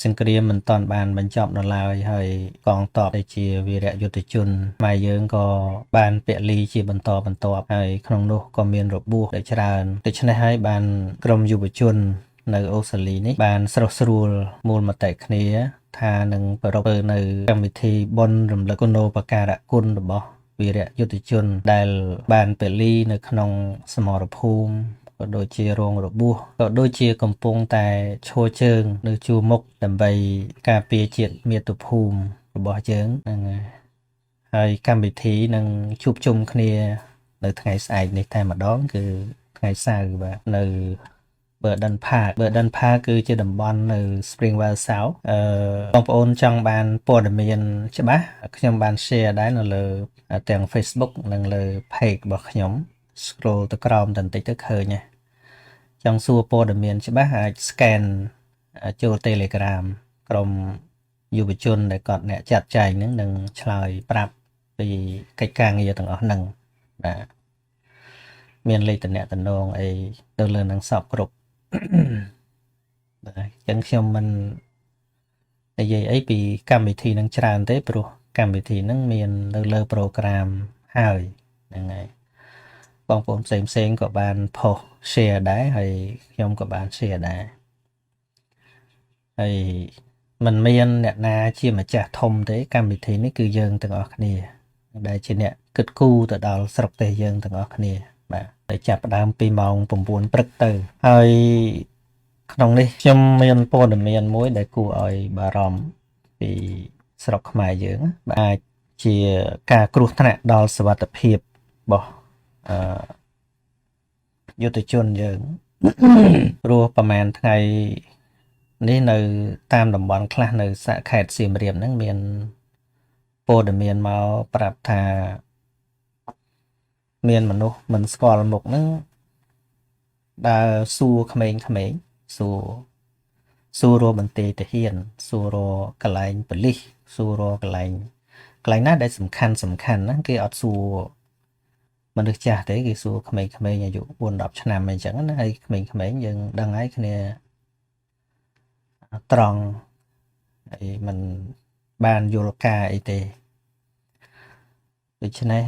សង្គ្រាមមិនទាន់បានបញ្ចប់នៅឡើយហើយកងទ័ពដែលជាវីរយុទ្ធជនខ្មែរយើងក៏បានពលីជាបន្តបន្ទាប់ហើយក្នុងនោះក៏មានរបួសដែលច្រើនដូច្នេះហើយបានក្រុមយុវជននៅអូស្ត្រាលីនេះបានស្រុះស្រួលមូលមតិគ្នាថានឹងប្រារព្ធនៅកម្មវិធីបុណ្យរំលឹកគុណូបការៈគុណរបស់វីរយុទ្ធជនដែលបានពលីនៅក្នុងសមរភូមិក៏ដូចជារងរបួសក៏ដូចជាកំពុងតែឈរជើងនៅជួរមុខដើម្បីការពារជាតិមាតុភូមិរបស់យើងហ្នឹងហើយកម្មវិធីនឹងជួបជុំគ្នានៅថ្ងៃស្អែកនេះតែម្ដងគឺថ្ងៃសៅរ៍បាទនៅ Burden Park គឺជាតំបន់នៅ Springvale South បងប្អូនចង់បានព័ត៌មានច្បាស់ខ្ញុំបាន share ដែរនៅលើទាំង Facebook និងលើ page របស់ខ្ញុំ scroll ទៅក្រោមបន្តិចទៅឃើញចង់សួរព័ត៌មានច្បាស់អាច scan ចូល Telegram ក្រុមយុវជនដែលគាត់អ្នកចាត់ចែងហ្នឹងនឹងឆ្លើយប្រាប់ពីកិច្ចការងារទាំងអស់ហ្នឹងបាទមានលេខតំណែងអីទៅលើនឹងសពគ្រប់បាទអញ្ចឹងខ្ញុំមិននិយាយអីពីកម្មវិធីនឹងច្រើនទេព្រោះកម្មវិធីនឹងមាននៅលើប្រូក្រាមហើយហ្នឹងហើយបងប្អូនផ្សេងក៏បានផុស share ដែរហើយខ្ញុំក៏បាន share ដែរហើយมันមានអ្នកណាជាម្ចាស់ធំទេកម្មវិធីនេះគឺយើងទាំងអស់គ្នាដែលជាអ្នកគិតគូរទៅដល់ស្រុកទេសយើងទាំងអស់គ្នាបាទតែចាប់ផ្ដើមពីម៉ោង9ព្រឹកទៅហើយក្នុងនេះខ្ញុំមានព័ត៌មានមួយដែលគួរឲ្យបារម្ភពីស្រុកខ្មែរយើងបាទអាចជាការគ្រោះថ្នាក់ដល់សុវត្ថិភាពរបស់យុទ្ធជនយើងព្រោះប្រហែលថ្ងៃនេះនៅតាមតំបន់ខ្លះនៅខេត្តសៀមរាបហ្នឹងមានព័ត៌មានមកប្រាប់ថាមានមនុស្សមិនស្គាល់មុខហ្នឹងដើរសួរក្មេងៗសួររកបន្ទាយទាហានសួររកកន្លែងប៉ូលីសសួររកកន្លែងណាដែលសំខាន់ណាគេអត់សួរមនុស្សចាស់ទេគេសួរក្មេងៗអាយុ4-10ឆ្នាំអីចឹងណាហើយក្មេងៗយើងដឹងហើយគ្នាត្រង់ហើយมันបានយល់ការអីទេដូច្នេះ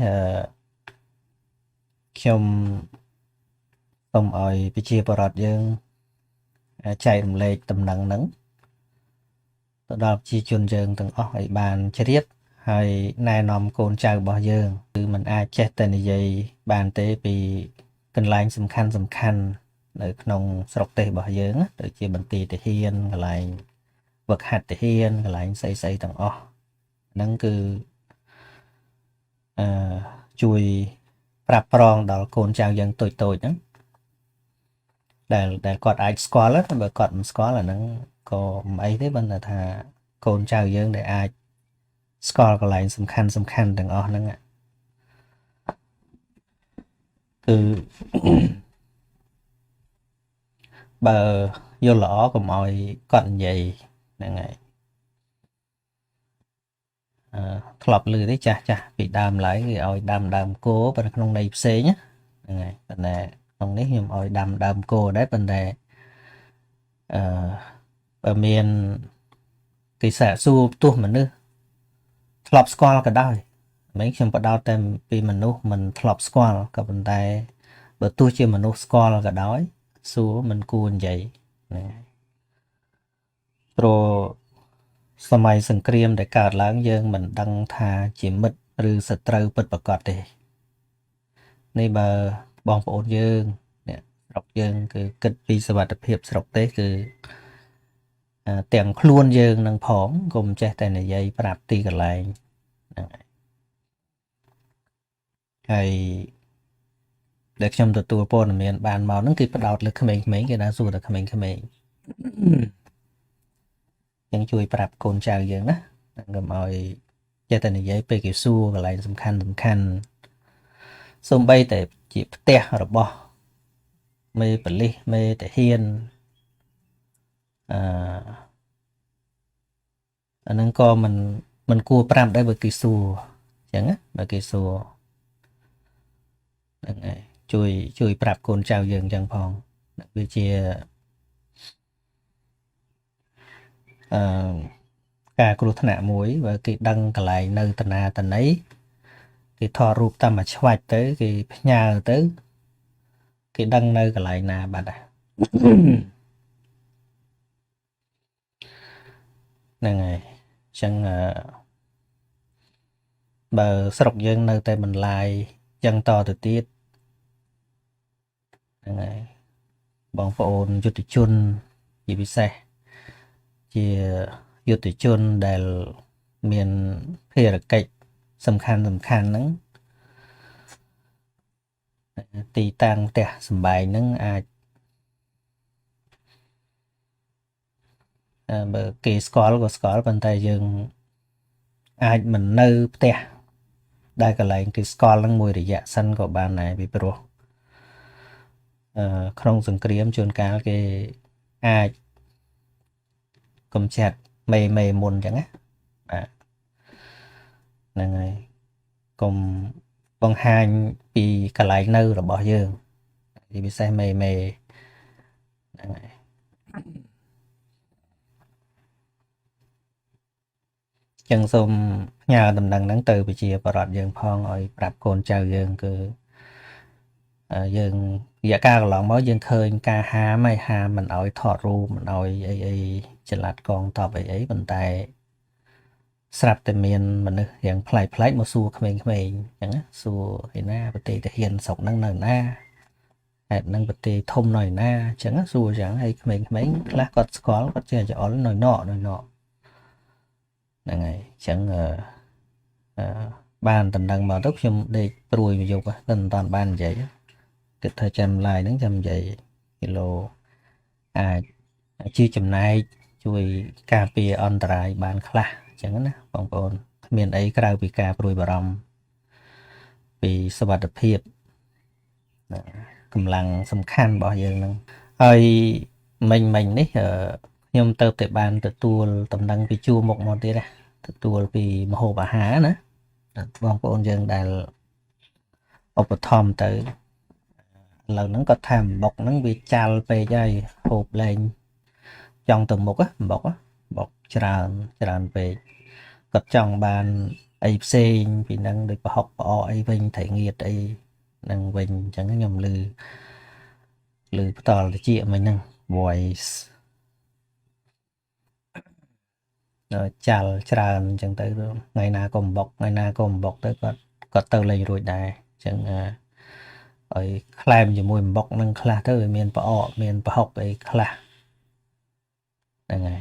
ខ្ញុំសូមឲ្យប្រជាពលរដ្ឋយើងចែករំលែកដំណឹងហ្នឹងទៅដល់ប្រជាជនយើងទាំងអស់ឲ្យបានជ្រាបហើយណែនាំកូនចៅរបស់យើងគឺมันអាចចេះតែនិយាយបានទេពីកន្លែងសំខាន់នៅក្នុងស្រុកទេសរបស់យើងដូចជាបន្ទាយទាហានកន្លែងវឹកហាត់ទាហានកន្លែងស្អីទាំងអស់ហ្នឹងគឺជួយប្រាប់ប្រងដល់កូនចៅយើងតូចហ្នឹងដែលគាត់អាចស្គាល់តែបើគាត់មិនស្គាល់អាហ្នឹងក៏មិនអីទេប៉ុន្តែថាកូនចៅយើងដែលអាចស្គាល់កន្លែងសំខាន់ទាំងអស់ហ្នឹងគឺបើយល់ល្អកុំឲ្យគាត់និយាយហ្នឹងហើយធ្លាប់ឮទេចាស់ពីដើមឡើយគេឲ្យដើមគោប៉ុន្តែក្នុងន័យផ្សេងហ្នឹងហើយប៉ុន្តែក្នុងនេះខ្ញុំឲ្យដើមគោដែរប៉ុន្តែបើមានគេសាកសួរផ្ទះមនុស្សធ្លាប់ស្គាល់ក៏ដោយមិនខ្ញុំបដោតតែពីមនុស្សមិនធ្លាប់ស្គាល់ក៏ប៉ុន្តែបើទោះជាមនុស្សស្គាល់ក៏ដោយសួរមិនគួរនិយាយហ្នឹងព្រោះសម័យសង្គ្រាមដែលកើតឡើងយើងមិនដឹងថាជាមិត្តឬសត្រូវពិតប្រាកដទេនេះបើបងប្អូនយើងអ្នកស្រុកយើងគឺគិតពីសុវត្ថិភាពស្រុកទេសគឺទាំងខ្លួនយើងនឹងផងកុំចេះតែនិយាយប្រាប់ទីកន្លែងហ្នឹងហើយដែលខ្ញុំទទួលព័ត៌មានបានមកហ្នឹងគឺផ្ដោតលើក្មេងៗគេណាសួរតែក្មេងៗចឹងជួយប្រាប់កូនចៅយើងណាកុំឲ្យចេះតែនិយាយពេលគេសួរកន្លែងសំខាន់សូម្បីតែជាផ្ទះរបស់មេប៉ូលីសមេទាហានអាហ្នឹងក៏មិនគួរប្រាប់ដែរបើគេសួរអញ្ចឹងណាបើគេសួរហ្នឹងហើយជួយប្រាប់កូនចៅយើងអញ្ចឹងផងវាជា អឺការគ្រោះថ្នាក់មួយបើគេដឹងកន្លែងនៅតាណាតាណីគេថតរូបតាមមួយឆ្វាច់ទៅគេផ្ញើទៅគេដឹងនៅកន្លែងណាបាត់ហ្នឹងហើយអញ្ចឹងបើស្រុកយើងនៅតែបន្លាយចឹងតទៅទៀតហ្នឹងហើយបងប្អូនយុទ្ធជនជាពិសេសជាយុទ្ធជនដែលមានភារកិច្ចសំខាន់ហ្នឹងទីតាំងផ្ទះសម្បែងហ្នឹងអាចបើគេស្គាល់ក៏ស្គាល់ប៉ុន្តែយើងអាចមិននៅផ្ទះដែលកន្លែងគេស្គាល់ហ្នឹងមួយរយៈសិនក៏បានដែរពីព្រោះក្នុងសង្គ្រាមជួនកាលគេអាចកំចាត់មេមុនអញ្ចឹងណាបាទហ្នឹងហើយកុំបង្ហាញពីកន្លែងនៅរបស់យើងជាពិសេសមេហ្នឹងហើយចឹងសូមផ្ញើដំណឹងហ្នឹងទៅប្រជាពលរដ្ឋយើងផងឲ្យប្រាប់កូនចៅយើងគឺយើងរយៈកាលកន្លងមកយើងឃើញការហាមមិនឲ្យថតរូបមិនឲ្យអីចល័តកងតបអីប៉ុន្តែស្រាប់តែមានមនុស្សយ៉ាងប្លែកមកសួរក្មេងៗអញ្ចឹងណាសួរឯណាប្រទេសតាហ៊ានស្រុកហ្នឹងនៅណាហេតុហ្នឹងប្រទេសធំនៅណាអញ្ចឹងសួរអញ្ចឹងហើយក្មេងៗខ្លះគាត់ស្គាល់គាត់ចេះច្អល់នៅណហ្នឹងហើយអញ្ចឹងបានតំណែងមកទៅខ្ញុំដេកព្រួយមួយយប់មិនតាន់បាននិយាយគិតថាចាំឡាយហ្នឹងចាំនិយាយគីឡូអាចជាចំណែកជួយការពារអន្តរាយបានខ្លះអញ្ចឹងណាបងប្អូនគ្មានអីក្រៅពីការព្រួយបារម្ភពីសុវត្ថិភាពកម្លាំងសំខាន់របស់យើងហ្នឹងហើយមិញនេះខ្ញុំទៅតែបានទទួលតំណែងពីជួរមុខមកទៀតណាទទួលពីមហូបអាហារណាបងប្អូនយើងដែលឧបត្ថម្ភទៅឥឡូវហ្នឹងគាត់ថាអំបុកហ្នឹងវាចាល់ពេកហើយហូបលែងចង់ទៅមុខអំបុកច្រើនពេកគាត់ចង់បានអីផ្សេងពីហ្នឹងដូចប្រហុកប្រអកអីវិញត្រីងៀតអីហ្នឹងវិញអញ្ចឹងខ្ញុំឮផ្ដាល់តិចមិញហ្នឹង voice ចាល់ច្រើនអញ្ចឹងទៅថ្ងៃណាក៏អំបុកទៅគាត់ទៅលេងរួចដែរអញ្ចឹងឲ្យខ្លែមជាមួយអំបុកនឹងខ្លះទៅវាមានប្រអកមានប្រហុកអីខ្លះហ្នឹងហើយ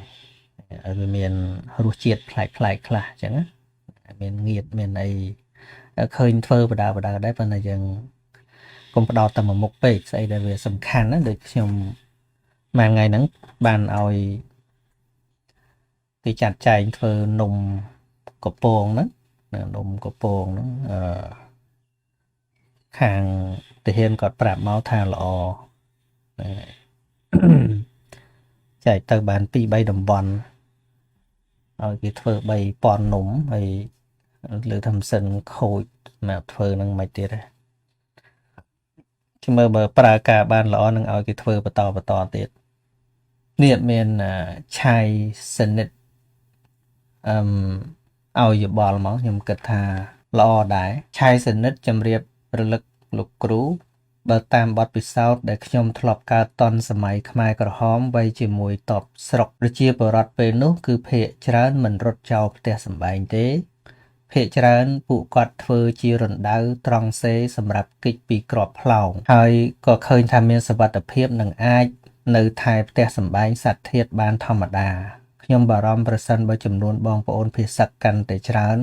ឲ្យវាមានរសជាតិប្លែកខ្លះអញ្ចឹងមានងៀតមានអីឃើញធ្វើបដាដែរប៉ុន្តែយើងកុំផ្ដោតតែមួយមុខពេកស្អីដែលវាសំខាន់ណាដូចខ្ញុំមួយថ្ងៃហ្នឹងបានឲ្យគេចាត់ចែងធ្វើនំកពងហ្នឹងខាងទាហានគាត់ប្រាប់មកថាល្អចែកទៅបាន 2-3 តំបន់ឲ្យគេធ្វើ3,000នំហើយលើថាម៉ាស៊ីនខូចមកធ្វើនឹងមិនទៀតទេជំរឿបើប្រើការបានល្អនឹងឲ្យគេធ្វើបន្តទៀតនេះមានឆាយសនិតឲ្យយោបល់មកខ្ញុំគិតថាល្អដែរឆាយសនិតជំរាបរលឹកលោកគ្រូបើតាមបទពិសោធន៍ដែលខ្ញុំធ្លាប់កើតតន់សម័យខ្មែរក្រហមវ័យជាមួយតបស្រុកប្រជាពលរដ្ឋពេលនោះគឺភាគច្រើនមិនរត់ចោលផ្ទះសម្បែងទេភាគច្រើនពួកគាត់ធ្វើជារណ្ដៅត្រង់សេសម្រាប់គេចពីក្របផ្លោងហើយក៏ឃើញថាមានសុវត្ថិភាពនឹងអាចនៅថែផ្ទះសម្បែងសត្វធាតុបានធម្មតាខ្ញុំបារម្ភប្រសិនបើចំនួនបងប្អូនភាសឹកកាន់តែច្រើន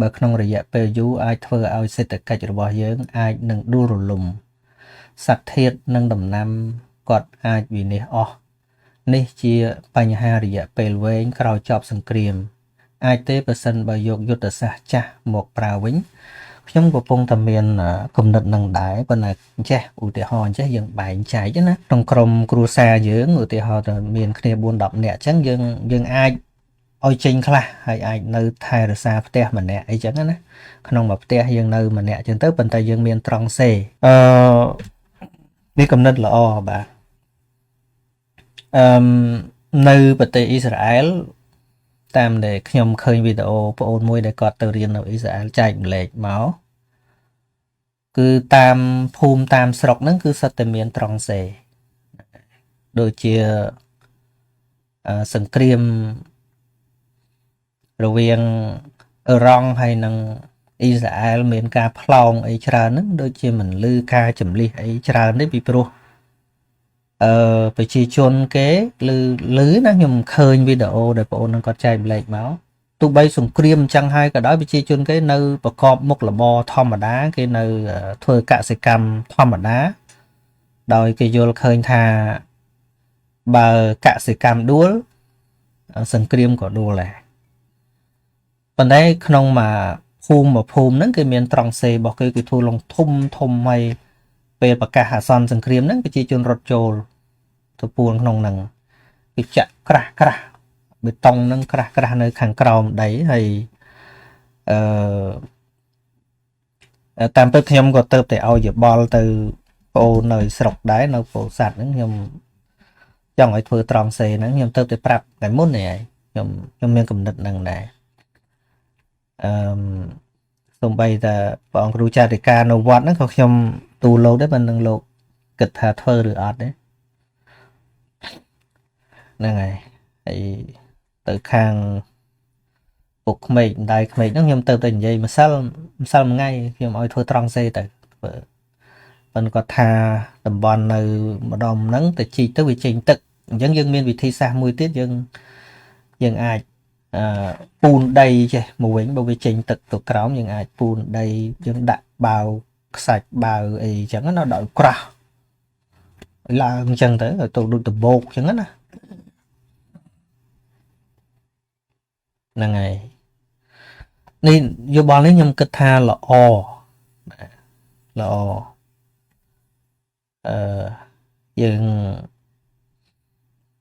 បើក្នុងរយៈពេលយូរអាចធ្វើឲ្យសេដ្ឋកិច្ចរបស់យើងអាចនឹងដួលរលំសត្វធាតុនិងដំណាំគាត់អាចវិនាសអស់នេះជាបញ្ហារយៈពេលវែងក្រោយចប់សង្គ្រាមអាចទេប្រសិនបើយកយុទ្ធសាស្ត្រចាស់មកប្រើវិញខ្ញុំកំពុងតែមានគំនិតនឹងដែរប៉ុន្តែចេះឧទាហរណ៍ចេះយើងបែងចែកណាក្នុងក្រុមគ្រួសារយើងឧទាហរណ៍ថាមានគ្នា 4-10 នាក់អញ្ចឹងយើងអាចឲ្យចេញខ្លះហើយអាចនៅថែរក្សាផ្ទះម្នាក់អីចឹងណាក្នុងមួយផ្ទះយើងនៅម្នាក់អញ្ចឹងទៅប៉ុន្តែយើងមានត្រង់សេនេះគំនិតល្អបាទនៅប្រទេសអ៊ីស្រាអែល តាមដែលខ្ញុំឃើញវីដេអូបងអូនមួយដែលគាត់ទៅរៀននៅអ៊ីស្រាអែលចែកម្លែកមកគឺតាមភូមិតាមស្រុកហ្នឹងគឺសិតតែមានត្រង់សេដូចជាសង្គ្រាមរវាងអ៊ឺរ៉ង់ហើយនិងអ៊ីស្រាអែលមានការផ្លោងអីច្រើនហ្នឹងដូចជាមិនលឺការចម្លៀសអីច្រើនទេពីព្រោះប្រជាជនគេឮណាខ្ញុំឃើញវីដេអូដែលបងអូននឹងគាត់ចែកម្លែកមកទោះបីសង្គ្រាមអញ្ចឹងហើយក៏ដោយប្រជាជនគេនៅប្រកបមុខរបរធម្មតាគេនៅធ្វើកសិកម្មធម្មតាដោយគេយល់ឃើញថាបើកសិកម្មដួលសង្គ្រាមក៏ដួលដែរប៉ុន្តែក្នុងមួយភូមិហ្នឹងគេមានត្រង់សេរបស់គេគឺធ្វើលងធំហើយពេលប្រកាសអាសន្នសង្គ្រាមហ្នឹងប្រជាជនរត់ចូលទៅពួនក្នុងហ្នឹងគេចាក់ក្រាស់បេតុងហ្នឹងក្រាស់នៅខាងក្រោមដីហើយតាមពិតខ្ញុំក៏ទៅតែឲ្យយោបល់ទៅបងអូននៅស្រុកដែរនៅពោធិ៍សាត់ហ្នឹងខ្ញុំចង់ឲ្យធ្វើត្រង់សេហ្នឹងខ្ញុំទៅតែប្រាប់តែមុននេះហើយខ្ញុំមានគំនិតហ្នឹងដែរសំបីតែព្រះអង្គគ្រូចារិកានៅវត្តហ្នឹងក៏ខ្ញុំទូលោកដែរប៉ុន្តែនឹងលោកគិតថាធ្វើឬអត់ទេហ្នឹងហើយហើយទៅខាងពុកក្មេកម្ដាយក្មេកហ្នឹងខ្ញុំទៅតែនិយាយម្សិលមួយថ្ងៃខ្ញុំឲ្យធ្វើត្រង់សេទៅធ្វើប៉ុន្តែគាត់ថាតំបន់នៅម្ដុំហ្នឹងទៅជីកទៅវាចេញទឹកអញ្ចឹងយើងមានវិធីសាស្ត្រមួយទៀតយើងអាចពូនដីចេះមកវិញបើវាចេញទឹកទៅក្រោមយើងអាចពូនដីយើងដាក់បាវខ្សាច់បាវអីអញ្ចឹងណាដល់ក្រាស់ឡើងអញ្ចឹងទៅទៅដូចដបោកអញ្ចឹងណាហ្នឹងហើយនេះយោបល់នេះខ្ញុំគិតថាល្អយើង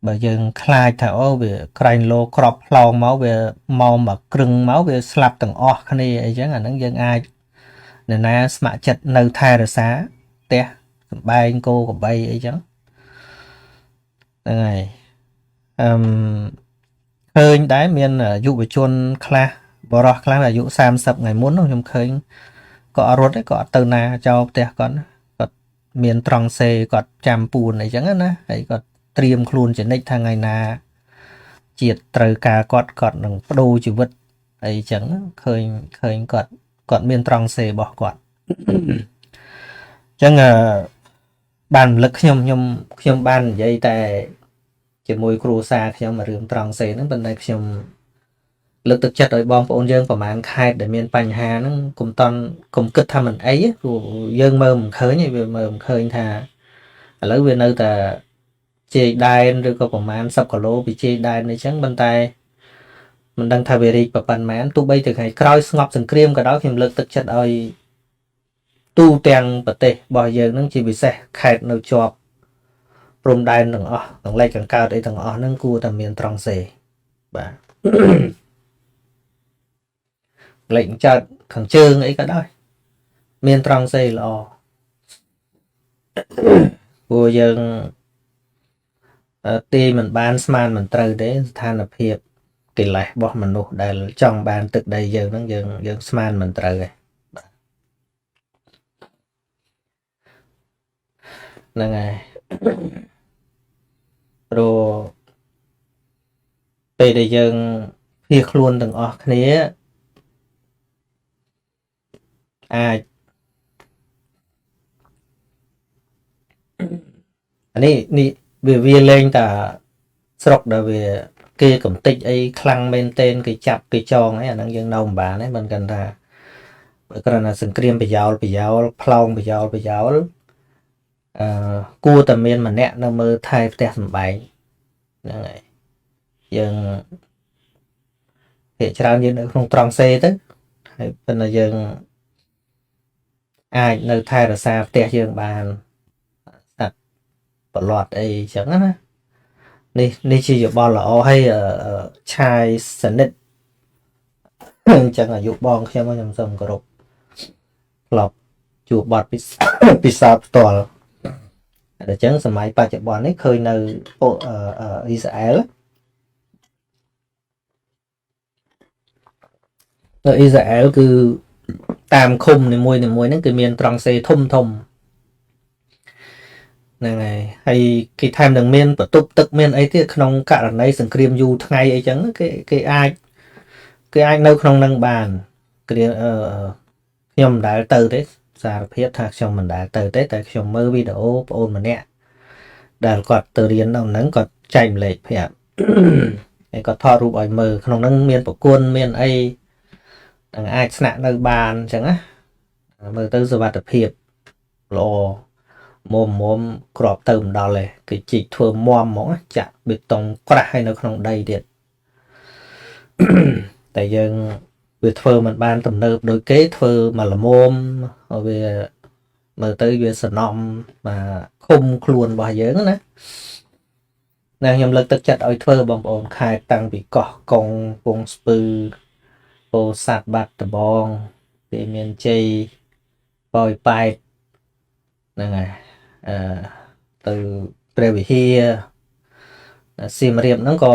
បើយើងខ្លាចថាអូវាក្រែងលោក្របផ្លោងមកវាមកមួយគ្រឹងមកវាស្លាប់ទាំងអស់គ្នាអីចឹងអាហ្នឹងយើងអាចអ្នកណាស្ម័គ្រចិត្តនៅថែរក្សាផ្ទះសំបែងគោក្របីអីចឹងហ្នឹងហើយឃើញដែរមានយុវជនខ្លះបរិះខ្លះអាយុ30ថ្ងៃមុនខ្ញុំឃើញក៏រត់ទេក៏អត់ទៅណាចោលផ្ទះគាត់មានត្រង់សេគាត់ចាំពួនអីចឹងណាហើយគាត់ត្រៀមខ្លួនចនិចថាថ្ងៃណាជាតិត្រូវការគាត់នឹងបដូរជីវិតអីចឹងឃើញគាត់មានត្រង់សេរបស់គាត់ចឹងបានរំលឹកខ្ញុំបាននិយាយតែជាមួយគ្រួសារខ្ញុំរឿងត្រង់សេហ្នឹងប៉ុន្តែខ្ញុំលើកទឹកចិត្តឲ្យបងប្អូនយើងប្រហែលខេត្តដែលមានបញ្ហាហ្នឹងកុំគិតថាមិនអីព្រោះយើងមើលមិនឃើញឯងវាមើលមិនឃើញថាឥឡូវវានៅតែជ័យដែនឬក៏ប្រហែល10គីឡូពីជ័យដែនអីចឹងប៉ុន្តែមិនដឹងថាវារីកប៉ុណ្ណាទោះបីតែថ្ងៃក្រោយស្ងប់សង្គ្រាមក៏ដោយខ្ញុំលើកទឹកចិត្តឲ្យទូទាំងប្រទេសរបស់យើងហ្នឹងជាពិសេសខេត្តនៅជាប់ព្រំដែនទាំងអស់ទាំងលិចកង្កើតអីទាំងអស់ហ្នឹងគួរតែមានត្រង់សេបាទលិចចើតខាងជើងអីក៏ដោយមានត្រង់សេល្អព្រោះយើងទីមិនបានស្មានមិនត្រូវទេស្ថានភាពកិលេសរបស់មនុស្សដែលចង់បានទឹកដីយើងហ្នឹងយើងស្មានមិនត្រូវទេហ្នឹងហើយព្រោះពេលដែលយើងភៀសខ្លួនទាំងអស់គ្នាអាចនេះវាលេងតែស្រុកដែលវាគេកំតិចអីខ្លាំងមែនទែនគេចាប់គេចងអីអាហ្នឹងយើងនៅមិនបានទេមិនកាន់ថាបើគ្រាន់តែសង្គ្រាមប្រយោលផ្លោងប្រយោលគួរតែមានម្នាក់នៅមើលថែផ្ទះសម្បែងហ្នឹងហើយយើងភាគច្រើនយើងនៅក្នុងត្រង់សេទៅហើយប៉ុន្តែយើងអាចនៅថែរក្សាផ្ទះយើងបានស្ដាប់ប្រឡត់អីចឹងណានេះជាយោបល់ល្អហើយឆាយសនិតអញ្ចឹងអាយុបងខ្ញុំសូមគោរពធ្លាប់ជួបបទពិសោធន៍ផ្ទាល់អញ្ចឹងសម័យបច្ចុប្បន្ននេះឃើញនៅអ៊ីស្រាអែល ở Israel គឺតាមឃុំនីមួយៗហ្នឹងគឺមានត្រង់សេធំហ្នឹងហើយគេថែមនឹងមានបន្ទប់ទឹកមានអីទៀតក្នុងករណីសង្គ្រាមយូរថ្ងៃអីចឹងគេអាចនៅក្នុងនឹងបានខ្ញុំមិនដែលទៅទេសារភាពថាខ្ញុំមិនដែលទៅទេតែខ្ញុំមើលវីដេអូប្អូនម្នាក់ដែលគាត់ទៅរៀននៅហ្នឹងគាត់ចែកម្លែកប្រាប់ហើយគាត់ថតរូបឲ្យមើលក្នុងហ្នឹងមានប្រគុណមានអីអាចស្នាក់នៅបានអញ្ចឹងណាមើលទៅសុវត្ថិភាពល្អមុំក្របទៅមិនដល់ទេគេជីកធ្វើមុំហ្មងចាក់បេតុងក្រាស់ឲ្យនៅក្នុងដីទៀតតែយើងវាធ្វើមិនបានទំនើបដូចគេធ្វើមកល្មមវាមើលទៅវាសំណំមកឃុំខ្លួនរបស់យើងណាខ្ញុំលើកទឹកចិត្តឲ្យធ្វើបងប្អូនខេត្តតាំងពីកោះកុងពងស្ពឺពោធិ៍សាត់បាត់ដំបងពីមានជ័យប៉ោយប៉ែតហ្នឹងហើយទៅព្រះវិហារសៀមរាបហ្នឹងក៏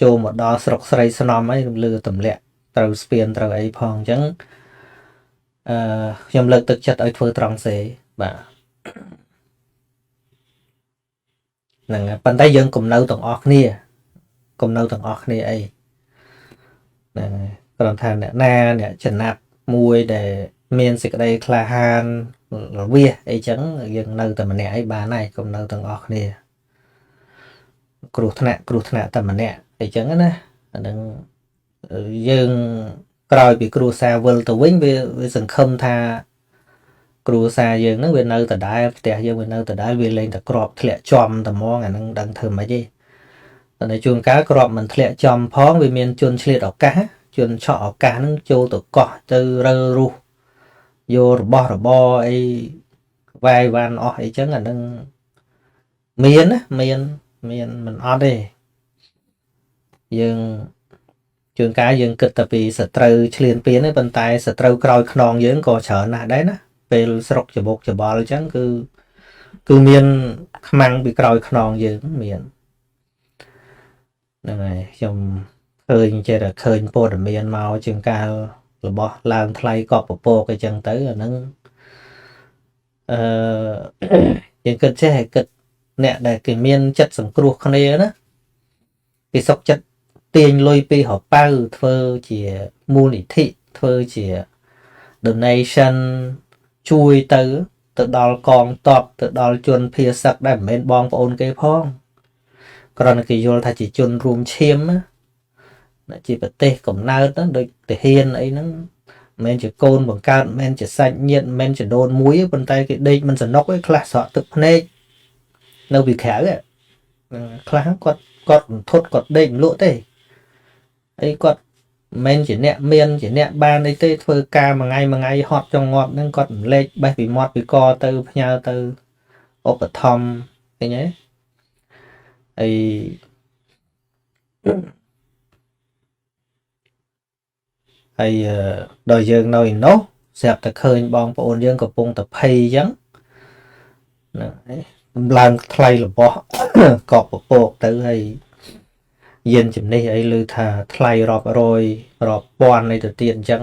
ចូលមកដល់ស្រុកស្រីស្នំហើយលឺទម្លាក់ត្រូវស្ពានត្រូវអីផងអញ្ចឹងខ្ញុំលើកទឹកចិត្តឲ្យធ្វើត្រង់សេបាទហ្នឹងហើយប៉ុន្តែយើងកុំនៅទាំងអស់គ្នាអីហ្នឹងហើយគ្រាន់ថាអ្នកណាអ្នកចំណាប់មួយដែលមានសេចក្តីក្លាហានរវាសអីចឹងយើងនៅតែម្នាក់អីបានហើយកុំនៅទាំងអស់គ្នាគ្រោះថ្នាក់តែម្នាក់អីចឹងណាអានឹងយើងក្រោយពីគ្រួសារវិលទៅវិញវាសង្ឃឹមថាគ្រួសារយើងហ្នឹងវានៅដដែលផ្ទះយើងវានៅដដែលវាលែងតែក្របធ្លាក់ចំតែហ្មងអានឹងដឹងធ្វើម៉េចទេតែជួនកាលក្របមិនធ្លាក់ចំផងវាមានជនឆ្លៀតឱកាសជនឆក់ឱកាសហ្នឹងចូលទៅកោះទៅរើរុះយករបស់របរអីវាយវ៉ាន់អស់អីចឹងអានឹងមានមិនអត់ទេយើងជួនកាលយើងគិតតែពីសត្រូវឆ្លៀនពៀនទេប៉ុន្តែសត្រូវក្រោយខ្នងយើងក៏ច្រើនណាស់ដែរណាពេលស្រុកច្បុកច្បល់អញ្ចឹងគឺមានខ្មាំងពីក្រោយខ្នងយើងមានហ្នឹងហើយខ្ញុំឃើញចេះតែឃើញព័ត៌មានមកជាងកាលរបស់ឡើងថ្លៃកប់ពពកអីចឹងទៅអាហ្នឹងយើងគិតចេះគិតអ្នកដែលគេមានចិត្តសង្គ្រោះគ្នាណាគេសុខចិត្តទាញលុយពីរប៉ៅធ្វើជាមូលនិធិធ្វើជា donation ជួយទៅដល់កងទ័ពទៅដល់ជនភៀសឹកដែលមិនមែនបងប្អូនគេផងគ្រាន់តែគេយល់ថាជាជនរួមឈាមណាជាប្រទេសកំណើតដូចទាហានអីហ្នឹងមិនមែនជាកូនបង្កើតមិនមែនជាសាច់ញាតិមិនមែនជាដូនមួយប៉ុន្តែគេដេកមិនសនុកឯខ្លះស្រក់ទឹកភ្នែកនៅពីក្រៅខ្លះគាត់រន្ធត់គាត់ដេកមិនលក់ទេអីគាត់មិនជាអ្នកមានជាអ្នកបានអីទេធ្វើការមួយថ្ងៃហត់ចង់ងាប់ហ្នឹងគាត់រំលែកបេះពីមាត់ពីកទៅផ្ញើទៅឧបត្ថម្ភឃើញទេហើយដល់យើងនៅឯនោះស្រាប់តែឃើញបងប្អូនយើងកំពុងតែភ័យអញ្ចឹងហ្នឹងហើយឡើងថ្លៃរបស់កប់ពពកទៅហើយយានជំនិះអីឮថាថ្លៃរាប់រយរាប់ពាន់អីទៅទៀតអញ្ចឹង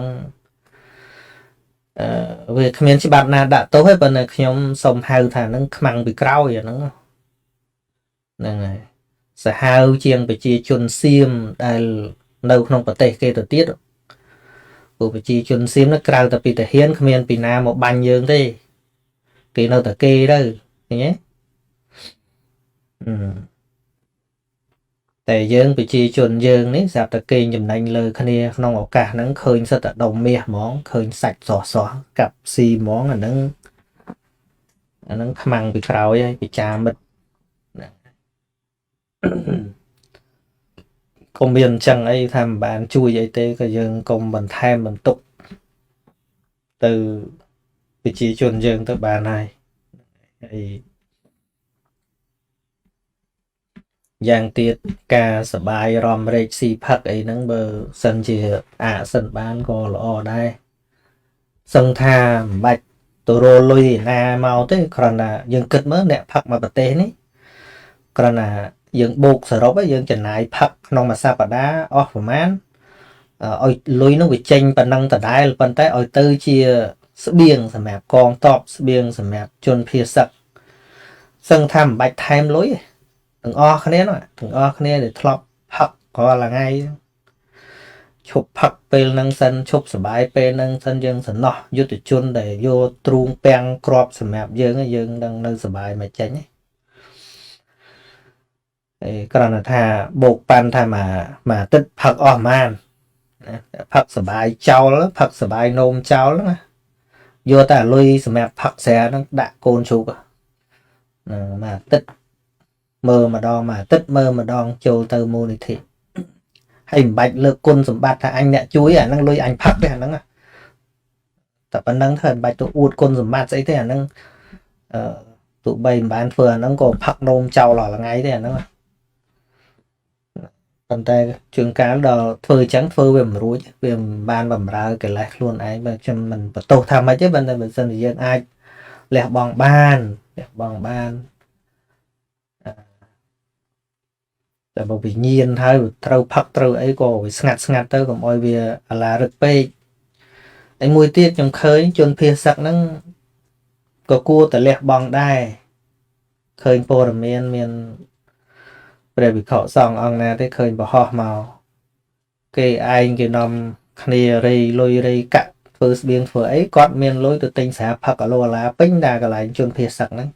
វាគ្មានច្បាប់ណាដាក់ទោសទេប៉ុន្តែខ្ញុំសូមហៅថាហ្នឹងខ្មាំងពីក្រោយអាហ្នឹងហើយសាហាវជាងប្រជាជនសៀមដែលនៅក្នុងប្រទេសគេទៅទៀតព្រោះប្រជាជនសៀមនោះក្រៅតែពីទាហានគ្មានពីណាមកបាញ់យើងទេគេនៅតែគេទៅឃើញទេតែយើងប្រជាជនយើងនេះស្រាប់តែគេចំណេញលើគ្នាក្នុងឱកាសហ្នឹងឃើញសិតតែដុំមាសហ្មងឃើញសាច់សោះកាប់ស៊ីហ្មងអាហ្នឹងខ្មាំងពីក្រោយហើយពិចាមិត្តកុំមានអញ្ចឹងអីថាមិនបានជួយអីទេក៏យើងកុំបន្ថែមបន្ទុកទៅប្រជាជនយើងទៅបានហើយយ៉ាងទៀតការសបាយរំរែកស៊ីផឹកអីហ្នឹងបើសិនជាសិនបានក៏ល្អដែរសឹងថាមិនបាច់ទៅរលុយណាមកទេគ្រាន់តែយើងគិតមើលអ្នកផឹកមកប្រទេសនេះគ្រាន់តែយើងបូកសរុបយើងចំណាយផឹកក្នុងមួយសប្តាហ៍អស់ប្រមាណ ឲ្យលុយនោះវាចេញប៉ុណ្ណឹងដដែលប៉ុន្តែឲ្យទៅជាស្បៀងសម្រាប់កងតបស្បៀងសម្រាប់ជនភៀសសឹកសឹងថាមិនបាច់ថែមលុយទាំងអស់គ្នានោះទាំងអស់គ្នាដែលធ្លាប់ផឹករាល់ថ្ងៃឈប់ផឹកពេលហ្នឹងសិនឈប់សបាយពេលហ្នឹងសិនយើងសំណោះយុទ្ធជនដែលយកទ្រូងពាំងក្របសម្រាប់យើងនឹងនៅសបាយមកចេញគ្រាន់តែថាបោកប៉ាន់ថាមកទឹកផឹកអស់ម៉ានផឹកសបាយចោលផឹកសបាយនោមចោលណាយកតែលុយសម្រាប់ផឹកស្រាហ្នឹងដាក់កូនជ្រូកមកទឹកមើលម្ដងមកទឹកមើលម្ដងចូលទៅមូលនិធិហើយមិនបាច់លើកគុណសម្បត្តិថាអញអ្នកជួយអាហ្នឹងលុយអញផឹកទេអាហ្នឹងតែប៉ុណ្្នឹងthôiមិនបាច់ទៅអួតគុណសម្បត្តិស្អីទេអាហ្នឹងទោះបីមិនបានធ្វើអាហ្នឹងក៏ផឹកនោមចោលរាល់ថ្ងៃទេអាហ្នឹងប៉ុន្តែជួនកាលដល់ធ្វើអញ្ចឹងធ្វើវាមិនរួចវាមិនបានបំរើកិលេសខ្លួនឯងបើខ្ញុំមិនបន្ទោសថាម៉េចទេបើមិនសិនជាយើងអាចលះបង់បានតែបើវិញ្ញាណហើយត្រូវផឹកត្រូវអីក៏វាស្ងាត់ទៅកុំឲ្យវាអាឡារឹកពេកហើយមួយទៀតខ្ញុំឃើញជនភៀសសឹកហ្នឹងក៏គួរតែលះបង់ដែរឃើញព័ត៌មានមានព្រះវិខសង្ឃអង្គណាទេឃើញបរោះមកគេឯងគេនាំគ្នារៃលុយរៃកាក់ធ្វើស្បៀងធ្វើអីគាត់មានលុយទៅទិញស្រាផឹកអាឡូអាឡាពេញដែរកន្លែងជនភៀសសឹកហ្នឹង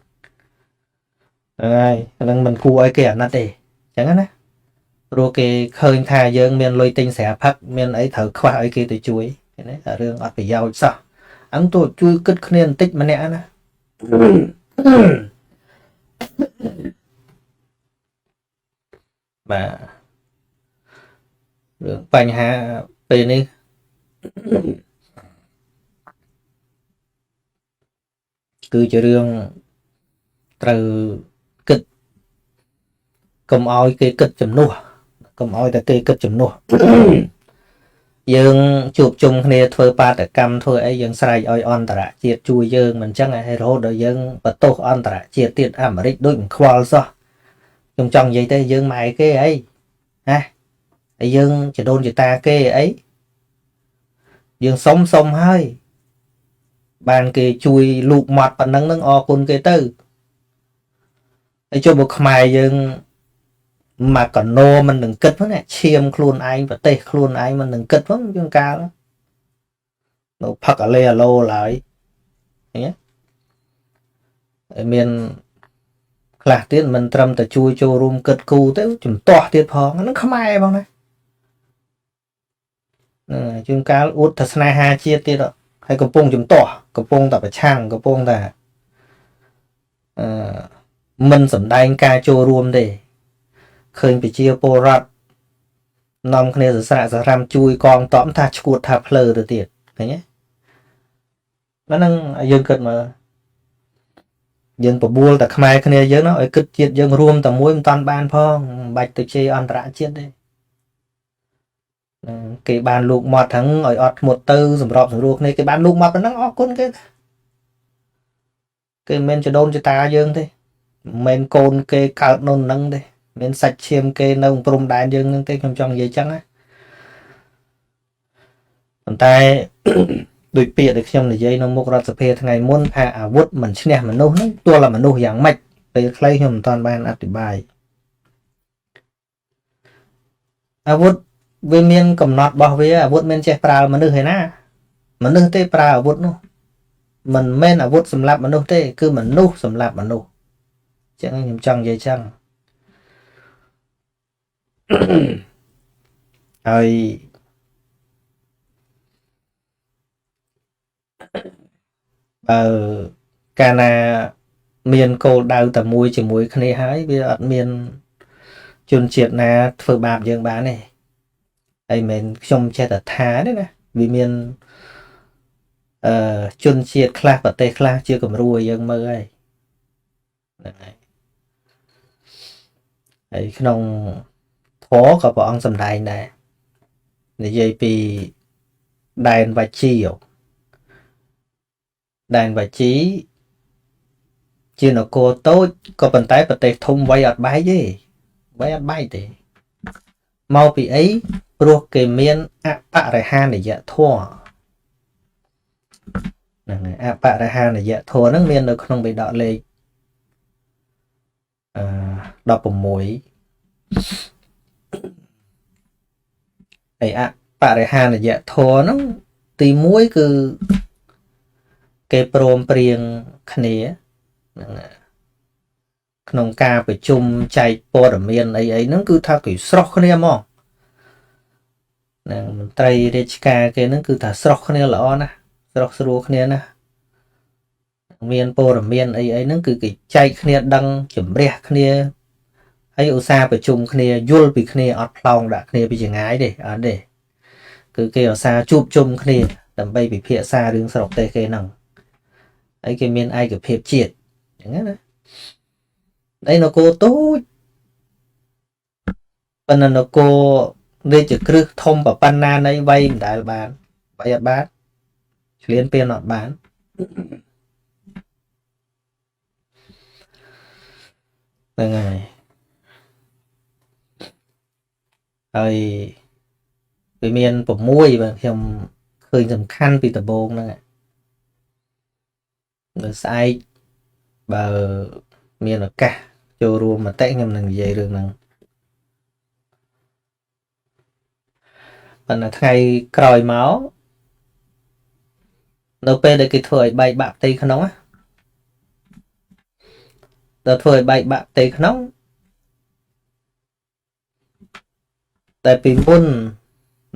ហើយហ្នឹងមិនគួរឲ្យគេអាណិតទេអញ្ចឹងណាព្រោះគេឃើញថាយើងមានលុយទិញស្រាផឹកមានអីត្រូវខ្វះឲ្យគេទៅជួយណារឿងអត់ប្រយោជន៍សោះអញ្ចឹងទៅជួយគិតគ្នាបន្តិចម្នាក់ណាបាទរឿងបញ្ហាពេលនេះគឺជារឿងត្រូវគិតកុំឲ្យគេគិតជំនួសកុំឲ្យតែគេគិតជំនួសយើងជួបជុំគ្នាធ្វើបាតកម្មធ្វើអីយើងស្រែកឲ្យអន្តរជាតិជួយយើងមិនអញ្ចឹងហើយរហូតដល់យើងបន្ទោសអន្តរជាតិទៀតអាមេរិកដូចមិនខ្វល់សោះខ្ញុំចង់និយាយទៅយើងម៉ែគេអីណាហើយយើងចដូនចតាគេអីយើងសុំហើយបានគេជួយលូកមាត់ប៉ុណ្ណឹងនឹងអរគុណគេទៅហើយចុះមកខ្មែរយើងមកកណោមិននឹងគិតហ្នឹងឈាមខ្លួនឯងប្រទេសខ្លួនឯងមិននឹងគិតហ្នឹងជួនកាលនៅផឹកអាឡេអាឡូឡើយឃើញទេហើយមានខ្លះទៀតមិនត្រឹមតែជួយចូលរួមគិតគូទៅជំទាស់ទៀតផងហ្នឹងខ្មែរបងណាជួនកាលអួតថាស្នេហាជាតិទៀតហើយកំពុងជំទាស់កំពុងតែប្រឆាំងកំពុងតែមិនសម្ដែងការចូលរួមទេឃើញប្រជាពលរដ្ឋនាំគ្នាសស្រាក់សរាំជួយកងតបថាឈួតថាភ្លើទៅទៀតឃើញទេហ្នឹងយើងគិតមើលយើងបបួលតែខ្មែរគ្នាយើងណាឲ្យគិតជាតិយើងរួមតែមួយមិនតាន់បានផងមិនបាច់ទៅជេរអន្តរជាតិទេគេបានលូកមាត់ហ្នឹងឲ្យអត់ធ្មត់ទៅសម្របសម្រួលគ្នាគេបានលូកមាត់ប៉ុណ្ណឹងអរគុណគេមិនមែនចដូនចតាយើងទេមិនមែនកូនគេកើតនៅនឹងទេមានសាច់ឈាមគេនៅព្រំដែនយើងនឹងទេខ្ញុំចង់និយាយចឹងណាប៉ុន្តែដោយពាក្យដែលខ្ញុំនិយាយនៅមុខរដ្ឋសភាថ្ងៃមុនថាអាវុធមិនឈ្នះមនុស្សហ្នឹងទោះlàមនុស្សយ៉ាងម៉េចពេលខ្លីខ្ញុំមិនទាន់បានអធិប្បាយអាវុធវាមានកំណត់របស់វាអាវុធមានចេះប្រើមនុស្សឯណាមនុស្សទេប្រើអាវុធនោះមិនមែនអាវុធសម្រាប់មនុស្សទេគឺមនុស្សសម្រាប់មនុស្សចឹងខ្ញុំចង់និយាយចឹងហើយបើកាលណាមានគោលដៅតែមួយជាមួយគ្នាហើយវាអត់មានជនជាតិណាធ្វើបាបយើងបានទេហើយមិនខ្ញុំចេះតែថាទេណាវាមានជនជាតិខ្លះប្រទេសខ្លះជាគំរូឲ្យយើងមើលហើយហ្នឹងហើយក្នុងធម៌ក៏ព្រះអង្គសម្ដែងដែរនិយាយពីដែនវជីដែនវជីជានគរតូចក៏ប៉ុន្តែប្រទេសធំវាយអត់បែកទេវាយអត់បែកទេមកពីអី ព្រោះគេមានអបរិហានយធម៌ហ្នឹងហើយអបរិហានយធម៌ហ្នឹងមាននៅក្នុងបិដកលេខ16ហើយអបរិហានយធម៌ហ្នឹងទី1គឺគេព្រមព្រៀងគ្នាហ្នឹងក្នុងការប្រជុំចែកព័ត៌មានអីហ្នឹងគឺថាគេស្រោះគ្នាហ្មងហ្នឹងមន្ត្រីរាជការគេហ្នឹងគឺថាស្រោះគ្នាល្អណាស់ស្រោះស្រួលគ្នាណាមានព័ត៌មានអីហ្នឹងគឺគេចែកគ្នាដឹងជំរះគ្នាហើយឧស្សាហ៍ប្រជុំគ្នាយល់ពីគ្នាអត់ផ្លោងដាក់គ្នាពីចងាយទេអត់ទេគឺគេឧស្សាហ៍ជួបជុំគ្នាដើម្បីពិភាក្សារឿងស្រុកទេសគេហ្នឹងហើយគេមានឯកភាពជាតិអញ្ចឹងណាឯនគរទូចប៉ុន្តែនគររាជក្រឹសធំប៉ុណ្ណានៃវ័យមិនដែលបានវ័យអត់បានឆ្លៀនពៀនអត់បានហ្នឹងហើយវាមាន6បាទខ្ញុំឃើញសំខាន់ពីដំបូងហ្នឹងនៅស្អែកបើមានឱកាសចូលរួមមតិខ្ញុំនឹងនិយាយរឿងហ្នឹងប៉ុន្តែថ្ងៃក្រោយមកនៅពេលដែលគេធ្វើឲ្យបែកបាក់ផ្ទៃក្នុងដល់ធ្វើឲ្យបែកបាក់ផ្ទៃក្នុងតែពីមុន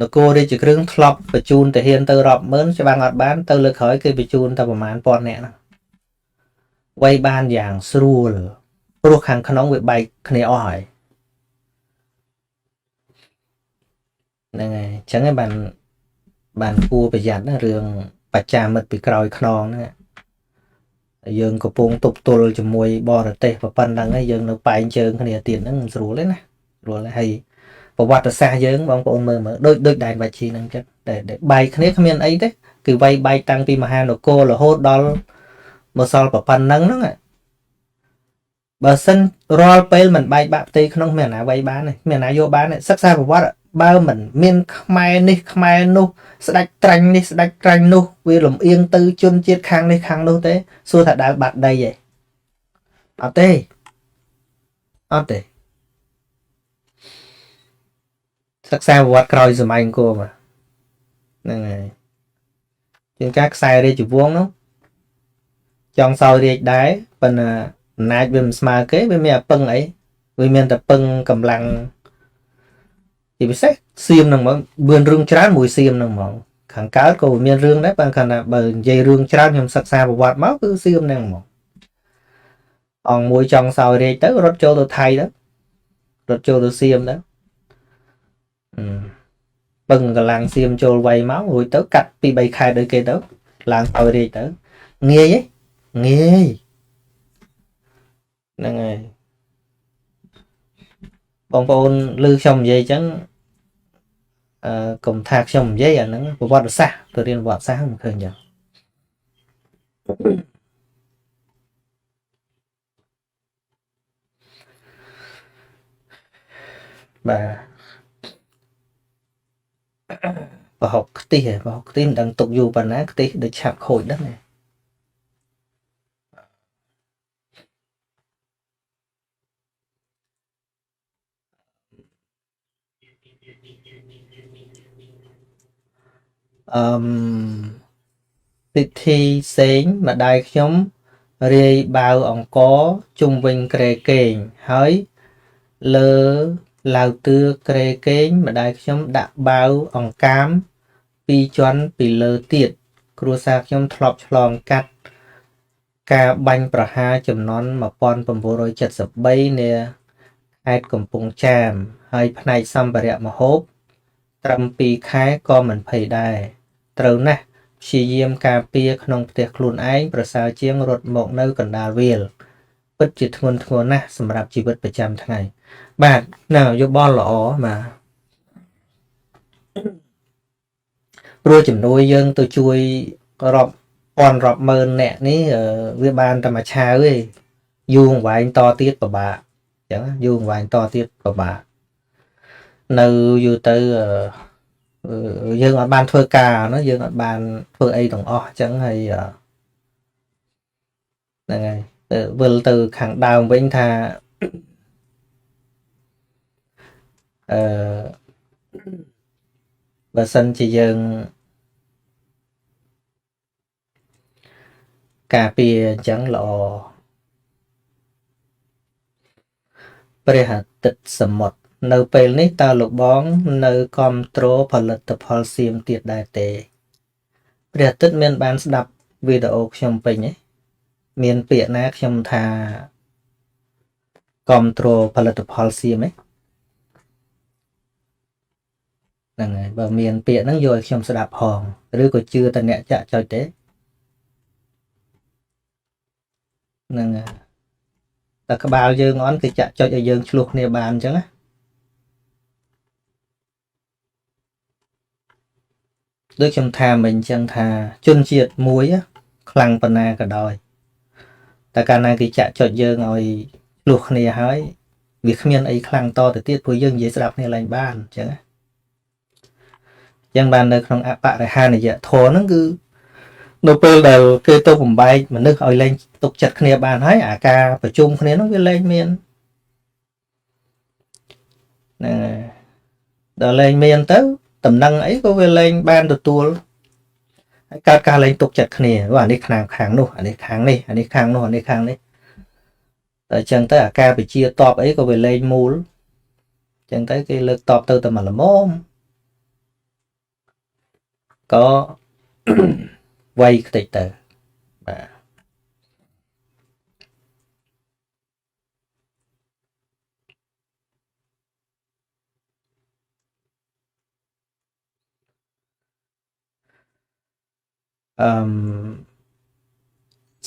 នគររាជក្រឹសធ្លាប់បញ្ជូនទាហានទៅរាប់ម៉ឺនច្បាំងអត់បានទៅលើក្រោយគេបញ្ជូនតែប្រហែលពាន់នាក់ហ្នឹងវាយបានយ៉ាងស្រួលព្រោះខាងក្នុងវាបែកគ្នាអស់ហើយហ្នឹងហើយអញ្ចឹងឯងបានគួរប្រយ័ត្នណារឿងបច្ចាមិត្តពីក្រោយខ្នងហ្នឹងយើងកំពុងទប់ទល់ជាមួយបរទេសប៉ុណ្ណឹងហើយយើងនៅប៉ែងជើងគ្នាទៀតហ្នឹងមិនស្រួលទេណាស្រួលហើយប្រវត្តិសាស្ត្រយើងបងប្អូនមើលដូចដែនវ៉ាជីហ្នឹងចឹងតែបែកគ្នាគ្មានអីទេគឺវាយបែកតាំងពីមហានគររហូតដល់មកសល់ប៉ុណ្ណឹងហ្នឹងបើសិនរាល់ពេលមិនបែកបាក់ផ្ទៃក្នុងមានអាណាវាយបានទេមានអាណាយកបានទេសិក្សាប្រវត្តិបើមិនមានខ្មែរនេះខ្មែរនោះស្ដេចត្រាញ់នេះស្ដេចត្រាញ់នោះវាលំអៀងទៅជនជាតិខាងនេះខាងនោះទេសួរថាដើរបាត់ដីឯងអត់ទេសិក្សាប្រវត្តិក្រោយសម័យអង្គរមកហ្នឹងហើយជាងការខ្សែរាជវង្សនោះចង់សោយរាជដែរប៉ុន្តែអំណាចវាមិនស្មើគេវាមានអាពឹងអីវាមានតែពឹងកម្លាំងជាពិសេសសៀមហ្នឹងហ្មងមានរឿងច្រើនមួយសៀមហ្នឹងហ្មងខាងកើតក៏មានរឿងដែរបើគាត់ថាបើនិយាយរឿងច្រើនខ្ញុំសិក្សាប្រវត្តិមកគឺសៀមហ្នឹងហ្មងអង្គមួយចង់សោយរាជទៅរត់ចូលទៅថៃទៅរត់ចូលទៅសៀមទៅពឹងកម្លាំងសៀមចូលវាយមករួចទៅកាត់ពី3ខែដូចគេទៅឡើងសោយរាជទៅងាយហ្នឹងហើយបងប្អូនឮខ្ញុំនិយាយអញ្ចឹងកុំថាខ្ញុំនិយាយអាហ្នឹងប្រវត្តិសាស្ត្រទៅរៀនប្រវត្តិសាស្ត្រមិនឃើញអញ្ចឹងបាទប្រហុកខ្ទិះមិនដឹងទុកយូរប៉ុណ្ណាខ្ទិះដូចឆាប់ខូចដែរពិធីផ្សេងម្ដាយខ្ញុំរាយបាវអង្គជុំវិញគ្រែគេងហើយលើឡាវតឿគ្រែគេងម្ដាយខ្ញុំដាក់បាវអង្កាម2ជាន់ពីលើទៀតគ្រួសារខ្ញុំធ្លាប់ឆ្លងកាត់ការបាញ់ប្រហារចំនួន1973នាខេត្តកំពង់ចាមហើយផ្នែកសម្ភារៈម្ហូបត្រឹម2ខែក៏មិនភ័យដែរត្រូវណាស់ព្យាយាមការពារក្នុងផ្ទះខ្លួនឯងប្រសើរជាងរត់មកនៅកណ្ដាលវាលពិតជាធ្ងន់ធ្ងរណាស់សម្រាប់ជីវិតប្រចាំថ្ងៃបាទណាយោបល់ល្អបាទព្រោះជំនួយយើងទៅជួយរាប់ពាន់រាប់ម៉ឺនអ្នកនេះវាបានតែមួយឆាវទេយូរអង្វែងតទៀតពិបាកអញ្ចឹងយូរអង្វែងតទៀតពិបាក នៅយូរទៅយើងអត់បានធ្វើការណាយើងអត់បានធ្វើអីទាំងអស់អញ្ចឹងហើយហ្នឹងហើយវិលទៅខាងដើមវិញថាអឺបើសិនជាយើងការពារអញ្ចឹងល្អព្រះអាទិត្យសមុទ្រនៅពេលនេះតើលោកបងនៅគ្រប់គ្រងផលិតផលសៀមទៀតដែរទេព្រះអាទិត្យមានបានស្ដាប់វីដេអូខ្ញុំពេញទេមានពាក្យណាខ្ញុំថាគ្រប់គ្រងផលិតផលសៀមទេហ្នឹងហើយបើមានពាក្យហ្នឹងយកឲ្យខ្ញុំស្ដាប់ផងឬក៏ជឿតែអ្នកចាក់ចុចទេហ្នឹងហើយតែក្បាលយើងអន់គេចាក់ចុចឲ្យយើងឆ្លោះគ្នាបានអញ្ចឹងណាដូចខ្ញុំថាមិញអញ្ចឹងថាជនជាតិមួយខ្លាំងប៉ុណ្ណាក៏ដោយតែកាលណាគេចាក់ចុចយើងឲ្យឆ្លោះគ្នាហើយវាគ្មានអីខ្លាំងតទៅទៀតព្រោះយើងនិយាយស្ដាប់គ្នាឡើងបានអញ្ចឹងណាចឹងបាននៅក្នុងអបរិហានិយធម៌ហ្នឹងគឺនៅពេលដែលគេទៅបំបែកមនុស្សឲ្យលែងទុកចិត្តគ្នាបានហើយអាការប្រជុំគ្នាហ្នឹងវាលែងមានហ្នឹងហើយដល់លែងមានទៅតំណែងអីក៏វាលែងបានទទួលហើយកើតការលែងទុកចិត្តគ្នាអានេះខាងនោះអានេះខាងនេះអានេះខាងនោះអានេះខាងនេះតែអញ្ចឹងទៅអាការពជាតបអីក៏វាលែងមូលអញ្ចឹងទៅគេលើកតបទៅតែមួយល្មមក៏វៃខ្ទេចទៅបាទ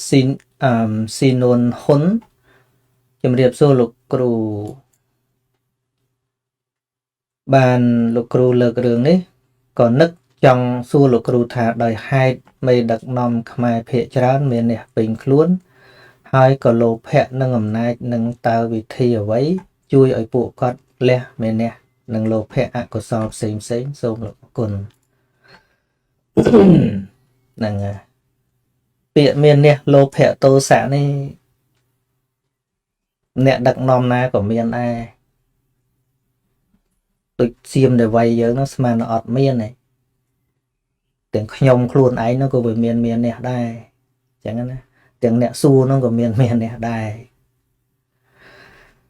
ស៊ីនស៊ីនួនហ៊ុនជំរាបសួរលោកគ្រូបានលោកគ្រូលើករឿងនេះក៏នឹកចង់សួរលោកគ្រូថាដោយហេតុមេដឹកនាំខ្មែរភាគច្រើនមានអ្នកពេញខ្លួនហើយក៏លោភៈនឹងអំណាចនឹងតើវិធីអ្វីជួយឲ្យពួកគាត់លះមានអ្នកនឹងលោភៈអកុសលផ្សេងសូមលោកគុណហ្នឹងហើយពាក្យមានអ្នកលោភៈទោសៈនេះអ្នកដឹកនាំណាក៏មានដែរដូចសៀមដែលវាយយើងនោះស្មានអត់មានទេទាំងខ្ញុំខ្លួនឯងនោះក៏វាមានអ្នកដែរអញ្ចឹងណាទាំងអ្នកសួរនោះក៏មានអ្នកដែរ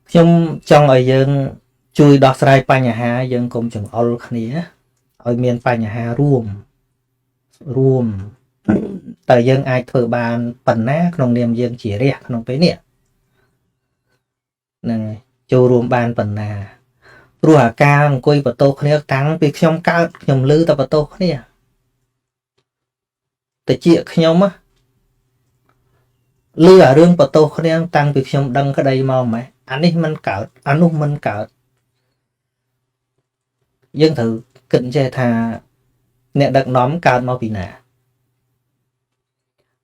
ខ្ញុំចង់ឲ្យយើងជួយដោះស្រាយបញ្ហាយើងកុំចង្អុលគ្នាឲ្យមានបញ្ហារួមតើយើងអាចធ្វើបានប៉ុណ្ណាក្នុងនាមយើងជារាជក្នុងពេលនេះហ្នឹងចូលរួមបានប៉ុណ្ណាព្រោះអាការអង្គុយបន្ទោសគ្នាតាំងពីខ្ញុំកើតខ្ញុំឮតែបន្ទោសគ្នាតិចខ្ញុំឮអារឿងបន្ទោសគ្នាតាំងពីខ្ញុំដឹងក្តីមកម៉េះអានេះមិនកើតអានោះមិនកើតយើងត្រូវគិតចេះថាអ្នកដឹកនាំកើតមកពីណា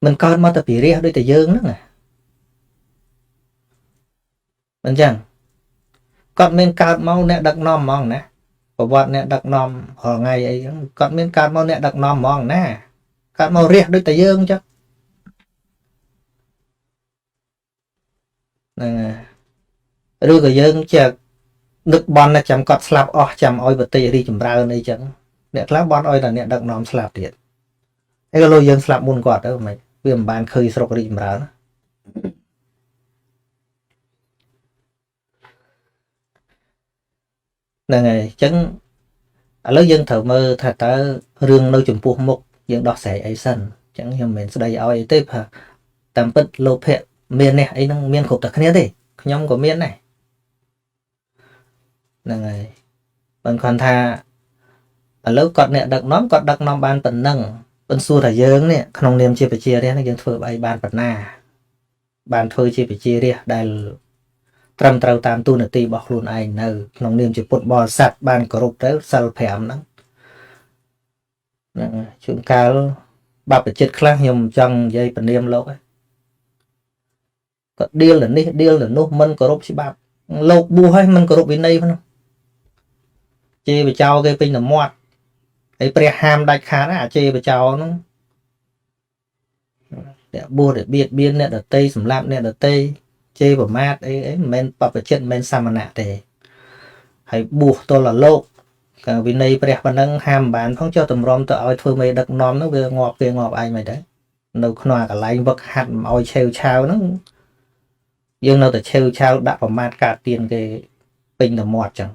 មិនកើតមកតែពីរាជដូចតែយើងហ្នឹងណាអញ្ចឹងគាត់មានកើតមកអ្នកដឹកនាំហ្មងណាប្រវត្តិអ្នកដឹកនាំរាល់ថ្ងៃអីហ្នឹងគាត់មានកើតមកអ្នកដឹកនាំហ្មងណាកើតមករាជដូចតែយើងអញ្ចឹងហ្នឹងឬក៏យើងចេះនឹកបន់ចាំគាត់ស្លាប់អស់ចាំឲ្យប្រទេសរីចម្រើនអីចឹងអ្នកខ្លះបន់ឲ្យតែអ្នកដឹកនាំស្លាប់ទៀតហើយក៏លោកយើងស្លាប់មុនគាត់ទៅមិនវាមិនបានឃើញស្រុករីចម្រើនហ្នឹងហើយអញ្ចឹងឥឡូវយើងត្រូវមើលថាតើរឿងនៅចំពោះមុខយើងដោះស្រាយអីសិនអញ្ចឹងខ្ញុំមិនស្ដីឲ្យអីទេតាមពិតលោភៈមាននេះអីហ្នឹងមានគ្រប់តែគ្នាទេខ្ញុំក៏មានដែរហ្នឹងហើយបើគាត់ថាឥឡូវគាត់អ្នកដឹកនាំគាត់ដឹកនាំបានប៉ុណ្ណឹងប៉ុន្តែសួរថាយើងនេះក្នុងនាមជាប្រជារាស្ត្រយើងធ្វើអីបានប៉ុណ្ណាបានធ្វើជាប្រជារាស្ត្រដែលត្រឹមត្រូវតាមទូនាទីរបស់ខ្លួនឯងនៅក្នុងនាមជាពុទ្ធបរិស័ទបានគោរពទៅសិល5ហ្នឹងជួនកាលបព្វជិតខ្លះខ្ញុំចង់និយាយពនាមលោកគាត់ដៀលទៅនេះដៀលទៅនោះមិនគោរពច្បាប់លោកបួសហើយមិនគោរពវិន័យផង ជេរបចោគេពេញតែមាត់ហើយព្រះហាមដាច់ខាតអាជេរបចោហ្នឹងតែបួសរបៀតបៀនអ្នកដតីសម្លាប់អ្នកដតីជេរប្រមាថអីមិនមែនបព្វជិតមិនមែនសាមណៈទេហើយបួសទល់លោកកាលវិន័យព្រះប៉ុណ្ណឹងហាមបានផងចុះតម្រាំទៅឲ្យធ្វើមេដឹកនាំនោះវាងាប់គេងាប់ឯងមិនដែរនៅក្នុងកន្លែងវឹកហាត់ឲ្យឆេវឆាវហ្នឹងយើងនៅតែឆេវឆាវដាក់ប្រមាថកាត់ទៀនគេពេញតែមាត់ចឹង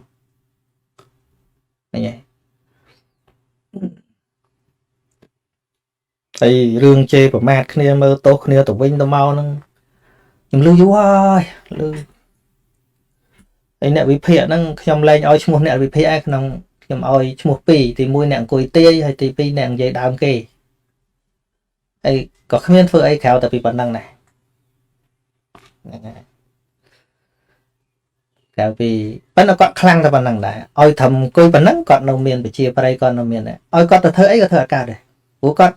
ឃើញទេហើយរឿងជេរប្រមាថគ្នាមើលទោសគ្នាទៅវិញទៅមកហ្នឹងខ្ញុំលឺយូរហើយលឺហើយអ្នកវិភាគហ្នឹងខ្ញុំលែងឲ្យឈ្មោះអ្នកវិភាគឯក្នុងខ្ញុំឲ្យឈ្មោះ2ទី1អ្នកអង្គុយទាយហើយទី2អ្នកនិយាយដើមគេហើយក៏គ្មានធ្វើអីក្រៅតែពីប៉ុណ្្នឹងដែរក្រៅពីប៉ុន្តែគាត់ខ្លាំងតែប៉ុណ្្នឹងដែរឲ្យត្រឹមអង្គុយប៉ុណ្្នឹងគាត់នៅមានប្រជាប្រិយគាត់នៅមានដែរឲ្យគាត់ទៅធ្វើអីក៏ធ្វើអត់កើតដែរព្រោះគាត់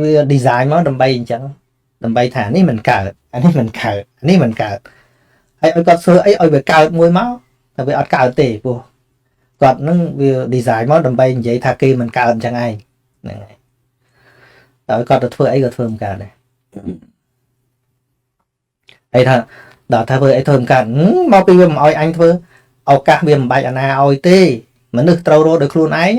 វា design មកដើម្បីអញ្ចឹងដើម្បីថានេះមិនកើតអានេះមិនកើតអានេះមិនកើតហើយឲ្យគាត់ធ្វើអីឲ្យវាកើតមួយមកតែវាអត់កើតទេព្រោះគាត់នឹងវា design មកដើម្បីនិយាយថាគេមិនកើតអញ្ចឹងឯងហ្នឹងហើយដល់គាត់ទៅធ្វើអីក៏ធ្វើមិនកើតដែរហើយថាដល់ថាធ្វើអីធ្វើមិនកើតមកពីវាមិនឲ្យអញធ្វើឱកាសវាមិនបាច់អាណាឲ្យទេមនុស្សត្រូវរកដោយខ្លួនឯង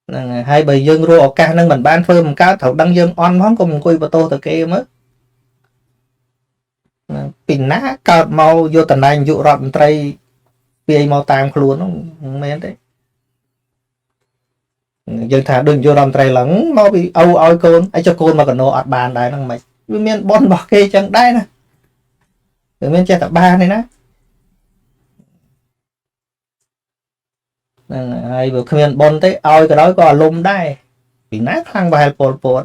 ហ្នឹងហើយបើយើងរកឱកាសហ្នឹងមិនបានធ្វើមិនកើតត្រូវដឹងយើងអន់ផងកុំអង្គុយបន្ទោសទៅគេមើលពីណាកើតមកយកតំណែងនាយករដ្ឋមន្ត្រីពីអីមកតាមខ្លួនហ្នឹងមិនមែនទេយើងថាដូចនាយករដ្ឋមន្ត្រីឡើងមកពីឲ្យកូនអីចុះកូនមកកណោអត់បានដែរហ្នឹងមិនវាមានបនរបស់គេចឹងដែរណាវាមានចេះតែបានទេណាហ្នឹងហើយបើគ្មានបនទេឲ្យក៏ដោយក៏អាលុំដែរពីណាខ្លាំងប្រហែលពលពត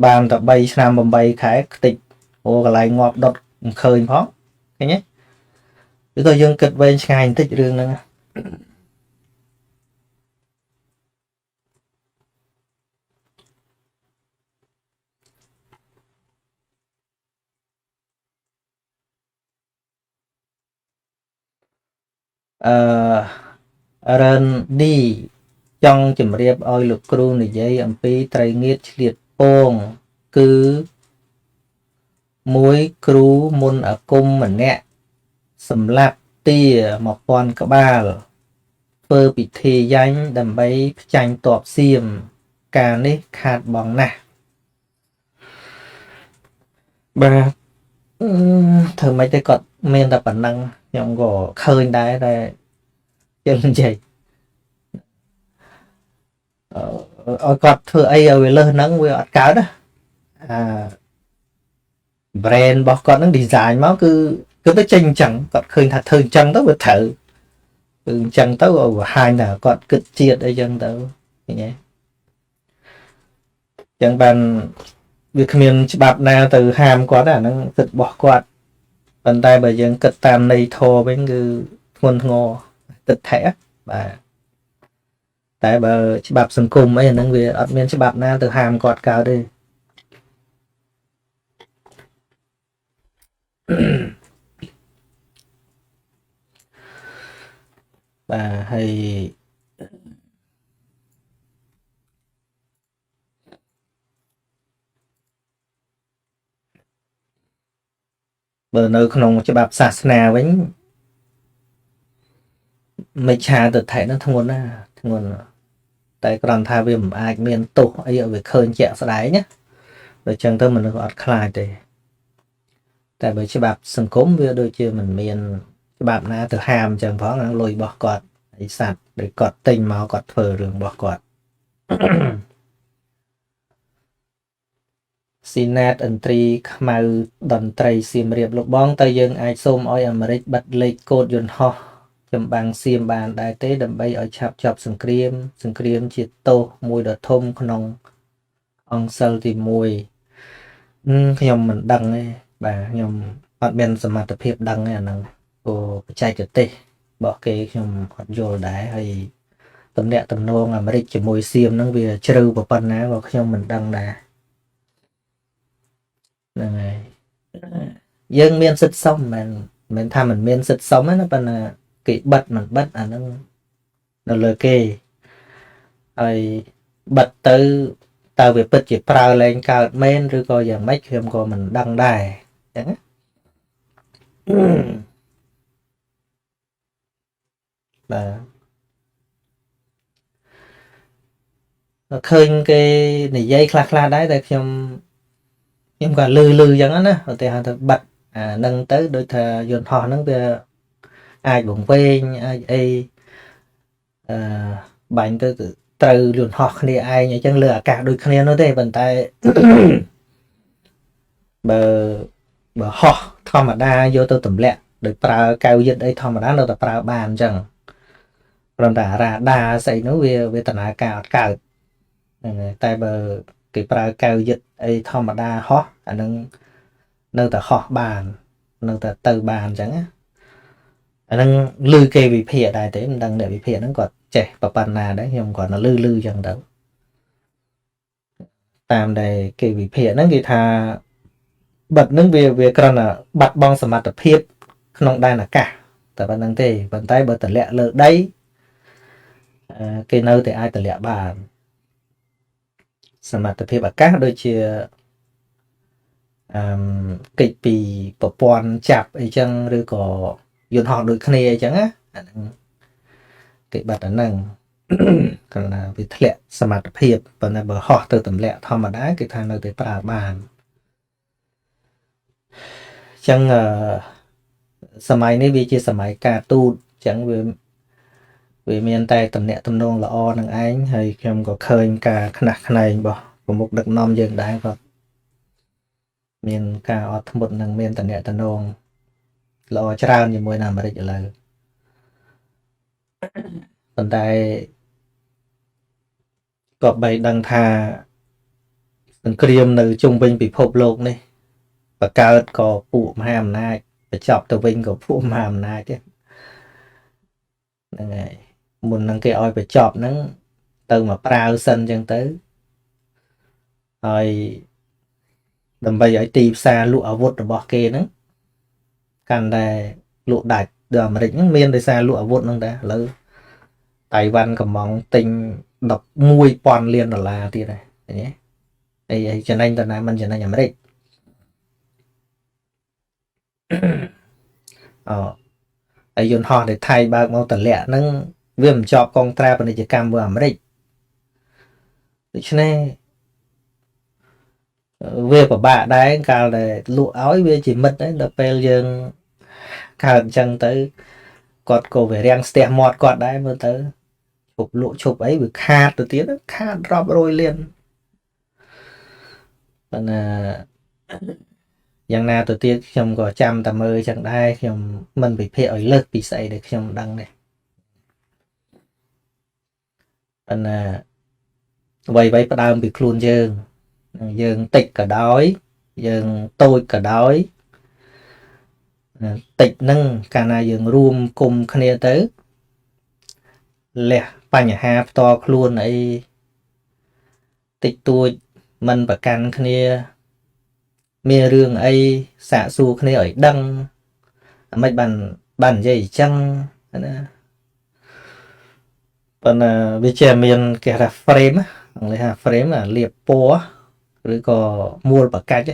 បានតែ3ឆ្នាំ8ខែខ្ទេចអូកន្លែងងាប់ដុតមិនឃើញផងឃើញទេឬក៏យើងគិតវែងឆ្ងាយបន្តិចរឿងហ្នឹងរិនឌីចង់ជម្រាបឲ្យលោកគ្រូនិយាយអំពីត្រីងៀតឆ្លៀតពងគឺមួយគ្រូមុនអាគមម្នាក់សម្លាប់ទា1000ក្បាលធ្វើពិធីយ៉ាញ់ដើម្បីផ្ចាញ់តបសៀមការនេះខាតបងណាស់បាទធ្វើម៉េចទេគាត់មានតែប៉ុណ្ណឹងខ្ញុំក៏ឃើញដែរតែយើងនិយាយឲ្យគាត់ធ្វើអីឲ្យវាលើសហ្នឹងវាអត់កើតណាbrand របស់គាត់ហ្នឹង design មកគឺទៅចេញអញ្ចឹងគាត់ឃើញថាធ្វើអញ្ចឹងទៅវាត្រូវគឺអញ្ចឹងទៅឲ្យបង្ហាញថាគាត់គិតជាតិអីចឹងទៅឃើញទេអញ្ចឹងបានវាគ្មានច្បាប់ណាទៅហាមគាត់ទេអាហ្នឹងគិតរបស់គាត់ប៉ុន្តែបើយើងគិតតាមន័យធម៌វិញគឺធ្ងន់ធ្ងរទិដ្ឋិបាទតែបើច្បាប់សង្គមអីអាហ្នឹងវាអត់មានច្បាប់ណាទៅហាមគាត់កើតទេបាទហើយបើនៅក្នុងច្បាប់សាសនាវិញមិច្ឆាទិដ្ឋិហ្នឹងធ្ងន់ណាស់ធ្ងន់តែគ្រាន់ថាវាមិនអាចមានទោសអីឲ្យវាឃើញជាក់ស្ដែងណាដូច្នេះទៅមនុស្សអត់ខ្លាចទេតែបើច្បាប់សង្គមវាដូចជាមិនមានច្បាប់ណាទៅហាមអញ្ចឹងផងហ្នឹងលុយរបស់គាត់អីសัตว์ដែលគាត់ទិញមកគាត់ធ្វើរឿងរបស់គាត់ស៊ីណាតឥន្ទ្រីខ្មៅតន្ត្រីសៀមរាបលោកបងតើយើងអាចសូមឲ្យអាមេរិកបិទលេខកូដយន្តហោះចម្បាំងសៀមបានដែរទេដើម្បីឲ្យឆាប់ចប់សង្គ្រាមជាទោសមួយដ៏ធំក្នុងអង្គសិលទី1ខ្ញុំមិនដឹងទេបាទខ្ញុំអត់មានសមត្ថភាពដឹងទេអាហ្នឹងព្រោះបច្ចេកទេសរបស់គេខ្ញុំអត់យល់ដែរហើយតំណាក់តំណងអាមេរិកជាមួយសៀមហ្នឹងវាជ្រៅប៉ុណ្ណាក៏ខ្ញុំមិនដឹងដែរហ្នឹងហើយយើងមានសិទ្ធិសុំមិនមែនថាមិនមានសិទ្ធិសុំណាប៉ុន្តែ cái bật mình bật nó lời kê rồi bật tới tao về bật chỉ prao lên cao men rồi coi giờ mấy khi có mình đăng đài chẳng là nó khơi cái này dây khla đấy tại nhưng mà lư chẳng á rồi thì họ bật nâng tới đôi thà dồn họ nâng về ai bụng về ai ai bánh tới từ luôn họ đi ai nhảy chân lửa cả đôi kia nó đây bàn tay bờ họ thò mà đa vô tôi tầm lẹ được pra cao dịch đây thò mà đá đâu tập pra bàn chẳng rồi đã ra đa xây nó về tận cao cao tại bờ cái pra cao dịch ấy thò mà đa họ nâng nơi ta họ bàn nơi ta từ bàn chẳng á nâng lư kê bị phê đại thế mình đang để bị phê nó còn trẻ và bàn nào đấy nhưng còn nó lư chẳng đâu tam đây kê bị phê nó người ta bật nước về cần là bật bong sầm mặt tập hiệp không đai là cả tại bạn đang thế bàn tay bật tận lẹ lợ đấy cái nơi thì ai tận lẹ bàn sầm mặt tập hiệp ở các đôi chia kịch bị bỏ pon chạp ấy chăng rồi có dồn họ đôi khné chẳng á cái bật ở nâng còn là vì lẹ sầm mặt tập hiệp và là bờ họ từ tầm lẹ thò mà đá cái thằng nơi thì bàn chẳngสมัยนี้វាជាសម័យការទូតអញ្ចឹងវាមានតែតំណែងតំណងល្អនឹងឯងហើយខ្ញុំក៏ឃើញការខ្នះខ្នែងរបស់ប្រមុខដឹកនាំយើងដែរក៏មានការអត់ធ្មត់នឹងមានតំណែងតំណងល្អច្រើនជាមួយនៅអាមេរិកឥឡូវប៉ុន្តែក៏បីដឹងថាសង្គ្រាមនៅជុំវិញពិភពលោកនេះបង្កើតក៏ពួកមហាអំណាចបញ្ចប់ទៅវិញក៏ពួកមហាអំណាចទេហ្នឹងហើយមុននឹងគេឲ្យបញ្ចប់ហ្នឹងទៅមកប្រាវសិនអញ្ចឹងទៅហើយដើម្បីឲ្យទីផ្សារលក់អាវុធរបស់គេហ្នឹងកាន់តែលក់ដាច់ដូចអាមេរិកហ្នឹងមានដោយសារលក់អាវុធហ្នឹងដែរឥឡូវតៃវ៉ាន់កំងទិញ11,000 លានដុល្លារទៀតហើយឃើញទេអីចំណេញតើណាមិនចំណេញអាមេរិកហើយយន្តហោះដែលថៃបើកមកតម្លាក់ហ្នឹងវាមិនជាប់កងត្រាពាណិជ្ជកម្មរបស់អាមេរិកដូច្នេះវាពិបាកដែរកាលដែលលក់ឲ្យវាជាមិត្តដែរដល់ពេលយើងកើតអញ្ចឹងទៅគាត់ក៏វារាំងស្ទះមាត់គាត់ដែរមើលទៅឈប់លក់ឈប់អីវាខាតទៅទៀតខាតរាប់រយលានប៉ុន្តែយ៉ាងណាទៅទៀតខ្ញុំក៏ចាំតែមើលចឹងដែរខ្ញុំមិនវិភាគឲ្យលើសពីស្អីដែលខ្ញុំដឹងទេប៉ុន្តែអ្វីផ្ដើមពីខ្លួនយើងតិចក៏ដោយយើងតូចក៏ដោយតិចហ្នឹងកាលណាយើងរួមគុំគ្នាទៅលះបញ្ហាផ្ទាល់ខ្លួនអីតិចតួចមិនប្រកាន់គ្នាមានរឿងអីសាកសួរគ្នាឲ្យដឹងមិនបាននិយាយអញ្ចឹងណាប៉ុន្តែវាជាមានគេថា frame អង់គ្លេសថា frame លាបពណ៌ឬក៏មូលបកាច់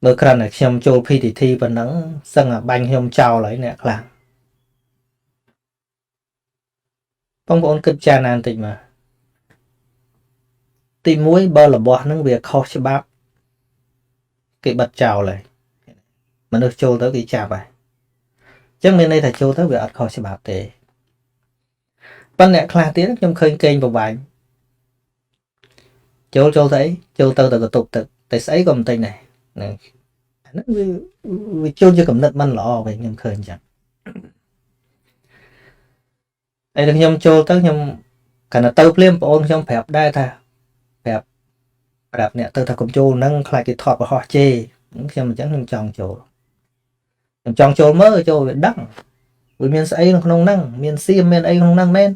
មើលគ្រាន់តែខ្ញុំចូល PTT ប៉ុណ្ណឹងសឹងបាញ់ខ្ញុំចោលហើយអ្នកខ្លះបងប្អូនគិតចាណាបន្តិចមកទី1បើរបស់ហ្នឹងវាខុសច្បាប់គេបិទចោលហើយមនុស្សចូលទៅគេចាប់ហើយអញ្ចឹងមានន័យថាចូលទៅវាអត់ខុសច្បាប់ទេប៉ុន្តែអ្នកខ្លះទៀតខ្ញុំឃើញកេងប្រវាញ់ចូលទៅអីចូលទៅកតុកទឹកតែស្អីក៏មិនទិញដែរហ្នឹងអាហ្នឹងវាចូលជាកំណត់មិនល្អវិញខ្ញុំឃើញអញ្ចឹងហើយដល់ខ្ញុំចូលទៅខ្ញុំកាន់តែទៅភ្លាមបងប្អូនខ្ញុំប្រាប់ដែរថាប្រាប់អ្នកទៅថាកុំចូលហ្នឹងខ្លាចគេថតបង្ហោះជេរខ្ញុំអញ្ចឹងខ្ញុំចង់ចូលមើលចូលវាដឹងវាមានស្អីនៅក្នុងហ្នឹងមានសៀមមានអីក្នុងហ្នឹងមែន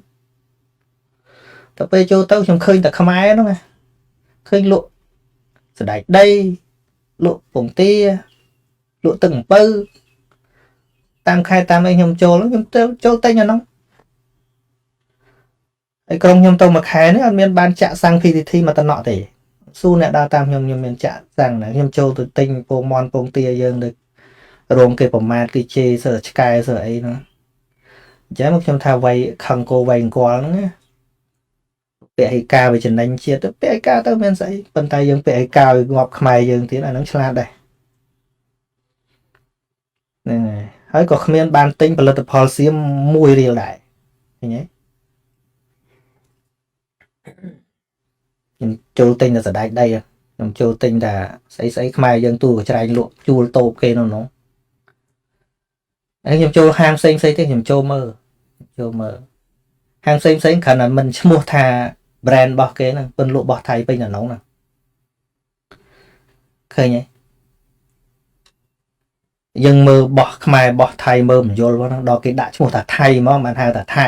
តែពេលចូលទៅខ្ញុំឃើញតែខ្មែរហ្នឹងឃើញលក់សណ្ដែកដីលក់ពងទា lụa từng bơ tam khai tam anh nhom châu tây nhà nóไอ้กรงยมตรงมาแค่นี่อันเมียนบานจะสั่งพีทีมาตลอดเลยสู้เนี่ยดาวตามยมเมียนจะสั่งนะยมโจตัวติงโปมอนโปงเตียยังเด็กรวมเก็บประมาณกี่เจเสือสกายเสือไอ้นะย้ายมาชมทาไวคังโกไวกว่าแล้วเนี่ยเปะไอ้กาไปจนนั่งเชียร์เปะไอ้กาเติมเมียนใส่ปันไตยังเปะไอ้กางอบขมายยังที่นั่นน้องฉลาดได้นี่ไงเฮ้ยก็เมียนบานติงผลิตภัณฑ์เสียมวยเรียวได้อย่างเงี้ยចូលទិញតែសដាច់ដីខ្ញុំចូលទិញតែស្អីស្អីខ្មែរយើងទូច្រែងលក់ជួលតូបគេនោះនោះហើយខ្ញុំចូលហាងផ្សេងផ្សេងទៀតខ្ញុំចូលមើលហាងផ្សេងផ្សេងគ្រាន់តែមិនឈ្មោះថា brand របស់គេហ្នឹងប៉ុនលក់របស់ថៃពេញតែនោះណាឃើញទេយើងមើលរបស់ខ្មែររបស់ថៃមើលមិនយល់ហ្នឹងដល់គេដាក់ឈ្មោះថាថៃមកមិនហៅថាថៃ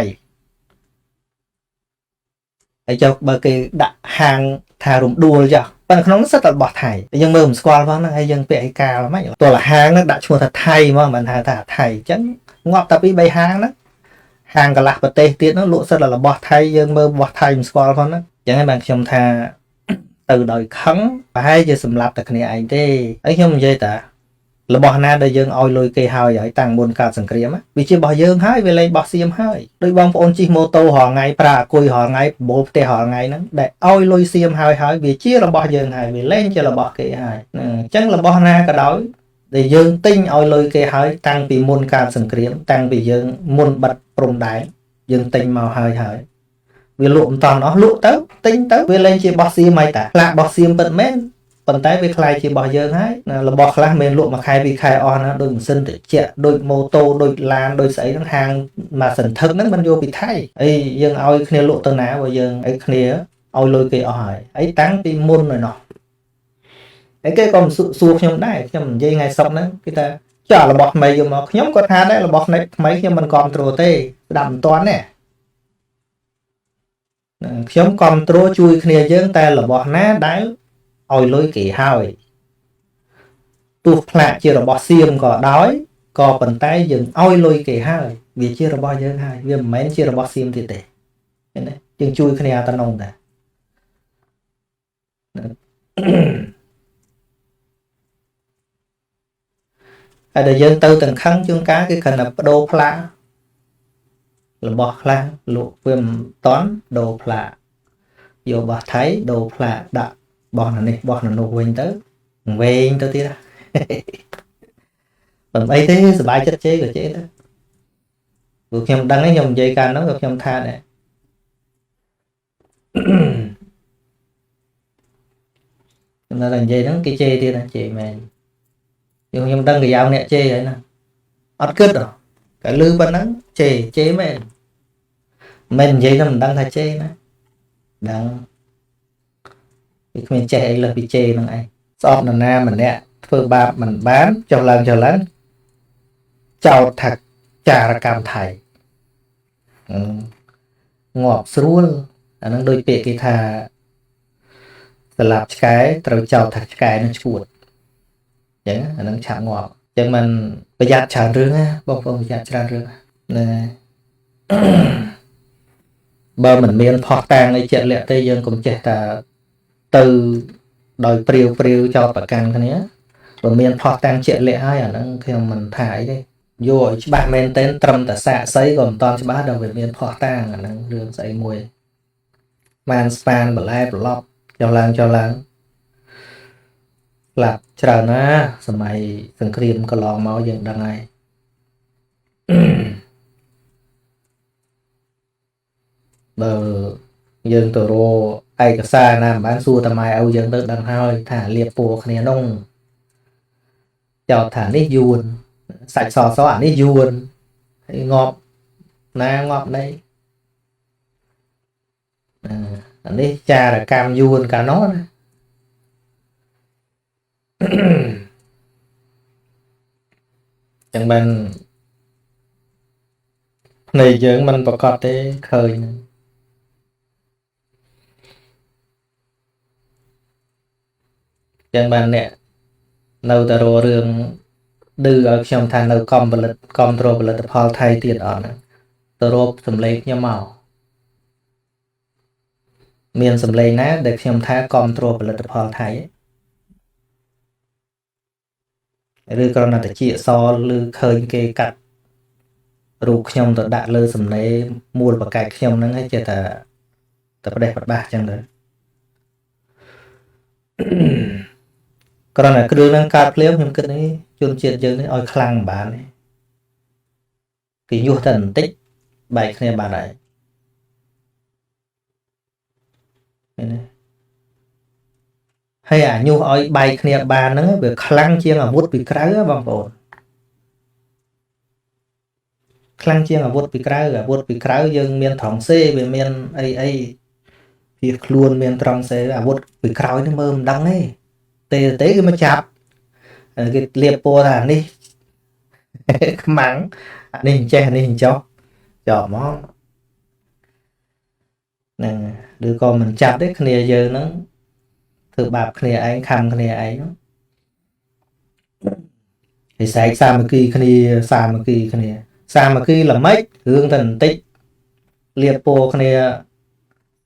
ហើយចុះបើគេដាក់ហាងថារំដួលចុះប៉ុន្តែក្នុងនោះសិតតែរបស់ថៃយើងមើលមិនស្គាល់ផងហ្នឹងហើយយើងពាក់ឯកាលមិនទោះlàហាងហ្នឹងដាក់ឈ្មោះថាថៃមកមិនហៅថាថៃអញ្ចឹងងាប់តែពី3ហាងហ្នឹងហាងកន្លះប្រទេសទៀតហ្នឹងលក់សិតតែរបស់ថៃយើងមើលរបស់ថៃមិនស្គាល់ផងហ្នឹងអញ្ចឹងហើយបានខ្ញុំថាទៅដោយខឹងប្រហែលជាសម្លាប់តែគ្នាឯងទេហើយខ្ញុំនិយាយតារបស់ណាដែលយើងឲ្យលុយគេហើយតាំងមុនកើតសង្គ្រាមវាជារបស់យើងហើយវាលែងរបស់សៀមហើយដោយបងប្អូនជិះម៉ូតូរាល់ថ្ងៃប្រើអាគុយរាល់ថ្ងៃបបោលផ្ទះរាល់ថ្ងៃហ្នឹងដែលឲ្យលុយសៀមហើយវាជារបស់យើងហើយវាលែងជារបស់គេហើយអញ្ចឹងរបស់ណាក៏ដោយដែលយើងទិញឲ្យលុយគេហើយតាំងពីមុនកើតសង្គ្រាមតាំងពីយើងមុនបិទព្រំដែនយើងទិញមកហើយវាលក់មិនតាន់អស់លក់ទៅទិញទៅវាលែងជារបស់សៀមហើយតាផ្លាករបស់សៀមពិតមែនប៉ុន្តែវាคล้ายជារបស់យើងហើយរបស់ខ្លះមានលក់មួយខែពីរខែអស់ណាដូចម៉ាស៊ីនត្រជាក់ដូចម៉ូតូដូចឡានដូចស្អីហ្នឹងហាងម៉ាសន្ធឹកហ្នឹងមិនយកពីថៃអីយើងឲ្យគ្នាលក់ទៅណាបើយើងឲ្យគ្នាឲ្យលុយគេអស់ហើយអីតាំងពីមុនហើយណោះហើយគេក៏សួរខ្ញុំដែរខ្ញុំនិយាយថ្ងៃសុកហ្នឹងគេថាចារបស់ថ្មីយកមកខ្ញុំក៏ថាដែររបស់ថ្មីខ្ញុំមិនគ្រប់គ្រងទេស្ដាប់មិនតាន់ទេខ្ញុំគ្រប់គ្រងជួយគ្នាយើងតែរបស់ណាដែលឲ្យលុយគេហើយទោះផ្លាកជារបស់សៀមក៏ដោយក៏ប៉ុន្តែយើងឲ្យលុយគេហើយវាជារបស់យើងហើយវាមិនមែនជារបស់សៀមទៀតទេឃើញទេយើងជួយគ្នាតែនងតាហើយដែលយើងទៅទាំងខឹងជួនកាលគេគ្រាន់តែបដូរផ្លាករបស់ខ្លះលក់វាមិនតាន់ដូរផ្លាកយករបស់ថៃដូរផ្លាកដាក់បោះនេះបោះនោះវិញទៅវែងទៅទៀតមិនអីទេសบายចិត្តជេក៏ជេទៅព្រោះខ្ញុំដឹងខ្ញុំនិយាយកាលហ្នឹងក៏ខ្ញុំថាដែរខ្ញុំថានិយាយហ្នឹងគេជេទៀតណាជេមែនខ្ញុំដឹងកាយ៉ាងអ្នកជេហើយណាអត់គិតតែលឺប៉ុណ្ណឹងជេមែនមិននិយាយទៅមិនដឹងថាជេណាដឹងគ្មានចេះអីលើពីជេហ្នឹងឯងស្អប់នរណាម្នាក់ធ្វើបាបមិនបានចុះឡើងចោតថាចារកម្មថៃងាប់ស្រួលអាហ្នឹងដូចពាក្យគេថាស្លាប់ឆ្កែត្រូវចោតថាឆ្កែនឹងឈួតអញ្ចឹងអាហ្នឹងឆាប់ងាប់អញ្ចឹងมันប្រយ័ត្នច្រើនរឿងណាបងប្អូនប្រយ័ត្នច្រើនរឿងណាបើមិនមានផុសតាងអីជាក់លាក់ទេយើងកុំចេះតែទៅដោយព្រាវចោតប្រកាន់គ្នាបើមានផុសតាំងជាក់លាក់ហើយអាហ្នឹងខ្ញុំមិនថាអីទេយកឲ្យច្បាស់មែនទែនត្រឹមតែសាកសីក៏មិនតាន់ច្បាស់ដល់វាមានផុសតាំងអាហ្នឹងរឿងស្អីមួយបានស្មានបន្លែប្រឡប់ចុះឡើងស្លាប់ច្រើនណាសម័យសង្គ្រាមកន្លងមកយើងដឹងហើយបើយើងទៅរកឯកសារណាមិនបានសួរតាម៉ែឪយើងទៅដឹងហើយថាលៀបពួរគ្នានោះចោតថានេះយួនសាច់សអានេះយួនហើយងាប់ណាងាប់ណីអានេះចារកម្មយួនកាលនោះណាចឹងបានភ្នែកយើងមិនប្រកបទេឃើញចឹងបានអ្នកនៅតែរករឿង ឌឺឲ្យខ្ញុំថានៅកំផលិតគ្រប់គ្រងផលិតផលថៃទៀតអត់ហ្នឹងទៅរកសម្លេងខ្ញុំមកមានសម្លេងណាដែលខ្ញុំថាគ្រប់គ្រងផលិតផលថៃឬគ្រាន់តែជាសឬឃើញគេកាត់រូបខ្ញុំទៅដាក់លើសំណេរមូលបកែកខ្ញុំហ្នឹងហើយចេះតែប្រដេះប្រដាស់ចឹងទៅគ្រាន់តែគ្រឿងហ្នឹងកើតភ្លាមខ្ញុំគិតនេះជនជាតិយើងនេះឲ្យខ្លាំងមិនបានទេគេញុះតែបន្តិចបែកគ្នាបានហើយឃើញទេហើយអាញុះឲ្យបែកគ្នាបានហ្នឹងវាខ្លាំងជាងអាវុធពីក្រៅបងប្អូនខ្លាំងជាងអាវុធពីក្រៅយើងមានត្រង់សេវាមានអីវាខ្លួនមានត្រង់សេអាវុធពីក្រោយនេះមើលមិនដឹងទេគេមកចាប់គេលាបពណ៌ថានេះខ្មាំងអានេះអញ្ចេះអានេះអញ្ចោះចោលមកហ្នឹងឬក៏មិនចាប់ទេគ្នាយើងហ្នឹងធ្វើបាបគ្នាឯងខំគ្នាឯងហ្នឹងហើយស្រែកសាមគ្គីគ្នាល្មិចរឿងតែបន្តិចលាបពណ៌គ្នា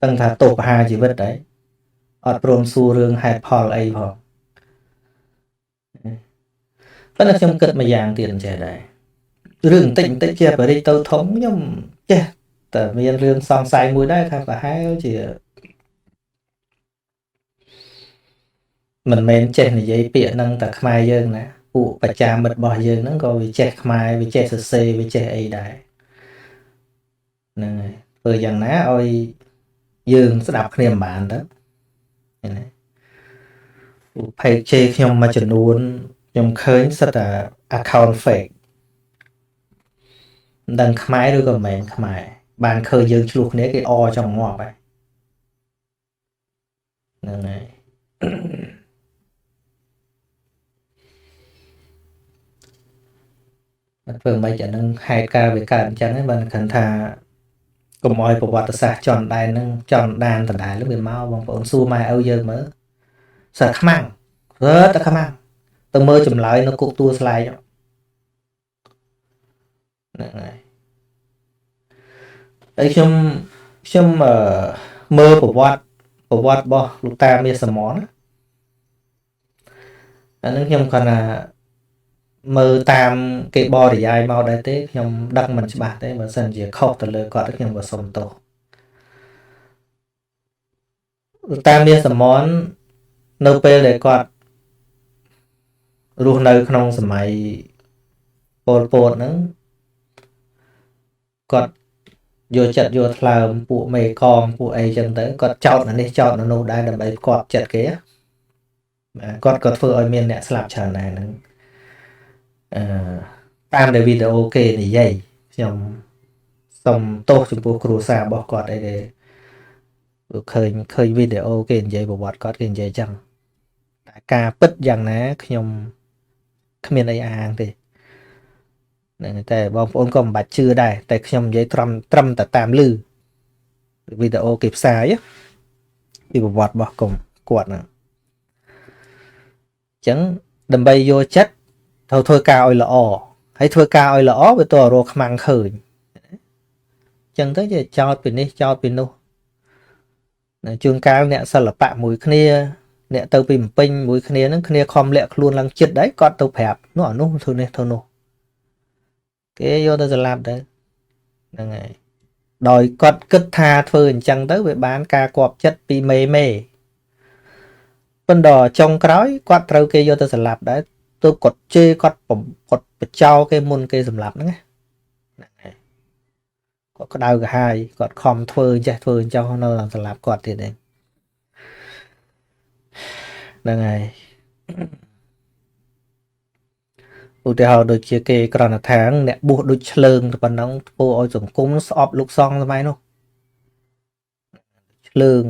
ដឹងថាទោសប្រហារជីវិតដែរអត់ព្រមសួររឿងហេតុផលអីផងប៉ុន្តែខ្ញុំគិតមួយយ៉ាងទៀតអញ្ចេះដែររឿងបន្តិចជាបរិយាទៅធំខ្ញុំចេះតែមានរឿងសង្ស័យមួយដែរថាប្រហែលជាមិនមែនចេះនិយាយពាក្យហ្នឹងតែខ្មែរយើងណាពួកបច្ចាមិត្តរបស់យើងហ្នឹងក៏វាចេះខ្មែរវាចេះសរសេរវាចេះអីដែរហ្នឹងហើយធ្វើយ៉ាងណាឲ្យយើងស្ដាប់គ្នាមិនបានទៅឃើញទេផេកជេខ្ញុំមួយចំនួនខ្ញុំឃើញសិតតែ account fake មិនដឹងខ្មែរឬក៏មិនមែនខ្មែរបានឃើញយើងឆ្លោះគ្នាគេអចង់ងាប់ហើយហ្នឹងហើយធ្វើមិនអានឹងហេតុការវាកើតអញ្ចឹងហ្នឹងបានគិតថាកុំឲ្យប្រវត្តិសាស្ត្រចន់ដែនហ្នឹងចន់ដានដដែលវាមកបងប្អូនសួរម៉ែឪយើងមើលសើខ្មាំងតែខ្មាំងទៅមើលចម្លើយនៅគុកទួលស្លែកហ្នឹងហើយហើយខ្ញុំមើលប្រវត្តិរបស់លោកតាមាសសមនអានឹងខ្ញុំគាត់ថាមើលតាមគេបរិយាយមកដែរទេខ្ញុំដឹងមិនច្បាស់ទេបើសិនជាខុសទៅលើគាត់ខ្ញុំក៏សុំទោសតាមមាសសមននៅពេលដែលគាត់រស់នៅក្នុងសម័យពលពតហ្នឹងគាត់យកចិត្តយកថ្លើមពួកមេកងពួកអីចឹងទៅគាត់ចោទនេះចោទនោះដែរដើម្បីគាត់ចិត្តគេគាត់ក៏ធ្វើឲ្យមានអ្នកស្លាប់ច្រើនដែរហ្នឹងតាមដែលវីដេអូគេនិយាយខ្ញុំសុំទោសចំពោះគ្រួសាររបស់គាត់អីទេឃើញវីដេអូគេនិយាយប្រវត្តិគាត់គេនិយាយចឹងតែការពិតយ៉ាងណាខ្ញុំគ្មានអីអាងទេហ្នឹងតែបងប្អូនក៏មិនបាច់ជឿដែរតែខ្ញុំនិយាយត្រឹមតែតាមលឺវីដេអូគេផ្សាយពីប្រវត្តិរបស់គាត់ហ្នឹងអញ្ចឹងដើម្បីយកចិត្តត្រូវធ្វើការឲ្យល្អហើយធ្វើការឲ្យល្អវាទៅរកខ្មាំងឃើញអញ្ចឹងទៅជាចោតពីនេះចោតពីនោះជួនកាលអ្នកសិល្បៈមួយគ្នាអ្នកទៅពីម្ពិញមួយគ្នាហ្នឹងគ្នាខំលាក់ខ្លួនឡើងចិត្តដែរគាត់ទៅប្រាប់នោះអានោះធ្វើនេះធ្វើនោះគេយកទៅសម្លាប់ទៅហ្នឹងហើយដោយគាត់គិតថាធ្វើអញ្ចឹងទៅវាបានការគប់ចិត្តពីមេប៉ុន្តែចុងក្រោយគាត់ត្រូវគេយកទៅសម្លាប់ដែរទៅគាត់ជេរគាត់បចោគេមុនគេសម្លាប់ហ្នឹងហ្នឹងហើយគាត់ក្តៅក្រហាយគាត់ខំធ្វើចេះធ្វើអញ្ចឹងនៅសម្លាប់គាត់ទៀតហ្នឹងហើយឧទាហរណ៍ដូចជាគេក្រណថាអ្នកបួសដូចឆ្លើងទៅប៉ុណ្ណឹងធ្វើឲ្យសង្គមស្អប់លោកសង្ឃសម័យនោះឆ្លើង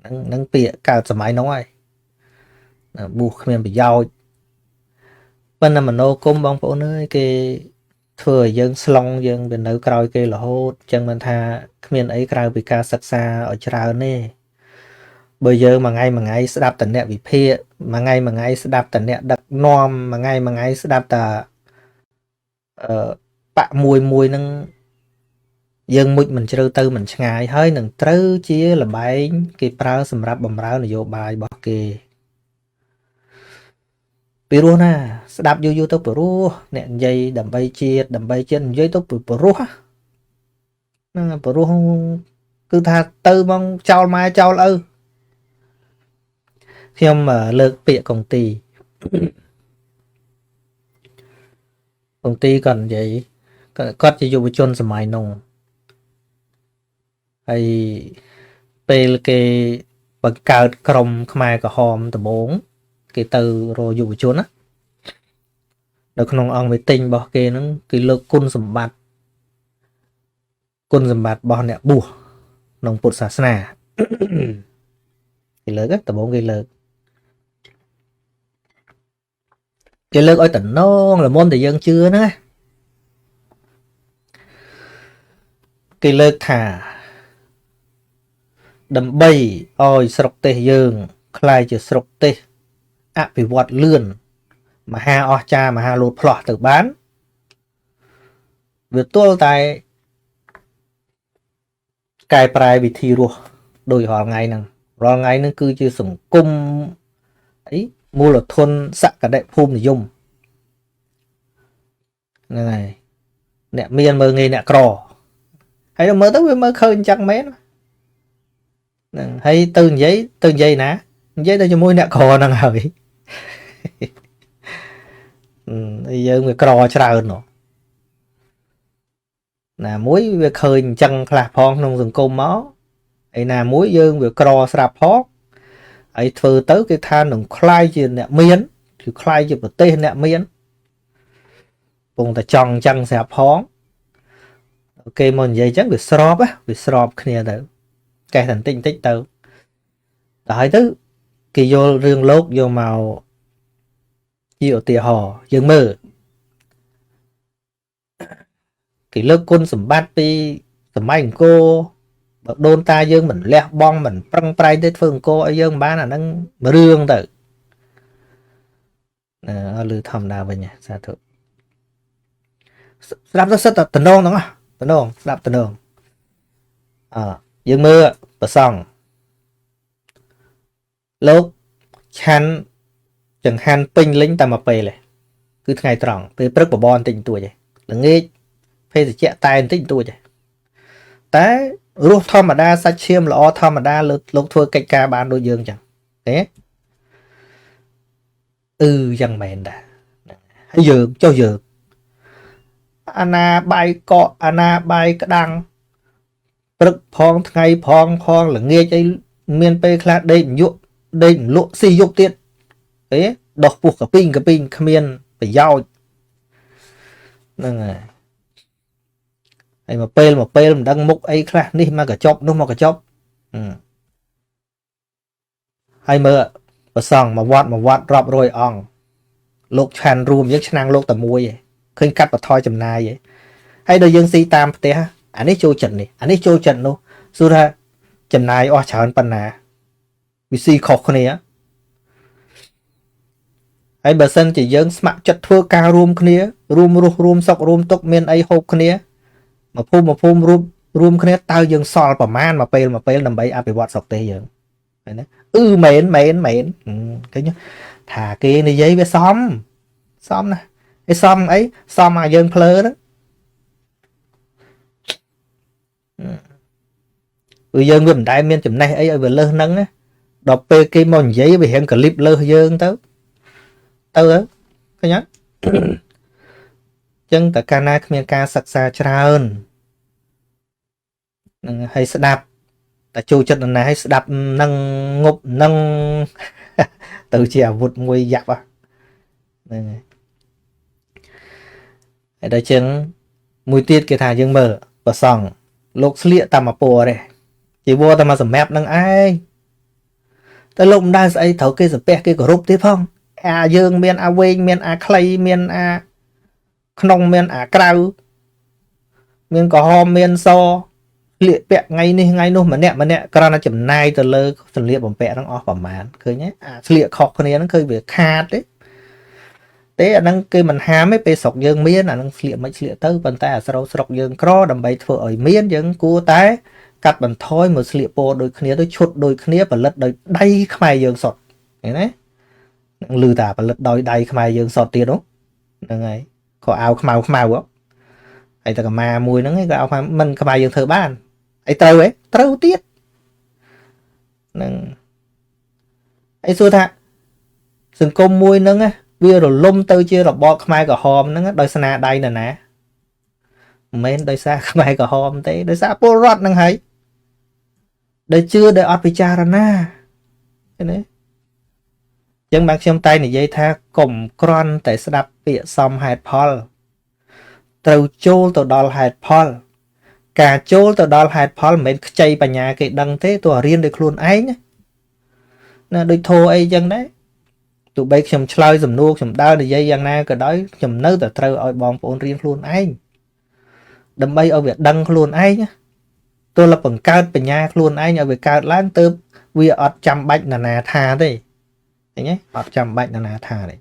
ហ្នឹងពាក្យកើតសម័យនោះហើយបួសគ្មានប្រយោជន៍ប៉ុន្តែមនោគមបងប្អូនអើយគេធ្វើឲ្យយើងស្លង់យើងទៅនៅក្រោយគេរហូតចឹងមិនថាគ្មានអីក្រៅពីការសិក្សាឲ្យច្រើនទេ បើយើងមួយថ្ងៃស្ដាប់តែអ្នកវិភាគមួយថ្ងៃស្ដាប់តែអ្នកដឹកនាំមួយថ្ងៃស្ដាប់តែបាក់មួយហ្នឹងយើងមុជមិនជ្រៅទៅមិនឆ្ងាយហើយនឹងត្រូវជាលបែងគេប្រើសម្រាប់បំរើនយោបាយរបស់គេពីរោះណាស្ដាប់យូរទៅពីរោះអ្នកនិយាយដើម្បីជាតិនិយាយទៅពីរោះហ្នឹងពីរោះគឺថាទៅមកចោលម៉ែចោលឪខ្ញុំលើកពាក្យកុងទីគាត់និយាយគាត់ជាយុវជនសម័យនោះហើយពេលគេបង្កើតក្រុមខ្មែរក្រហមដំបូងគេទៅរកយុវជនណានៅក្នុងអង្គមីទីងរបស់គេហ្នឹងគេលើកគុណសម្បត្តិរបស់អ្នកបួសក្នុងពុទ្ធសាសនាគេលើកដំបូងគេលើកឲ្យតំណងល្មមតែយើងជឿហ្នឹងគេលើកថាដើម្បីឲ្យស្រុកទេសយើងคล้ายជាស្រុកទេសអភិវឌ្ឍលឿនមហាអស្ចារ្យមហាលោតផ្លោះទៅបានវាទល់តែកែប្រែវិធីរស់ដោយរាល់ថ្ងៃហ្នឹងគឺជាសង្គមមូលធនសក្តិភូមិនិយមហ្នឹងហើយអ្នកមានមើលងាយអ្នកក្រហើយមើលទៅវាមើលឃើញអញ្ចឹងមែនហ្នឹងហើយទៅនិយាយណានិយាយទៅជាមួយអ្នកក្រហ្នឹងហើយយើងវាក្រច្រើនណាមួយវាឃើញអញ្ចឹងខ្លះផងក្នុងសង្គមមកឯណាមួយយើងវាក្រស្រាប់ផងហើយធ្វើទៅគេថានឹងคล้ายជាអ្នកមានគឺคล้ายជាប្រទេសអ្នកមានពងតែចង់អញ្ចឹងស្រាប់ផងគេមកនិយាយអញ្ចឹងវាស្របគ្នាទៅកេះតែបន្តិចទៅដល់ហើយទៅគេយករឿងលោកយកមកជាឧទាហរណ៍យើងមើលគេលើកគុណសម្បត្តិពីសម័យអង្គរបើដូនតាយើងមិនលះបង់មិនប្រឹងប្រែងទេធ្វើអង្គរឲ្យយើងមិនបានអាហ្នឹងរឿងទៅលើធម្មតាវិញសាធុស្ដាប់ទៅសិតតែតំណងហ្នឹងស្ដាប់តំណងយើងមើលប្រសង់លោកឆាន់ចង្ហាន់ពេញលេញតែមួយពេលទេគឺថ្ងៃត្រង់ពេលព្រឹកបបរបន្តិចបន្តួចទេល្ងាចភេសជ្ជៈតែបន្តិចបន្តួចទេតែរសធម្មតាសាច់ឈាមល្អធម្មតាលោកធ្វើកិច្ចការបានដូចយើងចឹងទេយ៉ាងមែនដែរហើយយើងអាណាបាយកកអាណាបាយក្តាំងព្រឹកផងថ្ងៃផងល្ងាចអីមានពេលខ្លះដេកលក់ស៊ីយប់ទៀតទេដោះពោះកាពីងគ្មានប្រយោជន៍ហ្នឹងហើយមកពេលមិនដឹងមុខអីខ្លះនេះមកកញ្ចប់នោះមកកញ្ចប់ហើយមើលប្រសង់មកវត្តរាប់រយអង្គលោកឆាន់រួមយើងឆ្នាំងលោកតែមួយឯងឃើញកាត់បន្ថយចំណាយឯងហើយដល់យើងស៊ីតាមផ្ទះអានេះចូលចិត្តនេះអានេះចូលចិត្តនោះសួរថាចំណាយអស់ច្រើនប៉ុណ្ណាវាស៊ីខុសគ្នាហើយបើសិនជាយើងស្ម័គ្រចិត្តធ្វើការរួមគ្នារួមរស់រួមសុខរួមទុក្ខមានអីហូបគ្នាមកភូមិរួមគ្នាតើយើងសល់ប្រមាណមកពេលដើម្បីអភិវឌ្ឍស្រុកទេសយើងឃើញទេមែនឃើញថាគេនិយាយវាសមណាឯសមអីសមឲ្យយើងភ្លើហ្នឹងព្រោះយើងវាមិនដែលមានចំណេះអីឲ្យវាលើសហ្នឹងដល់ពេលគេមកនិយាយវារៀងកលិបលើសយើងទៅឃើញអញ្ចឹងតើកាលណាគ្មានការសិក្សាច្រើននឹងឲ្យស្ដាប់តែចូលចិត្តណាស់ឲ្យស្ដាប់នឹងងប់នឹងទៅជាអាវុធមួយយ៉ាប់ហ្នឹងហើយដល់ចឹងមួយទៀតគេថាយើងមើលប្រសង់លោកស្លៀកតាមពណ៌ទេជីវរតែមកសម្រាប់នឹងឯងតែលោកមិនដែលស្អីត្រូវគេសំពះគេគោរពទៀតផងអាយើងមានអាវែងមានអាខ្លីមានអាក្នុងមានអាក្រៅមានក្រហមមានស lịa bẹ ngay nô mà nè còn là chấm nai từ lơ phần lịa bẩm bẹ nó off bẩm màn cười nhé lịa khóc cái này nó cười việc khát đấy thế năng cái mình hám ấy pe sọc dương miên năng lịa mấy lịa tới bàn tay sọc sọc dương cro đầm bay thưa ở miên dương cua tái cắt bàn thôi một lịa po đôi khía đôi chốt đôi khía và lật đôi đây khai dương sọt thế đấy lư tả và lật đôi đây khai dương sọt tiền đúng này có áo màu á ấy ta mà mùi nó cái áo mình khai dương thơ ban ấy trâu tiết nâng ấy xưa thà sừng công mùi nâng á bây rồi lông tư chia rồi bọt khai cả hòm nó đôi sana đây nè men đôi xa khai cả hòm thế đôi xa po rót nâng hay đôi chưa đôi ọt picharana thế đấy chẳng bác trong tay này dây tha cùng con tại sẽ đạp bịa xong hạt Paul từ chôl từ đo hạt Paul cả chôl từ đo hạt Paul mình chay bà nhà cái đăng thế tôi riêng được luôn ấy nhé nó đôi thô ấy chân đấy tụi bây chầm chơi dùm nuốt chầm đau thì dây dàng na cái đói chầm nấu từ trâu ôi bóng phôn riêng luôn ấy đâm bay ở việc đăng luôn ấy nhé tôi là bằng cao bà nhà luôn ấy ở việc cao láng tớp vì ọt trăm bạch là nà thà đấy đấy nhé ọt trăm bạch là nà thà đấy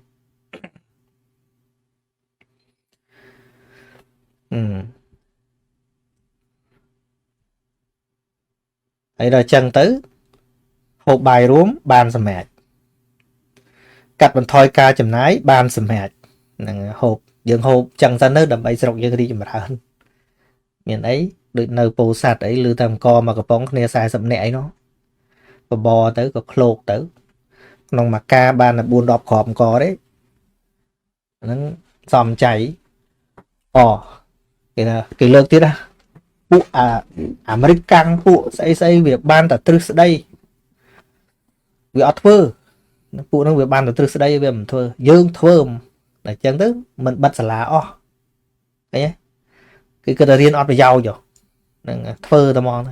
ấy rồi chân tứ hộp bài rúm bàn sầm mẹ cắt bằng thoi ca chầm nái bàn sầm mẹ hộp dương hộp chân ra nơi đầm bay sọc dương đi chầm hơn miền ấy được nơi bồ sạt ấy lưu tầm co mà cái bóng kia xài sầm nẹ nó và bò tới có khô tới nông mà ca bàn là buôn đọp khọm co đấy nó dòm chảy cái lược tiết à phụ American phụ xây việc ban tả tư đây việc ở thơ phụ nó việc ban tả tư đây về mình thơ dương thơ là chẳng tức mình bật là đấy cái riêng ở giàu rồi thơ tao mong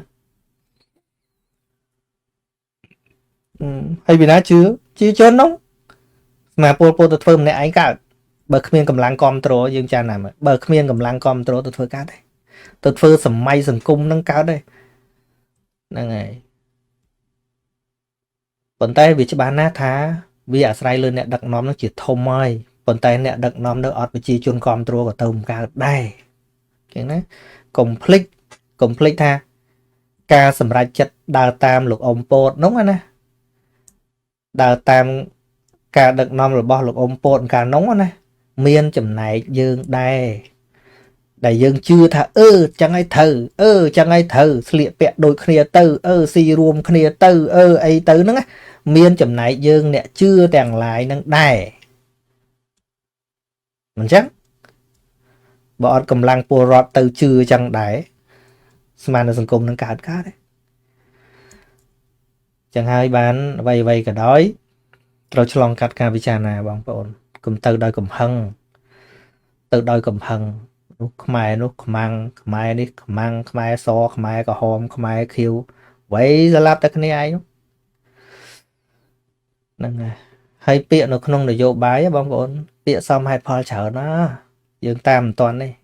hay vì nó chưa chốn nóng mà po thơ này ấy cả bờ khmiên cầm lăng com trố dương cha nào mà bờ khmiên cầm lăng com trố tôi thơ cá đấy tôi thơ sầm may sầm cung nâng cao đây nè này bàn tay vì cho bán nát thá vì ở sai lên nè đặc nóm nó chỉ thông ơi bàn tay nè đặc nóm nó ọt với chi chôn com trố của tôm cao đây cái này complete tha ca sầm ra chất đào tam lục ông pột đúng không nè đào tam ca đặc nóm rồi bao lục ông pột ca nóng nè miên chấm này dương đây đại dương chưa thà chẳng ai thử liệt bẹ đôi kia tư si rùm kia tư ấy tư nữa miên chấm này dương nè chưa đèn lại nâng đài mình chắc bọn cầm lăng pô rọt từ chưa chẳng đáy mà nó dừng cùng nâng cả đấy chẳng hai bán vay cả đói rồi cho lòng cắt ca với cha nè bọn bọn cùng từ đôi cùng hân từ đôi cùng hân lúc mai đi mang mai so mai cả hôm mai kêu vậy ra lắp tất này ai nè hay bịa nó không để vô bái bọn bọn bịa xong hai Paul chở nó dương tam toàn này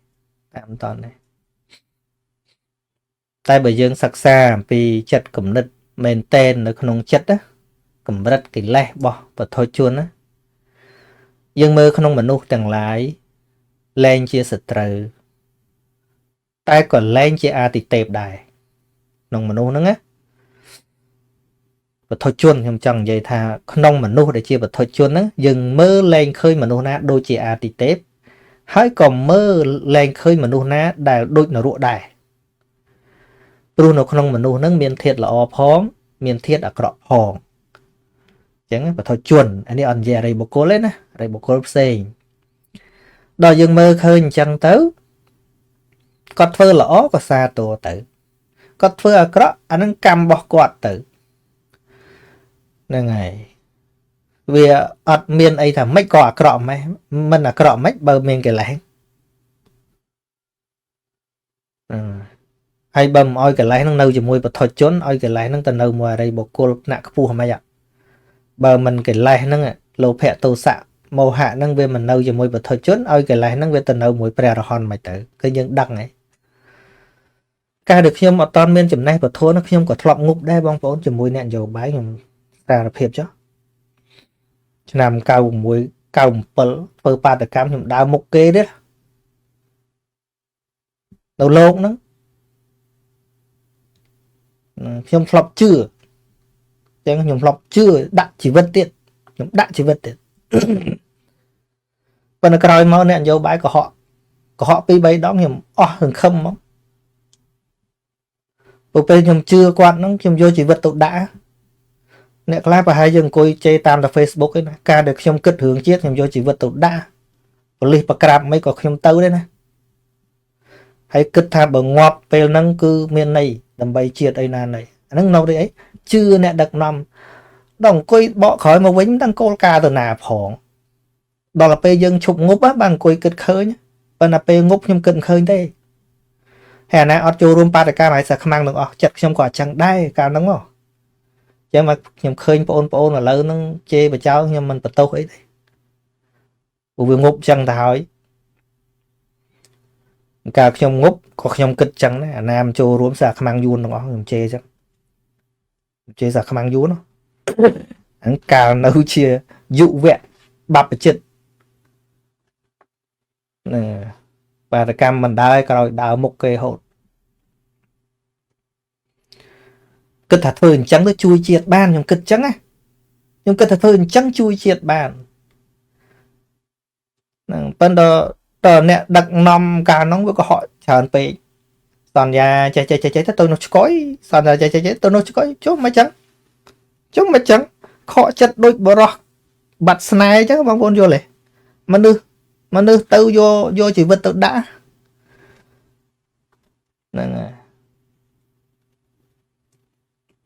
tại bởi dương sắc xa vì chất cầm nứt mền tên nó không chất á cầm rất cái lẹ bỏ và thôi chuôn á dương mơ không mà nụ chẳng lại lên chia sật trừ tại còn lên chia a thì tệp đài nông mà nụ nữa á và thôi chuôn không chẳng vậy thà không mà nụ để chia và thôi chuôn á dương mơ lên khơi mà nụ ná đôi chia a thì tệp hãy còn mơ lên khơi mà nụ ná đài đôi nó ruộng đài rồi nó không mà nụ nâng miền thiệt là o phóng miền thiệt là cọ hòn chẳng và thôi chuồn anh ấy ăn về đây bộ cô lên á đây bộ cô xe đòi dương mơ khơi chẳng tới có phơ là ó có xa tổ tử có phơ ở cọ anh ấy cầm bọc quạt tử nên ngày vì ở miền ấy thằng mấy cọ cọ mấy mình là cọ mấy bờ miền cái láng hay bầm oi cái lái nó nâu chỉ mùi bật thôi trốn oi cái lái nó tận nâu mùa đây bộ cô nạ phu hả mày ạ bờ mình cái lái nó lô phẹ tô xạ màu hạ nó về mình nâu chỉ mùi bật thôi trốn oi cái lái nó về tận nâu mùi pre hòn mày tử cái những đăng ấy ការដែលខ្ញុំអត់តន់មានចំណេះប្រធនខ្ញុំក៏ធ្លាប់ងប់ដែរបងប្អូនជាមួយអ្នកនយោបាយខ្ញុំសារភាពចុះឆ្នាំ96 97ធ្វើបាតកម្មខ្ញុំដើរមុខគេទេនៅលោកហ្នឹងខ្ញុំធ្លាប់ជឿចឹងខ្ញុំធ្លាប់ជឿដាក់ជីវិតទៀតខ្ញុំដាក់ជីវិតទៀតប៉ុន្តែក្រោយមកអ្នកនយោបាយកុហក2 3ដងខ្ញុំអស់សង្ឃឹមមកពេលខ្ញុំជឿគាត់ហ្នឹងខ្ញុំយកជីវិតទៅដាក់អ្នកខ្លះប្រហែលយើងអង្គុយជេរតាមតែ Facebook ឯណាការដែលខ្ញុំគិតរឿងជាតិខ្ញុំយកជីវិតទៅដាក់ប៉ូលីសប្រក្រាបមិនក៏ខ្ញុំទៅដែរណាហើយគិតថាបើងាប់ពេលហ្នឹងគឺមានន័យដើម្បីជាតិអីណាណីអាហ្នឹងនៅដូចអីជឿអ្នកដឹកនាំដល់អង្គុយបកក្រោយមកវិញមិនដឹងគោលការណ៍ទៅណាផងដល់ពេលយើងឈប់ងប់បានអង្គុយគិតឃើញប៉ុន្តែពេលងប់ខ្ញុំគិតមិនឃើញទេហើយអាណាអត់ចូលរួមបាតកម្មឲ្យសាខ្មាំងទាំងអស់ចិត្តខ្ញុំក៏អញ្ចឹងដែរកាលហ្នឹងមកចឹងមកខ្ញុំឃើញបងប្អូនឥឡូវហ្នឹងជេរបចោខ្ញុំមិនបន្ទោសអីទេព្រោះវាងប់ចឹងទៅហើយកាលខ្ញុំងប់ក៏ខ្ញុំគិតចឹងដែរអាណាមចូលរួមសាខ្មាំងយួនទាំងអស់ខ្ញុំជេរចឹងជេរសាខ្មាំងយួនហ្នឹងកាលនៅជាយុវៈបព្វជិតបាតកម្មមិនដែរក្រោយដើរមុខគេហូតគិតថាធ្វើអញ្ចឹងទៅជួយជាតិបានខ្ញុំគិតអញ្ចឹងណាខ្ញុំគិតថាធ្វើអញ្ចឹងជួយជាតិបានហ្នឹងប៉ុន្តែតើអ្នកដឹកនាំកាលនោះវាក៏ហក់ច្រើនពេកសន្យាចេះទៅនោះឆ្កយសន្យាចេះទៅនោះឆ្កយចុះមិនអញ្ចឹងខកចិត្តដូចបរោះបាត់ស្នេហ៍អញ្ចឹងបងប្អូនយល់ទេមនុស្សទៅយកជីវិតទៅដាក់ហ្នឹងហើយ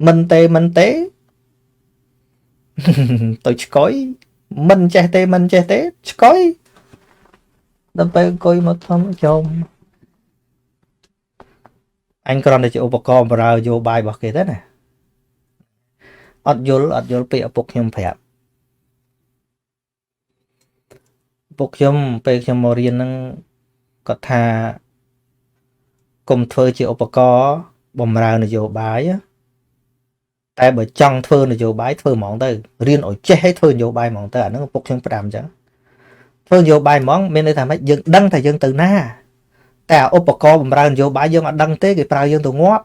មិនទេទៅឆ្កយមិនចេះទេឆ្កយដល់ពេលអង្គុយមកធំចោមអញគ្រាន់តែជាឧបករណ៍បម្រើយោបាយរបស់គេទេណាអត់យល់ពាក្យឪពុកខ្ញុំប្រាប់ឪពុកខ្ញុំពេលខ្ញុំមករៀនហ្នឹងគាត់ថាកុំធ្វើជាឧបករណ៍បម្រើនយោបាយតែបើចង់ធ្វើនយោបាយធ្វើហ្មងទៅរៀនឲ្យចេះឲ្យធ្វើនយោបាយហ្មងទៅអាហ្នឹងឪពុកខ្ញុំប្រាប់អញ្ចឹងធ្វើនយោបាយហ្មងមានន័យថាម៉េចយើងដឹងថាយើងទៅណាតែឧបករណ៍បម្រើនយោបាយយើងអត់ដឹងទេគេប្រើយើងទៅងាប់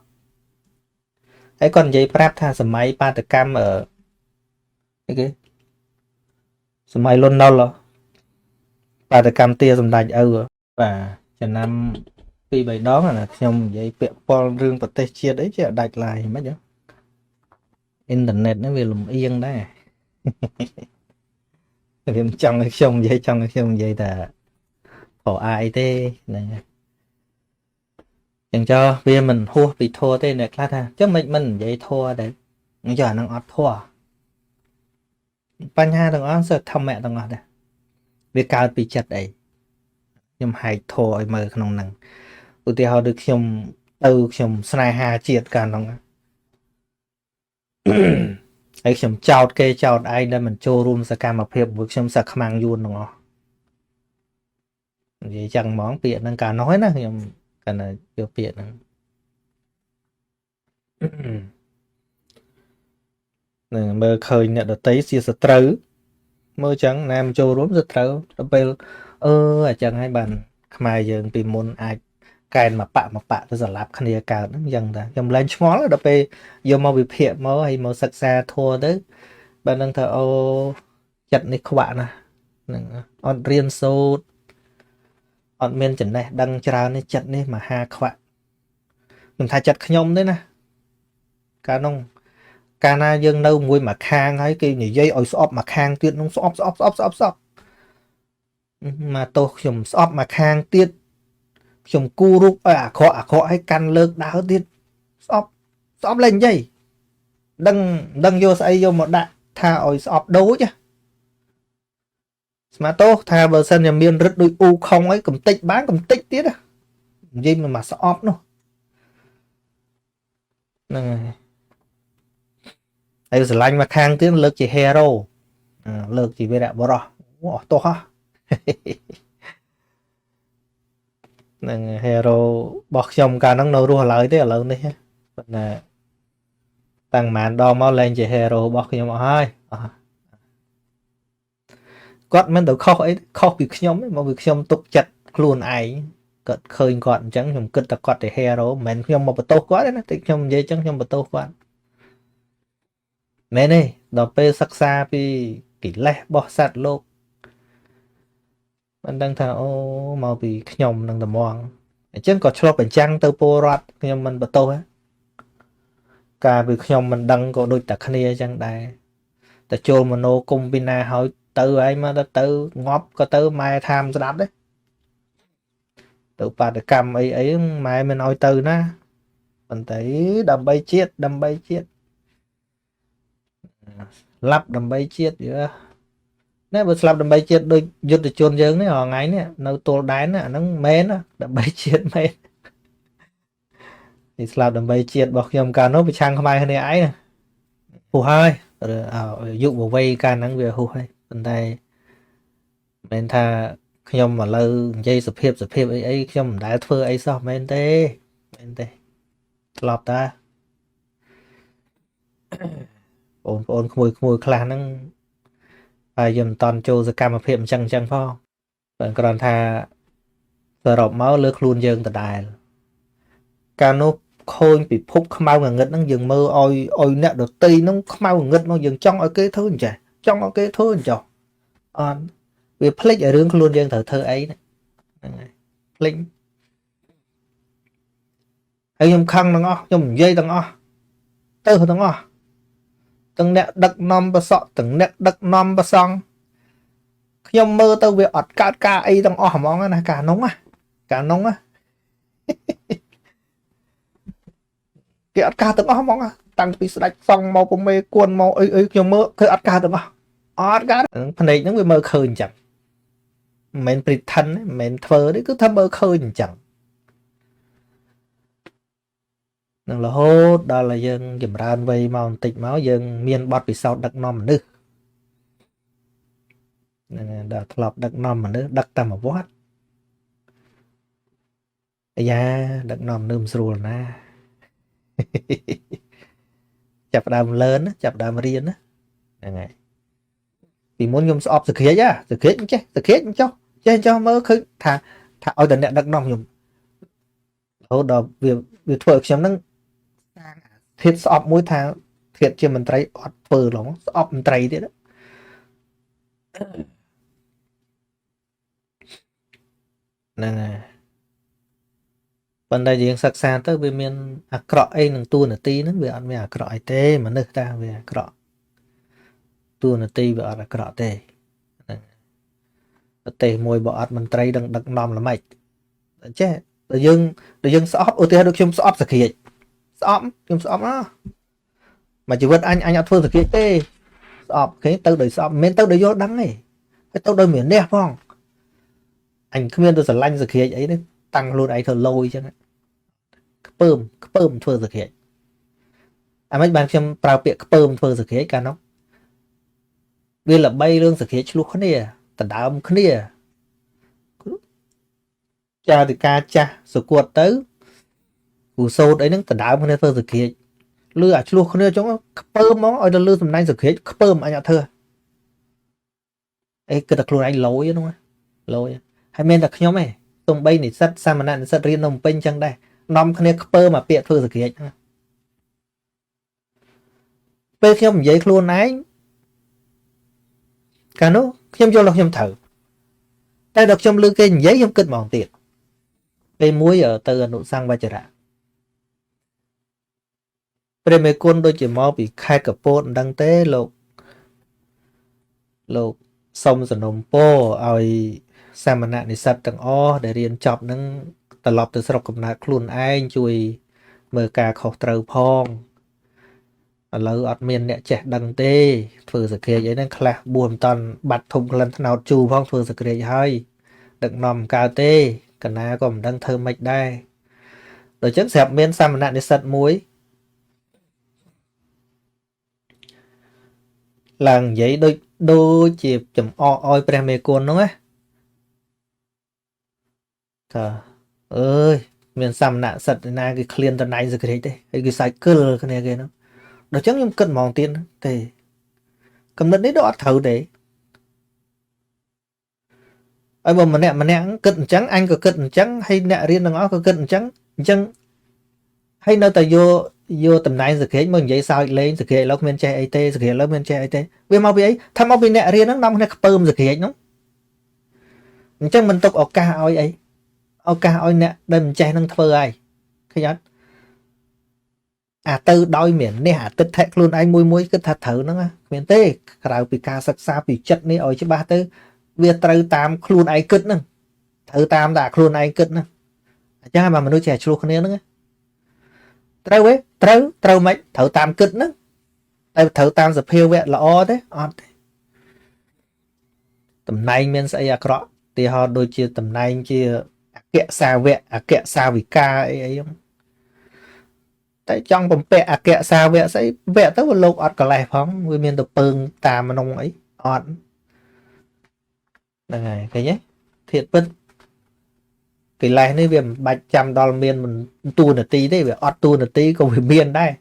ហើយគាត់និយាយប្រាប់ថាសម័យបាតកម្មអីគេសម័យលន់ណុលបាតកម្មទាសម្ដេចឪបាទចំណាំ 2 3 ដងណាខ្ញុំនិយាយពាក់ព័ន្ធរឿងប្រទេសជាតិអីចេះដាច់ឡាយមិនអញ្ចឹងអ៊ីនធឺណិតហ្នឹងវាលំអៀងដែរវាមិនចង់ឲ្យខ្ញុំនិយាយថាព្រោះអាយទេហ្នឹងចឹងចុះវាមិនហួសពីធัวទេអ្នកខ្លះថាចឹងមិននិយាយធัวដែរចុះអាហ្នឹងអត់ធัวបញ្ហាទាំងអស់សិតធម្មៈទាំងអស់ដែរវាកើតពីចិត្តអីខ្ញុំហែកធัวឲ្យមើលក្នុងហ្នឹងឧទាហរណ៍ដូចខ្ញុំស្នេហាជាតិកាលហ្នឹងហើយខ្ញុំចោតគេចោតឯងដែលមិនចូលរួមសកម្មភាពរបស់ខ្ញុំសាខ្មាំងយួនទាំងអស់និយាយចឹងហ្មងពាក្យហ្នឹងកាលនោះឯណាខ្ញុំកាន់តែយកពាក្យហ្នឹងនឹងមើលឃើញអ្នកដតីជាសត្រូវមើលចឹងណាមចូលរួមសត្រូវដល់ពេលអញ្ចឹងហើយបានខ្មែរយើងពីមុនអាចកែនមកបាក់ទៅស្លាប់គ្នាកើតហ្នឹងអញ្ចឹងតាខ្ញុំលែងឆ្ងល់ដល់ពេលយកមកវិភាគមកហើយមកសិក្សាធัวទៅបានដឹងថាអូចិត្តនេះខ្វាក់ណាស់ហ្នឹងអត់រៀនសូត្រអត់មានចំណេះដឹងច្រើននេះចិត្តនេះមហាខ្វាក់ខ្ញុំថាចិត្តខ្ញុំទេណាកាលនោះកាលណាយើងនៅមួយមួយខាងហើយគេនិយាយឲ្យស្អប់មួយខាងទៀតនោះស្អប់មកទោសខ្ញុំស្អប់មួយខាងទៀតខ្ញុំគូរូបឲ្យអាក្រក់ឲ្យកាន់លើកដើរទៀតស្អប់លេងនិយាយដឹងយកស្អីយកមកដាក់ថាឲ្យស្អប់ដូចស្មាតោថាបើសិនជាមានរឹតដូចអ៊ូខុងអីកំតិចបានកំតិចទៀតនិយាយមកស្អប់នោះហ្នឹងហើយស្រឡាញ់មកខាងទៀតលើកជា hero លើកជាវីរៈបុរសអស់ទោះ នឹង hero របស់ខ្ញុំកាលហ្នឹងនៅរស់ឡើយទេឥឡូវនេះប៉ុន្តែតាំងប៉ុន្មានដងមកលែងជា hero របស់ខ្ញុំអស់ហើយគាត់មិនទៅខុសអីខុសពីខ្ញុំមកពីខ្ញុំទុកចិត្តខ្លួនឯងគាត់ឃើញគាត់អញ្ចឹងខ្ញុំគិតតែគាត់ជា hero មិនមែនខ្ញុំមកបន្ទោសគាត់ទេណាតែខ្ញុំនិយាយអញ្ចឹងខ្ញុំបន្ទោសគាត់មែនទេដល់ពេលសិក្សាពីកិលេសរបស់សត្វលោកមិនដឹងថាអូមកពីខ្ញុំនឹងត្មងអញ្ចឹងក៏ឆ្លុះបញ្ចាំងទៅពលរដ្ឋខ្ញុំមិនបន្ទោសកាលពីខ្ញុំមិនដឹងក៏ដូចតែគ្នាអញ្ចឹងដែរតែចូលមโนគុំពីណាហើយទៅឯងមកទៅងាប់ក៏ទៅម៉ែថាមស្ដាប់ដែរទៅបាតកម្មអីអីម៉ែមិនអោយទៅណាប៉ុន្តែដើម្បីជាតិឡាប់ដើម្បីជាតិយើណែបើស្លាប់ដើម្បីជាតិដូចយុទ្ធជនយើងនេះថ្ងៃនេះនៅទល់ដែនអាហ្នឹងមែនដើម្បីជាតិមែននេះស្លាប់ដើម្បីជាតិរបស់ខ្ញុំកាលនោះប្រឆាំងខ្មែរគ្នាឯងណាហួសហើយយុវវ័យកាលហ្នឹងវាហួសហើយប៉ុន្តែមិនថាខ្ញុំឥឡូវនិយាយសភាពអីខ្ញុំមិនដែលធ្វើអីសោះមែនទេស្លាប់តាបងប្អូនក្មួយខ្លះហ្នឹងហើយយើងមិនតន់ចូលសកម្មភាពអញ្ចឹងផងបើគ្រាន់ថាសរុបមកលើខ្លួនយើងដដែលកាលនោះឃើញពិភពខ្មៅងងឹតហ្នឹងយើងមើលឲ្យអ្នកដតីហ្នឹងខ្មៅងងឹតមកយើងចង់ឲ្យគេធ្វើអញ្ចេះចង់ឲ្យគេធ្វើអញ្ចោះអត់វាភ្លេចឲ្យរឿងខ្លួនយើងត្រូវធ្វើអីហ្នឹងហើយភ្លេចហើយខ្ញុំខឹងទាំងអស់ខ្ញុំនិយាយទាំងអស់ទៅទាំងអស់ទាំងអ្នកដឹកនាំប្រសក់ទាំងអ្នកដឹកនាំប្រសង់ខ្ញុំមើលទៅវាអត់កើតការអីទាំងអស់ហ្មងណាកាលនោះគេអត់ការទាំងអស់ហ្មងតាំងពីស្ដេចសង្ឃមកពមេគួនមកអីខ្ញុំមើលឃើញអត់ការទាំងអស់អត់ការភ្នែកហ្នឹងវាមើលឃើញអញ្ចឹងមិនមែន pretend មិនមែនធ្វើទេគឺថាមើលឃើញអញ្ចឹងនឹងរហូតដល់តែយើងចម្រើនវ័យមកបន្តិចមកយើងមានបទពិសោធន៍ដឹកនាំមនុស្សហ្នឹងដល់ធ្លាប់ដឹកនាំមនុស្សដឹកតាមវត្តអាយ៉ាដឹកនាំមនុស្សមិនស្រួលណាចាប់ដើមលឿនចាប់ដើមរៀនណាហ្នឹងហើយពីមុនខ្ញុំស្អប់សក្រាចចេះសក្រាចចុះមើលឃើញថាឲ្យតែអ្នកដឹកនាំខ្ញុំរហូតដល់វាធ្វើឲ្យខ្ញុំហ្នឹងធាតស្អប់មួយថាធាតជាមន្ត្រីអត់ធ្វើហ្មងស្អប់មន្ត្រីទៀតហ្នឹងហើយប៉ុន្តែយើងសិក្សាទៅវាមានអាក្រក់អីនឹងតួនាទីហ្នឹងវាអត់មានអាក្រក់អីទេមនុស្សតាវាអាក្រក់តួនាទីវាអត់អាក្រក់ទេហ្នឹងប្រទេសមួយបើអត់មន្ត្រីដឹកនាំល្មិចចេះតែយើងស្អប់ឧទាហរណ៍ដូចខ្ញុំស្អប់សក្រាចខ្ញុំស្អប់ណាមកជីវិតអញអត់ធ្វើសក្រាចទេស្អប់គេទៅដោយស្អប់មិនមែនទៅដោយយល់ដឹងទេហើយទៅដោយមានះផងអញគ្មានទៅស្រឡាញ់សក្រាចអីទេតាំងខ្លួនឯងធ្វើលយអញ្ចឹងខ្ពើមធ្វើសក្រាចអាមិនបានខ្ញុំប្រើពាក្យខ្ពើមធ្វើសក្រាចកាលនោះវាល្បីរឿងសក្រាចឆ្លោះគ្នាដណ្ដើមគ្នាចាតិកាចាស់សគួតទៅគូសោតអីហ្នឹងដណ្ដើមគ្នាធ្វើសក្រាចលឺអាឆ្លោះគ្នាអញ្ចឹងខ្ពើមហ្មងឲ្យទៅលឺសំដែងសក្រាចខ្ពើមអញអត់ធ្វើអីគិតតែខ្លួនឯងលយហ្នឹងលយហើយមានតែខ្ញុំឯងទំបីនិស្សិតសាមញ្ញនិស្សិតរៀននៅភ្នំពេញអញ្ចឹងដែរនាំគ្នាខ្ពើមកពាក្យធ្វើសក្រាចពេលខ្ញុំនិយាយខ្លួនឯងកាលនោះខ្ញុំយល់ថាខ្ញុំត្រូវតែដល់ខ្ញុំឮគេនិយាយខ្ញុំគិតហ្មងទៀតពេលមួយទៅអនុសង្ឃវជ្រៈព្រះមេគុណដូចជាមកពីខេត្តកពតមិនដឹងទេលោកសុំសំណុំពរឲ្យសាមណនិស្សិតទាំងអស់ដែលរៀនចប់នឹងត្រឡប់ទៅស្រុកកំណើតខ្លួនឯងជួយមើលការខុសត្រូវផងឥឡូវអត់មានអ្នកចេះដឹងទេធ្វើសក្រាចអីហ្នឹងខ្លះបួសមិនតាន់បាត់ធំក្លិនថ្នោតជូរផងធ្វើសក្រាចហើយដឹកនាំកើតទេកណាក៏មិនដឹងធ្វើម៉េចដែរដូច្នេះស្រាប់មានសាមណនិស្សិតមួយឡើងនិយាយដូចជាចំអកឲ្យព្រះមេគុណហ្នឹងណាថា ơi miền xăm nạ sật na cái clean tận này rồi cái đấy cái cycle cái này cái nó đó chẳng nhưng cân mòn tiền thì cầm đất đấy đó thử để ai mà nè cân trắng anh có cân trắng hay nè riêng nó có cân trắng trắng hay nó ta vô tầm này rồi cái mình vậy sao lên rồi cái lúc mình chơi it rồi cái lúc mình chơi it vì mau bị ấy tham mau bị nè riêng nó nằm nó bơm rồi cái nó chẳng mình tục ở ca ấy ở ca ơi nè đây mình chơi năng thơ ai cái nhát từ đôi miền nè tích thẹt luôn anh mui cái thật thử nó miền tây cái bị ca sắc xa bị chất này ở chứ ba tư việc từ tam luôn ai cất nè thử tam đã luôn ai cất nè cha mà mình nuôi trẻ chuột này nữa trâu ấy trâu mấy thử tam cất nữa tại thử tam giờ phiêu vẹn là o đấy tầm này mình sẽ là rõ thì họ đôi chia tầm này chia kẹt xa vẹn kẹt xa vì ca ấy không tại trong vòng bẹ kẹt xa vẹn sẽ vẹn tới một lúc ọt cả lại phóng vì mình tập pừng tam mà nông ấy ọt này cái nhé thiệt vất cái này này vì $100 miền mình tu nửa tí đấy vì ọt tu nửa tí còn vì miền đây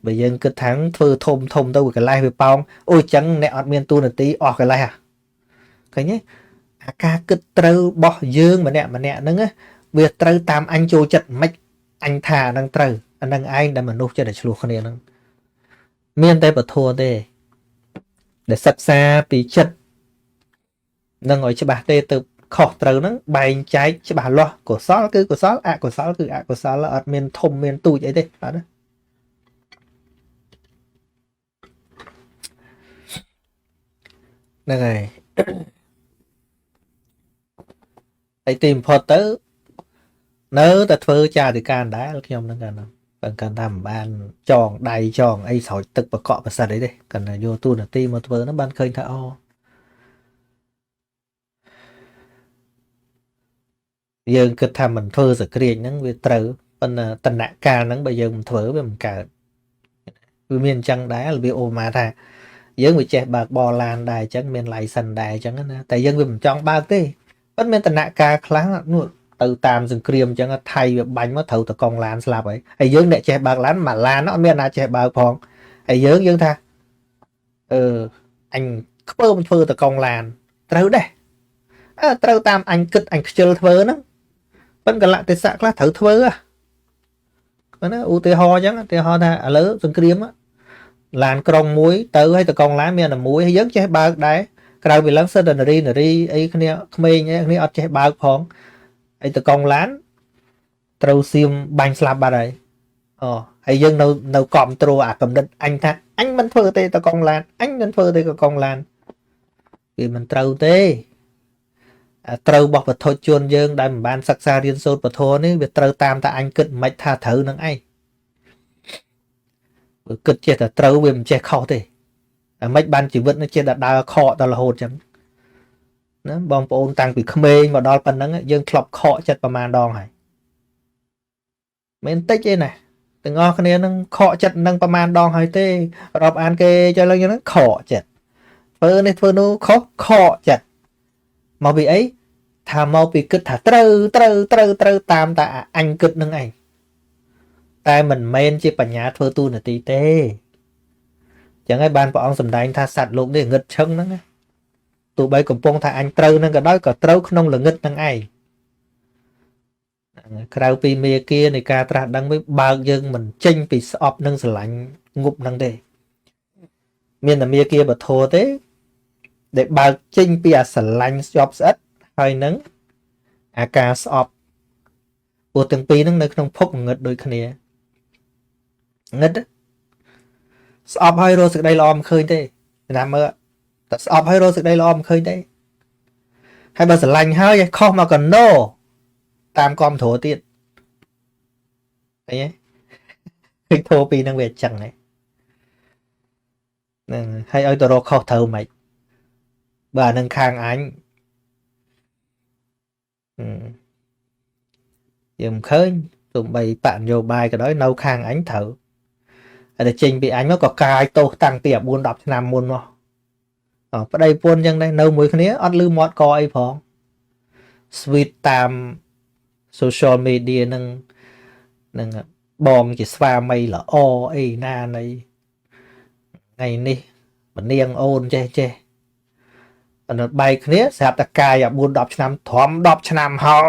bây giờ cái tháng phơ thôm đâu cái này về bao ôi chẳng nè ọt miền tu nửa tí ọt cái này à cái nhé ca cứ trâu bỏ dương mà nè nâng á việc trâu tam anh trôi chật mạch anh thà đang trâu anh đang ai đã mà nộp cho để chuộc con này nâng miền tây bật thua đây để sắp xa bị chật nâng ngồi cho bà tê từ khó trâu nâng bài trái cho bà lo của xó cứ của xó của xó là ở miền thôm miền tu vậy đây đó nâng này ai tìm phật tới nếu ta phơ cha thì can đá không nó cần cần làm ban tròn đầy tròn ấy sỏi tức và cọ và sạt đấy đây cần là vô tu là tim mà phơ nó ban khơi thao giờ cứ tham mình phơ rồi cái nó về từ phần tận nạ ca nó bây giờ mình phơ với mình cả vì miền trăng đá là bị ô mà thà dân bị che bạc bò lan đài chẳng miền lại sần đài chẳng á tại dân vì mình chọn ba cái bất miền tận nạ ca kháng nuốt từ tam rừng kriêm chẳng thay bánh mất thầu từ con lan slap ấy ai dưỡng để che bạc lán mà lan nó miền nào che bạc phong ai dưỡng tha anh phơ mình phơ từ con lan trâu đây trâu tam anh kịch anh chơi thơ nó vẫn còn lại từ sạc là thử thơ à nó u tê ho chẳng tê ho tha lớn rừng kriêm á làn còng muối từ hay từ con lá miền là muối hay dưỡng che bạc đấy cái bị lắng sơn nari ấy cái này không nhé cái này che bạc phong ấy từ con lán trâu xiêm bánh slap ba đấy hay dân nấu cọm trâu cầm đất anh tha anh mình phơ tê từ con lan anh mình phơ tê từ con lan vì mình trâu tê trâu bọc vật thôi chuồn dương đây mình ban sắc xa riêng sốt vật thôi ní việc trâu tam ta anh kịch mạch tha thử nâng ai kịch chết là trâu vì mình che khó tê mạch ban chỉ vẫn nó chết là đa khó đó là hồn chẳng nó bom ôn tăng bị khmê mà đo phần nắng dương klop khó chậtประมาณ đòn này men tích đây này từng ngó cái này nó khó chật nâng ประมาณ đòn hay tê đọc an kê cho lên nó khó chật phơ này phơ nó khó chật mà bị ấy thà mau bị kịch thà trơ tam ta anh kịch nâng ảnh tai mình men chỉ bản nhà phơ tu là tí tê chẳng ai ban bọn ông sầm đánh tha sạt lụng để ngật chân nó tụi bay cùng phong thà anh trâu nên cái đó có trâu không là nghịch năng ai krau pi mê kia này ca tra đang với bao dân mình tranh vì sọp nâng sờ lạnh ngục năng đề miền là mê kia bật thô thế để bao tranh vì sờ lạnh sọp ít hơi nắng ca sọp của từng pi nâng nơi không phúc nghịch đôi kia nghịch sọp hơi rồi sự đây lòm khơi thế làm mơ sọp hay rồi sự đây lo khơi đấy hay bao giờ lành hơi không mà còn no tam com thổ tiện đấy nhé thô pi năng về chẳng này hay ơi tôi khó thơ mày bà nâng khang ánh dùm khơi tụi bày bạn vô bài cái đó nâu khang ánh thử để trình bị ánh nó có cài tô tăng tiệp buôn đọc năm muôn mà ở đây buôn chân đây nâu mùi khné ăn lư mọt coi phong sweet tam social media នឹងបងជាស្វាមីល្អអីណានៃថ្ងៃនេះម្នាងអូនចេះអនុបែកគ្នាស្រាប់តែកាយ4 10ឆ្នាំធំ10ឆ្នាំហើ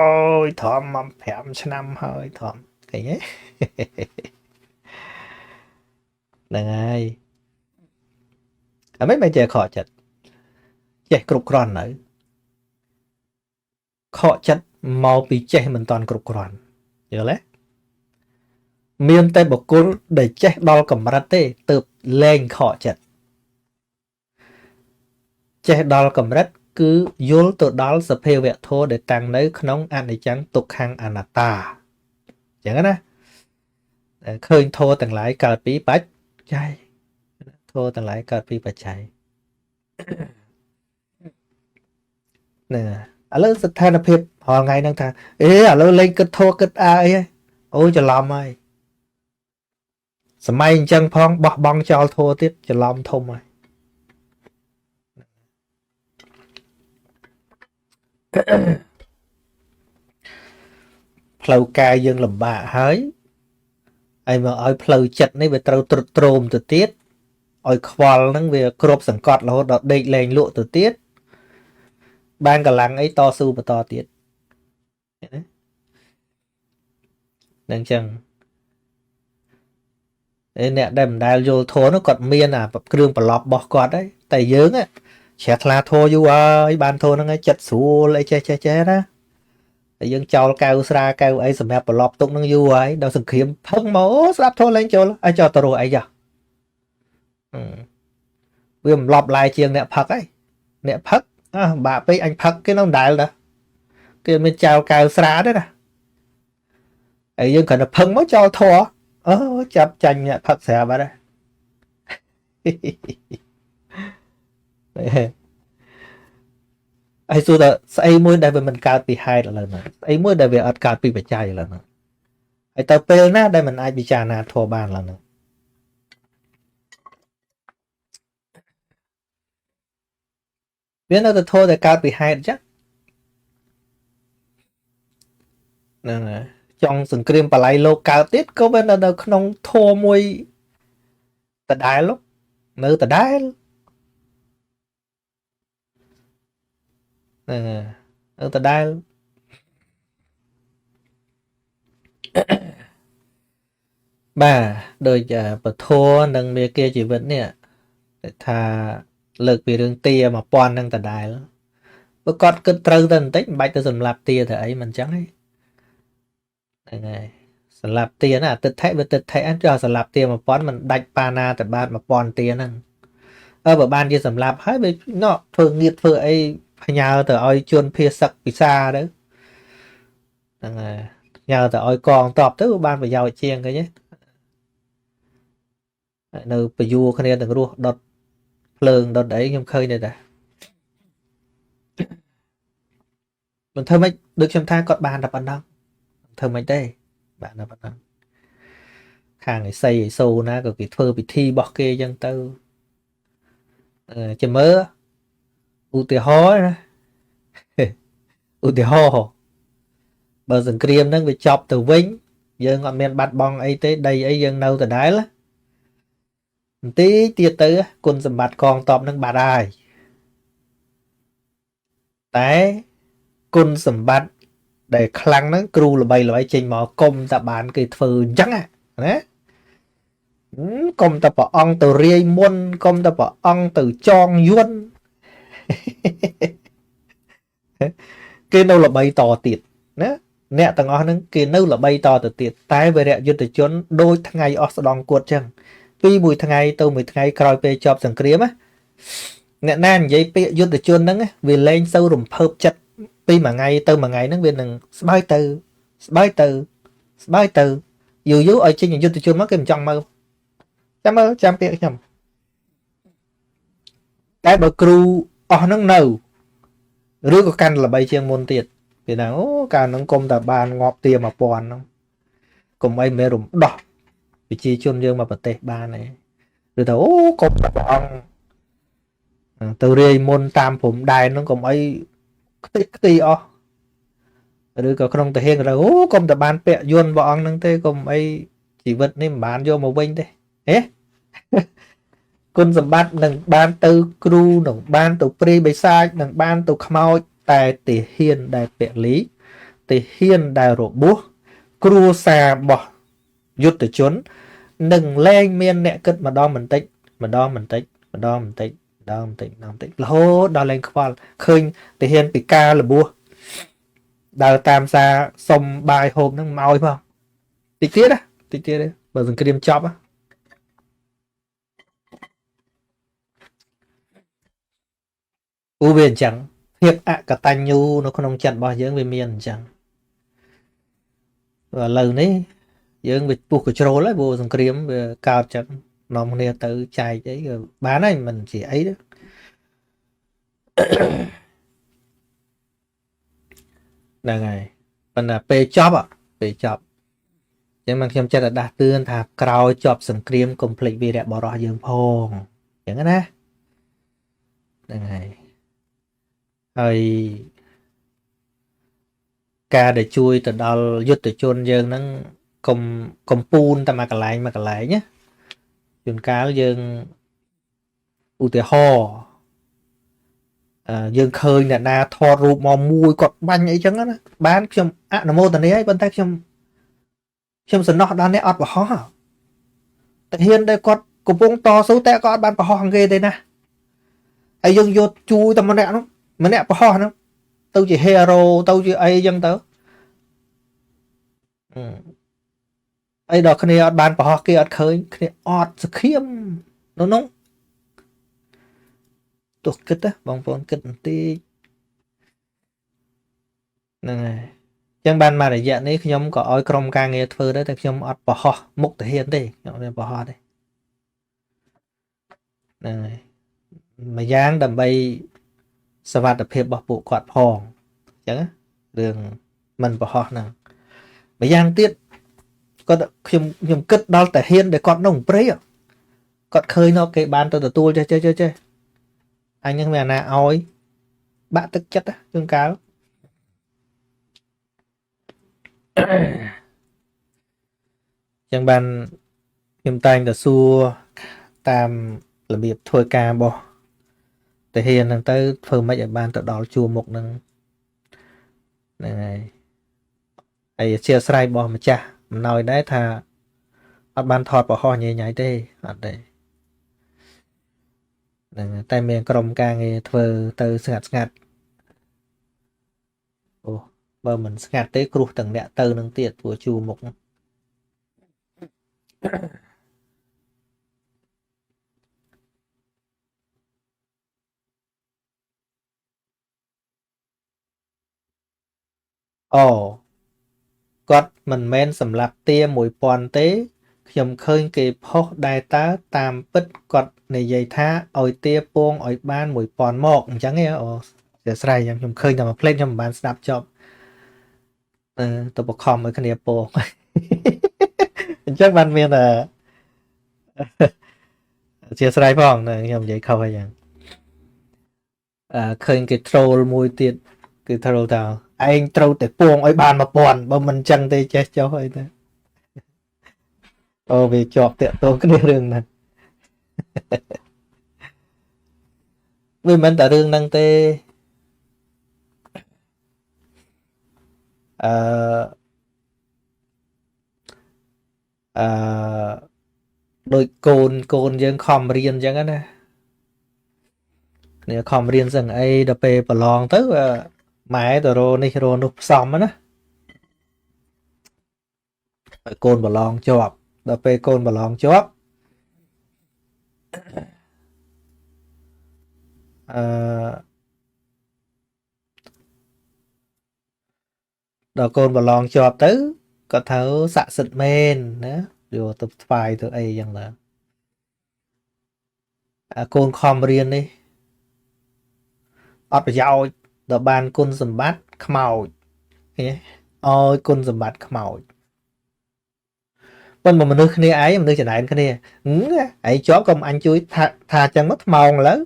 យធំ5ឆ្នាំហើយធំឃើញទេហ្នឹងហើយអីមិនចេះខកចិត្តចេះគ្រប់គ្រាន់នៅខកចិត្តមកពីចេះមិនតាន់គ្រប់គ្រាន់យល់ទេមានតែបុគ្គលដែលចេះដល់កម្រិតទេទើបលែងខកចិត្តចេះដល់កម្រិតគឺយល់ទៅដល់សភាវៈធម៌ដែលតាំងនៅក្នុងអនិច្ចំទុក្ខំអនត្តាអញ្ចឹងណាឃើញធម៌ទាំងឡាយកើតពីបច្ច័យធម៌ទាំងឡាយកើតពីបច្ច័យណាឥឡូវស្ថានភាពរាល់ថ្ងៃហ្នឹងថាឥឡូវលេងគិតធម៌គិតអីអូច្រឡំហើយសម័យអញ្ចឹងផងបោះបង់ចោលធម៌ទៀតច្រឡំធំហើយផ្លូវកាយយើងលំបាកហើយហើយមកឲ្យផ្លូវចិត្តនេះវាត្រូវទ្រុឌទ្រោមទៅទៀតឲ្យខ្វល់ហ្នឹងវាគ្របសង្កត់រហូតដល់ដេកលែងលក់ទៅទៀតបានកម្លាំងអីតស៊ូបន្តទៀតហ្នឹងចឹងអ្នកដែលមិនដែលយល់ធម៌នោះគាត់មានអាគ្រឿងប្រឡប់របស់គាត់ហើយតែយើងជ្រះថ្លាធម៌យូរហើយបានធម៌ហ្នឹងឲ្យចិត្តស្រួលអីចេះណាតែយើងចោលកៅស្រាកៅអីសម្រាប់ប្រឡប់ទុកហ្នឹងយូរហើយដល់សង្គ្រាមផឹកមកស្ដាប់ធម៌លេងចូលឲ្យចោលទៅរស់អីចាវាមិនឡប់ឡាយជាងអ្នកផឹកហើយអ្នកផឹកបាក់ពេកអញផឹកគេនៅដដែលតាគេមានចោលកៅស្រាទេណាហើយយើងគ្រាន់តែផឹកមកចោលធម៌ចាប់ចាញ់អ្នកផឹកស្រាប់បាត់ហើយហើយសួរថាស្អីមួយដែលវាមិនកើតពីហេតុឥឡូវហ្នឹងស្អីមួយដែលវាអត់កើតពីបច្ច័យឥឡូវហ្នឹងហើយទៅពេលណាដែលមិនអាចពិចារណាធម៌បានឥឡូវហ្នឹងវានៅតែធម៌ដែលកើតពីហេតុអញ្ចឹងហ្នឹងហើយចង់សង្គ្រាមបល័យលោកកើតទៀតក៏វានៅក្នុងធម៌មួយដដែលនៅដដែលនៅដដែលបាទដូចពធនិងមេគាជីវិតនេះថាលើកពីរឿងទា1000នឹងដដែលបើគាត់គិតត្រូវទៅបន្តិចមិនបាច់ទៅសម្លាប់ទាទៅអីមិនអញ្ចឹងទេហ្នឹងហើយសម្លាប់ទាណាទឹកថេវាទឹកថេអញ្ចឹងសម្លាប់ទា1000មិនដាច់ប៉ាណាទៅបាន1000ទាហ្នឹងបើបានជាសម្លាប់ហើយវាធ្វើងៀតធ្វើអីផ្ញើទៅឲ្យជួនភាសឹកពិសាទៅហ្នឹងហើយផ្ញើទៅឲ្យកងតបទៅបានប្រយោជន៍ជាងឃើញទេនៅពយួរគ្នាទាំងរស់ដុតភ្លើងដុតអីខ្ញុំឃើញទេតាមិនធ្វើម៉េចដូចខ្ញុំថាគាត់បានតែប៉ុណ្ណឹងធ្វើម៉េចទេបានតែប៉ុណ្ណឹងខាងឯសីឯសូណាក៏គេធ្វើពិធីរបស់គេអញ្ចឹងទៅចាំមើលឧទាហរណ៍ណាឧទាហរណ៍បើសង្គ្រាមហ្នឹងវាចប់ទៅវិញយើងអត់មានបាត់បង់អីទេដីអីយើងនៅដដែលបន្តិចទៀតទៅគុណសម្បត្តិកងទ័ពនឹងបាត់ហើយតែគុណសម្បត្តិដែលខ្លាំងហ្នឹងគ្រូល្បីចេញមកគុំតែបានគេធ្វើអញ្ចឹងណាគុំតែព្រះអង្គទៅរាយមុនគុំតែព្រះអង្គទៅចងយួនគេនៅល្បីតទៀតណាអ្នកទាំងអស់ហ្នឹងគេនៅល្បីតទៅទៀតតែវីរយុទ្ធជនដូចថ្ងៃអស់ស្ដងគួតអញ្ចឹងពីមួយថ្ងៃទៅមួយថ្ងៃក្រោយពេលចប់សង្គ្រាមអ្នកណានិយាយពាក្យយុទ្ធជនហ្នឹងវាលែងសូវរំភើបចិត្តពីមួយថ្ងៃទៅមួយថ្ងៃហ្នឹងវានឹងស្បើយទៅយូរឲ្យចេញយុទ្ធជនមកគេមិនចង់មើលចាំពាក្យខ្ញុំតែបើគ្រូអស់ហ្នឹងនៅឬក៏កាន់ល្បីជាងមុនទៀតពេលណាកាលហ្នឹងគុំតែបានងាប់ទា1000ហ្នឹងគុំអីមិនរំដោះប្រជាជនយើងមកប្រទេសបានទេឬថាគុំតែព្រះអង្គទៅរាយមុនតាមព្រំដែនហ្នឹងកុំអីខ្ទេចខ្ទីអស់ ឬក៏ក្នុងតាហ៊ានក៏អូកុំតែបានពាក់យន្តព្រះអង្គហ្នឹងទេកុំអីជីវិតនេះមិនបានយកមកវិញទេហេគុណសម្បត្តិនឹងបានទៅគ្រូនឹងបានទៅព្រាយបិសាចនឹងបានទៅខ្មោចតែទាហ៊ានដែលពលីទាហ៊ានដែលរបួសគ្រួសាររបស់យុទ្ធជននឹងលែងមានអ្នកគិតម្ដងបន្តិចម្ដងបន្តិចម្ដងបន្តិចម្ដងបន្តិចម្ដងបន្តិចរហូតដល់លែងខ្វល់ឃើញទាហ៊ានពីការរបួសដើរតាមសារសុំបាយហូបហ្នឹងមកឲ្យផងតិចទៀតណាតិចទៀតទេបើសង្គ្រាមចប់អូវាអញ្ចឹងភាពអកតញ្ញូនៅក្នុងចិត្តរបស់យើងវាមានអញ្ចឹងឥឡូវនេះយើងវាពុះកជ្រោលហើយព្រោះសង្គ្រាមវាកើតចឹងនាំគ្នាទៅចែកអីក៏បានហើយមិនជាអីទេហ្នឹងហើយប៉ុន្តែពេលចប់ចឹងមិនខ្ញុំចិត្តតែដាស់តឿនថាក្រោយចប់សង្គ្រាមកុំភ្លេចវីរៈបរិសយើងផងចឹងណាហ្នឹងហើយការដែលជួយទៅដល់យុទ្ធជនយើងហ្នឹងកុំពូនតែមកកន្លែងណាជួនកាលយើងឧទាហរណ៍យើងឃើញអ្នកណាថតរូបមកមួយគាត់បាញ់អីចឹងណាបានខ្ញុំអនុមោទនាហើយប៉ុន្តែខ្ញុំសំណោះដល់អ្នកអត់ប្រហោះតែហ៊ានដែលគាត់កំពុងតស៊ូតែក៏អត់បានប្រហោះគេទេណាហើយយើងយកជួយតែម្នាក់នោះម្នាក់ប្រហោះហ្នឹងទៅជា hero ទៅជាអីចឹងទៅអីដល់គ្នាអត់បានប្រហោះគេអត់ឃើញគ្នាអត់សង្ឃាមនោះទោះគិតណាបងប្អូនគិតបន្តិចហ្នឹងហើយចឹងបានមករយៈនេះខ្ញុំក៏ឲ្យក្រុមការងារធ្វើដែរតែខ្ញុំអត់ប្រហោះមុខទាហានទេខ្ញុំអត់ប្រហោះទេហ្នឹងហើយមួយយ៉ាងដើម្បីសុវត្ថិភាពរបស់ពួកគាត់ផងអញ្ចឹងរឿងមិនប្រហោះហ្នឹងមួយយ៉ាងទៀតគាត់ខ្ញុំគិតដល់តាហ៊ានដែលគាត់ក្នុងព្រៃគាត់ឃើញនោះគេបានទៅទទួលចេះអញហ្នឹងមានអាណាឲ្យបាក់ទឹកចិត្តជួនកាលចឹងបានខ្ញុំតែងតែសួរតាមរបៀបធ្វើការរបស់តាហ៊ានហ្នឹងទៅធ្វើម៉េចឲ្យបានទៅដល់ជួរមុខហ្នឹងហើយអធិស្ឋានរបស់ម្ចាស់អំណោយដែរថាអត់បានថតប្រហោះញ៉ៃទេអត់ទេហ្នឹងតែមានក្រុមការងារធ្វើទៅស្ងាត់អូបើមិនស្ងាត់ទេគ្រោះទាំងអ្នកទៅនឹងទៀតព្រោះជួរមុខអូគាត់មិនមែនសម្រាប់ទា1000ទេខ្ញុំឃើញគេផុសដែរតើតាមពិតគាត់និយាយថាឲ្យទាពងឲ្យបាន1000មកអញ្ចឹងឯងអូស្ស្រ័យខ្ញុំឃើញតែមួយផ្លេតខ្ញុំមិនបានស្ដាប់ចប់ទៅបខំឲ្យគ្នាពងអញ្ចឹងបានមានតែជាស្រ័យផងខ្ញុំនិយាយខុសហើយយ៉ាងឃើញគេ troll មួយទៀតគឺ troll តើឯងត្រូវតែពងឲ្យបាន1000បើមិនអញ្ចឹងទេចេះចុះអីទៅអូវាជាប់តាក់ទងគ្នារឿងហ្នឹងវាមិនតែរឿងហ្នឹងទេដូចកូនយើងខំរៀនអញ្ចឹងណាគ្នាខំរៀនសឹងអីដល់ពេលប្រឡងទៅម៉ែទៅរោនេះរោនោះផ្សំណាឲ្យកូនប្រឡងជាប់ដល់ពេលកូនប្រឡងជាប់ដល់កូនប្រឡងជាប់ទៅគាត់ថាស័ក្តិសិទ្ធិមែនណាយកទៅថ្វាយទៅអីយ៉ាងណាកូនខំរៀននេះអត់ប្រយោជន៍ដល់បានគុណសម្បត្តិខ្មោចឲ្យគុណសម្បត្តិខ្មោចប៉ុន្តែមនុស្សគ្នាឯងមនុស្សចំណែនគ្នាឯងជាប់ក៏អញជួយថាអញ្ចឹងមកថ្មងឥឡូវ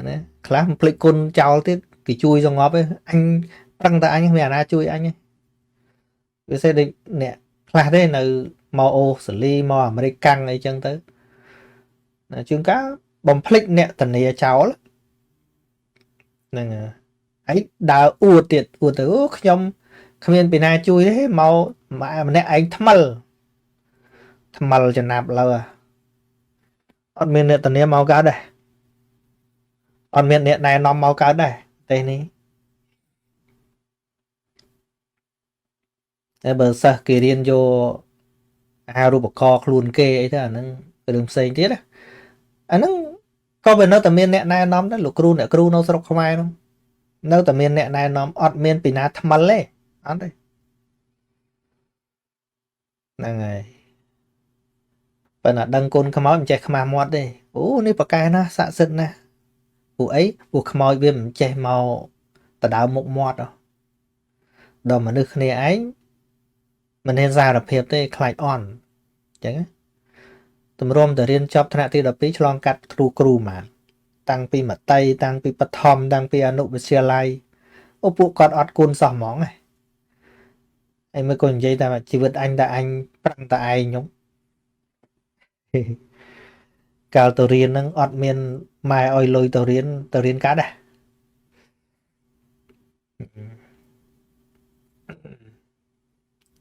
ណាខ្លះមិនភ្លេចគុណចោលទៀតគេជួយសងប់ឯង ប្រឹងតែអញមានអាណាជួយអញទេវាសេដូចអ្នកខ្លះទេនៅមកអូស្ត្រាលីមកអាមេរិកកាំងអីចឹងទៅជួនកាលបំភ្លេចអ្នកធានាចោលហ្នឹងហើយដើរអួតទៀតអួតទៅអូខ្ញុំគ្មានពីណាជួយទេមកម្នាក់ឯងថ្មិលចំណាប់លើអត់មានអ្នកធានាមកកើតដែរអត់មានអ្នកណែនាំមកកើតដែរទេនេះតែបើសិស្សគេរៀនយកអារូបករណ៍ខ្លួនគេអីទៅអាហ្នឹងរឿងផ្សេងទៀតណាអាហ្នឹងក៏វានៅតែមានអ្នកណែនាំដែរលោកគ្រូអ្នកគ្រូនៅស្រុកខ្មែរនោះនៅតែមានអ្នកណែនាំអត់មានពីណាថ្មិលទេអត់ទេហ្នឹងហើយបើណាដឹងគុណខ្មោចមិនចេះខ្មាស់មាត់ទេអូនេះប្រកែណាស័ក្តិសិទ្ធិណាស់ពួកអីពួកខ្មោចវាមិនចេះមកដដៅមុខមាត់ដល់មនុស្សគ្នាឯងមិនហ៊ានសារភាពទេខ្លាចអន់អញ្ចឹងទម្រាំតែរៀនចប់ថ្នាក់ទី12ឆ្លងកាត់គ្រូមកតាំងពីមត្តេយ្យតាំងពីបឋមតាំងពីអនុវិទ្យាល័យអូពួកគាត់អត់គុណសោះហ្មងឯងមើលគាត់និយាយតែជីវិតអញតែអញប្រឹងតែឯងខ្ញុំកាលទៅរៀនហ្នឹងអត់មានម៉ែឲ្យលុយទៅរៀនកាត់ដែរ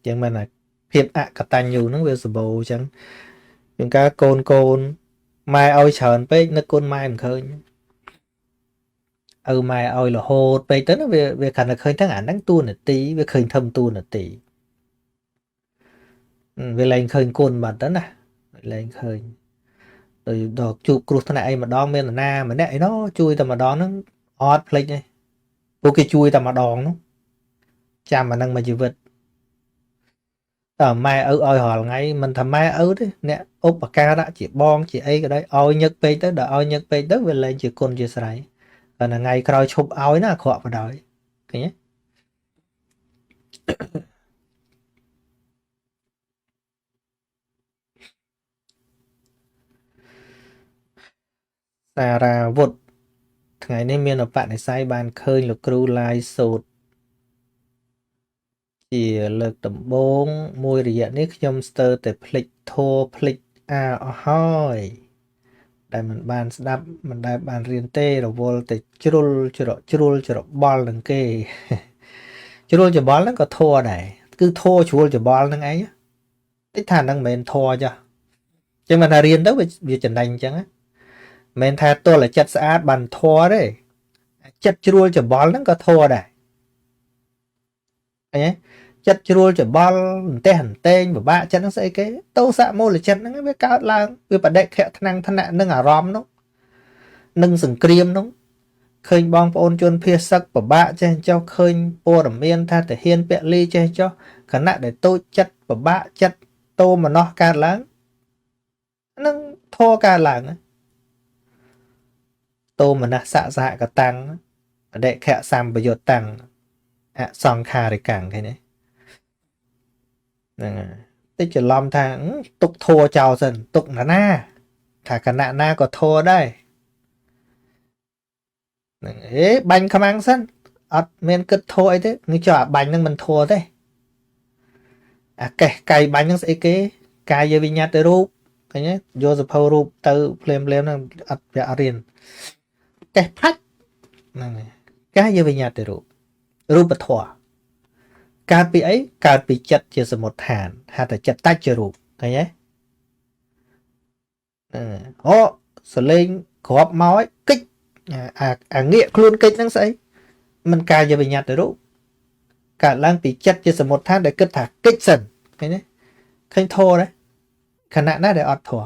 ចឹងមែនតែភាពអកតញ្ញូហ្នឹងវាសម្បូរចឹងជួនកាលកូនម៉ែឲ្យច្រើនពេកនឹកគុណម៉ែមិនឃើញម៉ែឲ្យរហូតពេកទៅវាកាន់តែឃើញទាំងអាហ្នឹងតួនាទីវាឃើញធំតួនាទីវាលែងឃើញគុណបាត់ទៅណាលែងឃើញដោយដល់ជួបគ្រោះថ្នាក់អីម្ដងមាននរណាម្នាក់អីណោជួយតែម្ដងហ្នឹងអត់ភ្លេចទេពួកគេជួយតែម្ដងនោះចាំអាហ្នឹងមួយជីវិតតើម៉ែឪឲ្យរាល់ថ្ងៃមិនថាម៉ែឪទេអ្នកឧបការៈជាបងជាអីក៏ដោយឲ្យញឹកពេកទៅដល់ឲ្យញឹកពេកទៅវាលែងជាគុណជាស្រ័យតែថ្ងៃក្រោយឈប់ឲ្យណាអាក្រក់បដ ாய் ឃើញទេសារាវុធថ្ងៃនេះមានឧបនិស្ស័យបានឃើញលោកគ្រូឡាយសូត្រជាលើកដំបូងមួយរយៈនេះខ្ញុំស្ទើរតែភ្លេចធัวភ្លេចអាអស់ហើយដែលមិនបានស្ដាប់មិនដែលបានរៀនទេរវល់តែជ្រុលច្របល់នឹងគេជ្រុលច្របល់ហ្នឹងក៏ធัวដែរគឺធัวជ្រុលច្របល់ហ្នឹងឯងតិចថាហ្នឹងមិនមែនធัวចាចឹងមិនថារៀនទៅវាចំណេញអញ្ចឹងមិនថាទល់តែចិត្តស្អាតបានធัวទេចិត្តជ្រុលច្របល់ហ្នឹងក៏ធัวដែរឃើញទេចិត្តជ្រួលច្បល់អន្ទះអន្ទែងពិបាកចិត្តហ្នឹងស្អីគេតោសៈមូលចិត្តហ្នឹងវាកើតឡើងវាបដិខៈថ្នាំងថ្នាក់នឹងអារម្មណ៍នោះនឹងសង្គ្រាមនោះឃើញបងប្អូនជនភៀសសឹកពិបាកចេះចុះឃើញព័ត៌មានថាទាហានពលីចេះចុះខណៈដែលតូចចិត្តពិបាកចិត្តតោមនោះកើតឡើងនឹងធေါ်កើតឡើងតោមនស្សសហកតាំងបដិខៈសម្បយុត្តតាំងអសង្ខារិកាំងឃើញទេហ្នឹងតិចច្រឡំថាទុកធัวចោលសិនទុកណាថាគណៈណាក៏ធัวដែរហ្នឹងបាញ់ខ្មាំងសិនអត់មានគិតធัวអីទេនឹងចុះអាបាញ់ហ្នឹងមិនធัวទេអាកេះកាយបាញ់ហ្នឹងស្អីគេកាយវិញ្ញាតរូបឃើញទេយកសភៅរូបទៅភ្លាមហ្នឹងអត់វាអត់រៀនកេះផាច់ហ្នឹងកាយវិញ្ញាតរូបរូបធัวកើតពីអីកើតពីចិត្តជាសមុដ្ឋានហៅថាចិត្តតច្ចរូបឃើញទេអូសលេងក្របមកឲ្យគិចអាងាកខ្លួនគិចហ្នឹងស្អីមិនកាយវិញ្ញាតរូបកើតឡើងពីចិត្តជាសមុដ្ឋានដែលគិតថាគិចសិនឃើញទេឃើញធរទេខណៈណាដែលអត់ធរ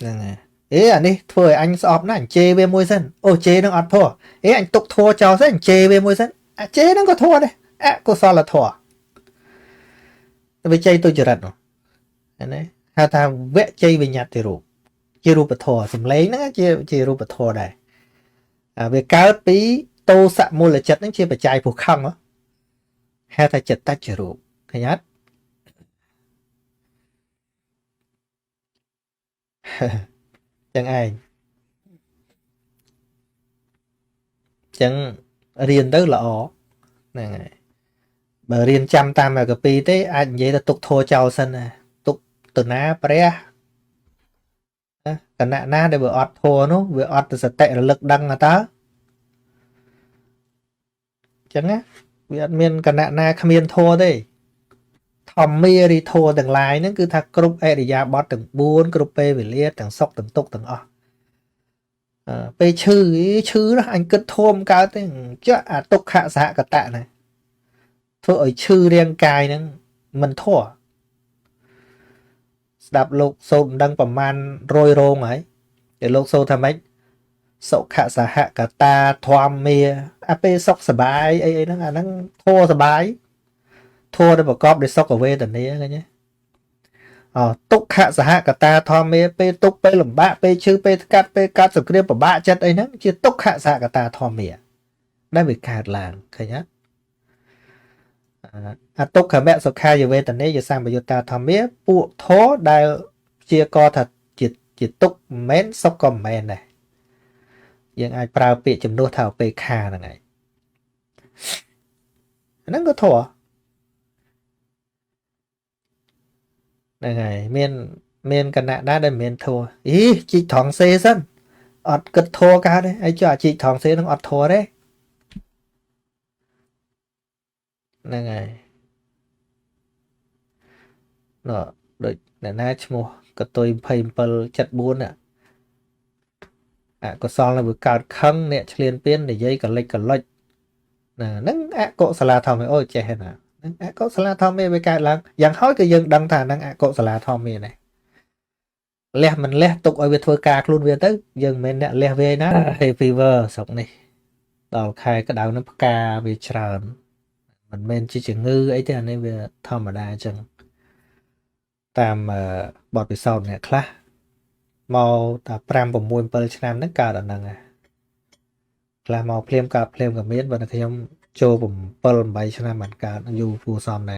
ហ្នឹងហើយអានេះធ្វើឲ្យអញស្អប់ណាស់អញ្ជេរវាមួយសិនអូជេរនឹងអត់ធัวអញទុកធัวចោលសិនអញ្ជេរវាមួយសិនអាជេរនឹងក៏ធัวដែរអកុសលធัวវិជ័យទុច្ចរិតនោះណាហៅថាវជ័យវិញ្ញាតិរូបជារូបធัวសំឡេងហ្នឹងជារូបធัวដែរវាកើតពីតោសៈមូលចិត្តហ្នឹងជាបច្ច័យភុខំហៅថាចិត្តតច្ចរូបឃើញអត់ចឹងឯង chẳng riêng tới lọ này bà riêng chăm tam mà cái pi thế anh vậy là tục thua chào sân này tục từ ná pre cái nạ ná để vừa ọt thua nó vừa ọt từ tệ là lực đăng là ta chẳng á vì ăn miên cái nạ ná khăm miên thua đấy thòm mê đi thua từng lại nó cứ thạc group e đi ra bot từng buôn group p về liệt từng sóc từng tục từng p chữ đó anh cứ thôm cao thế chứ tục hạ xã cả tạ này thôi ở chữ riêng cài nó mình thua đạp lục sâu đăng phẩm man rôi rô ấy để lục sâu tham ấy sậu khả xã hạ cả ta thòm mê ap sóc sờ bái ấy nó thua sờ bái thua để bảo cọp để sóc ở về tận đấy cái nhé tục hạ xã hạ cả ta thòm mê p tục p làm bạ p chữ p cắt rồi kia bảo bạ chất ấy nó chỉ tục hạ xã cả ta thòm mê đã bị cạt làng cái nhá tục khả mẹ sọc khai về tận đấy giờ sang bây giờ ta thòm mê bộ thố đai chia co thật chỉ tục mến sóc còn mến nàyยังไงปลาเปียจำนวนเท่าไปคาหนังไงนั่นก็ถั่วยังไงเมียนกันนะได้เมียนถั่วอีจีทองเซซันอดกึดถั่วกันเลยไอ้จ่าจีทองเซต้องอดถั่วได้ยังไงเนาะโดยแต่น่าชโมกระตุยเพย์เปิลจัดบุญอ่ะก็ซองlà vừa cào khăn nè liên biến để dây cả lệch nè nâng cộ sả la thòng này ôi trẻ nè nâng cộ sả la thòng mê với cái là dạng hói cái dân đăng thả nâng cộ sả la thòng mê này lẹ mình lẹ tục ở việt thôi cạc luôn việt tới dân mình nè lẹ về nó hay fever sống này đào khai cái đào nó ca về tràn mình chỉ ngư ấy thế nên về thòng mà đa chừng tam bọt về sau nè khá mau ta pram của mùi bờ nam nước cả đàn này là mau phimกับmiết và là khi em cho bùm bờ bảy cho nam bản cả dù phù sòm này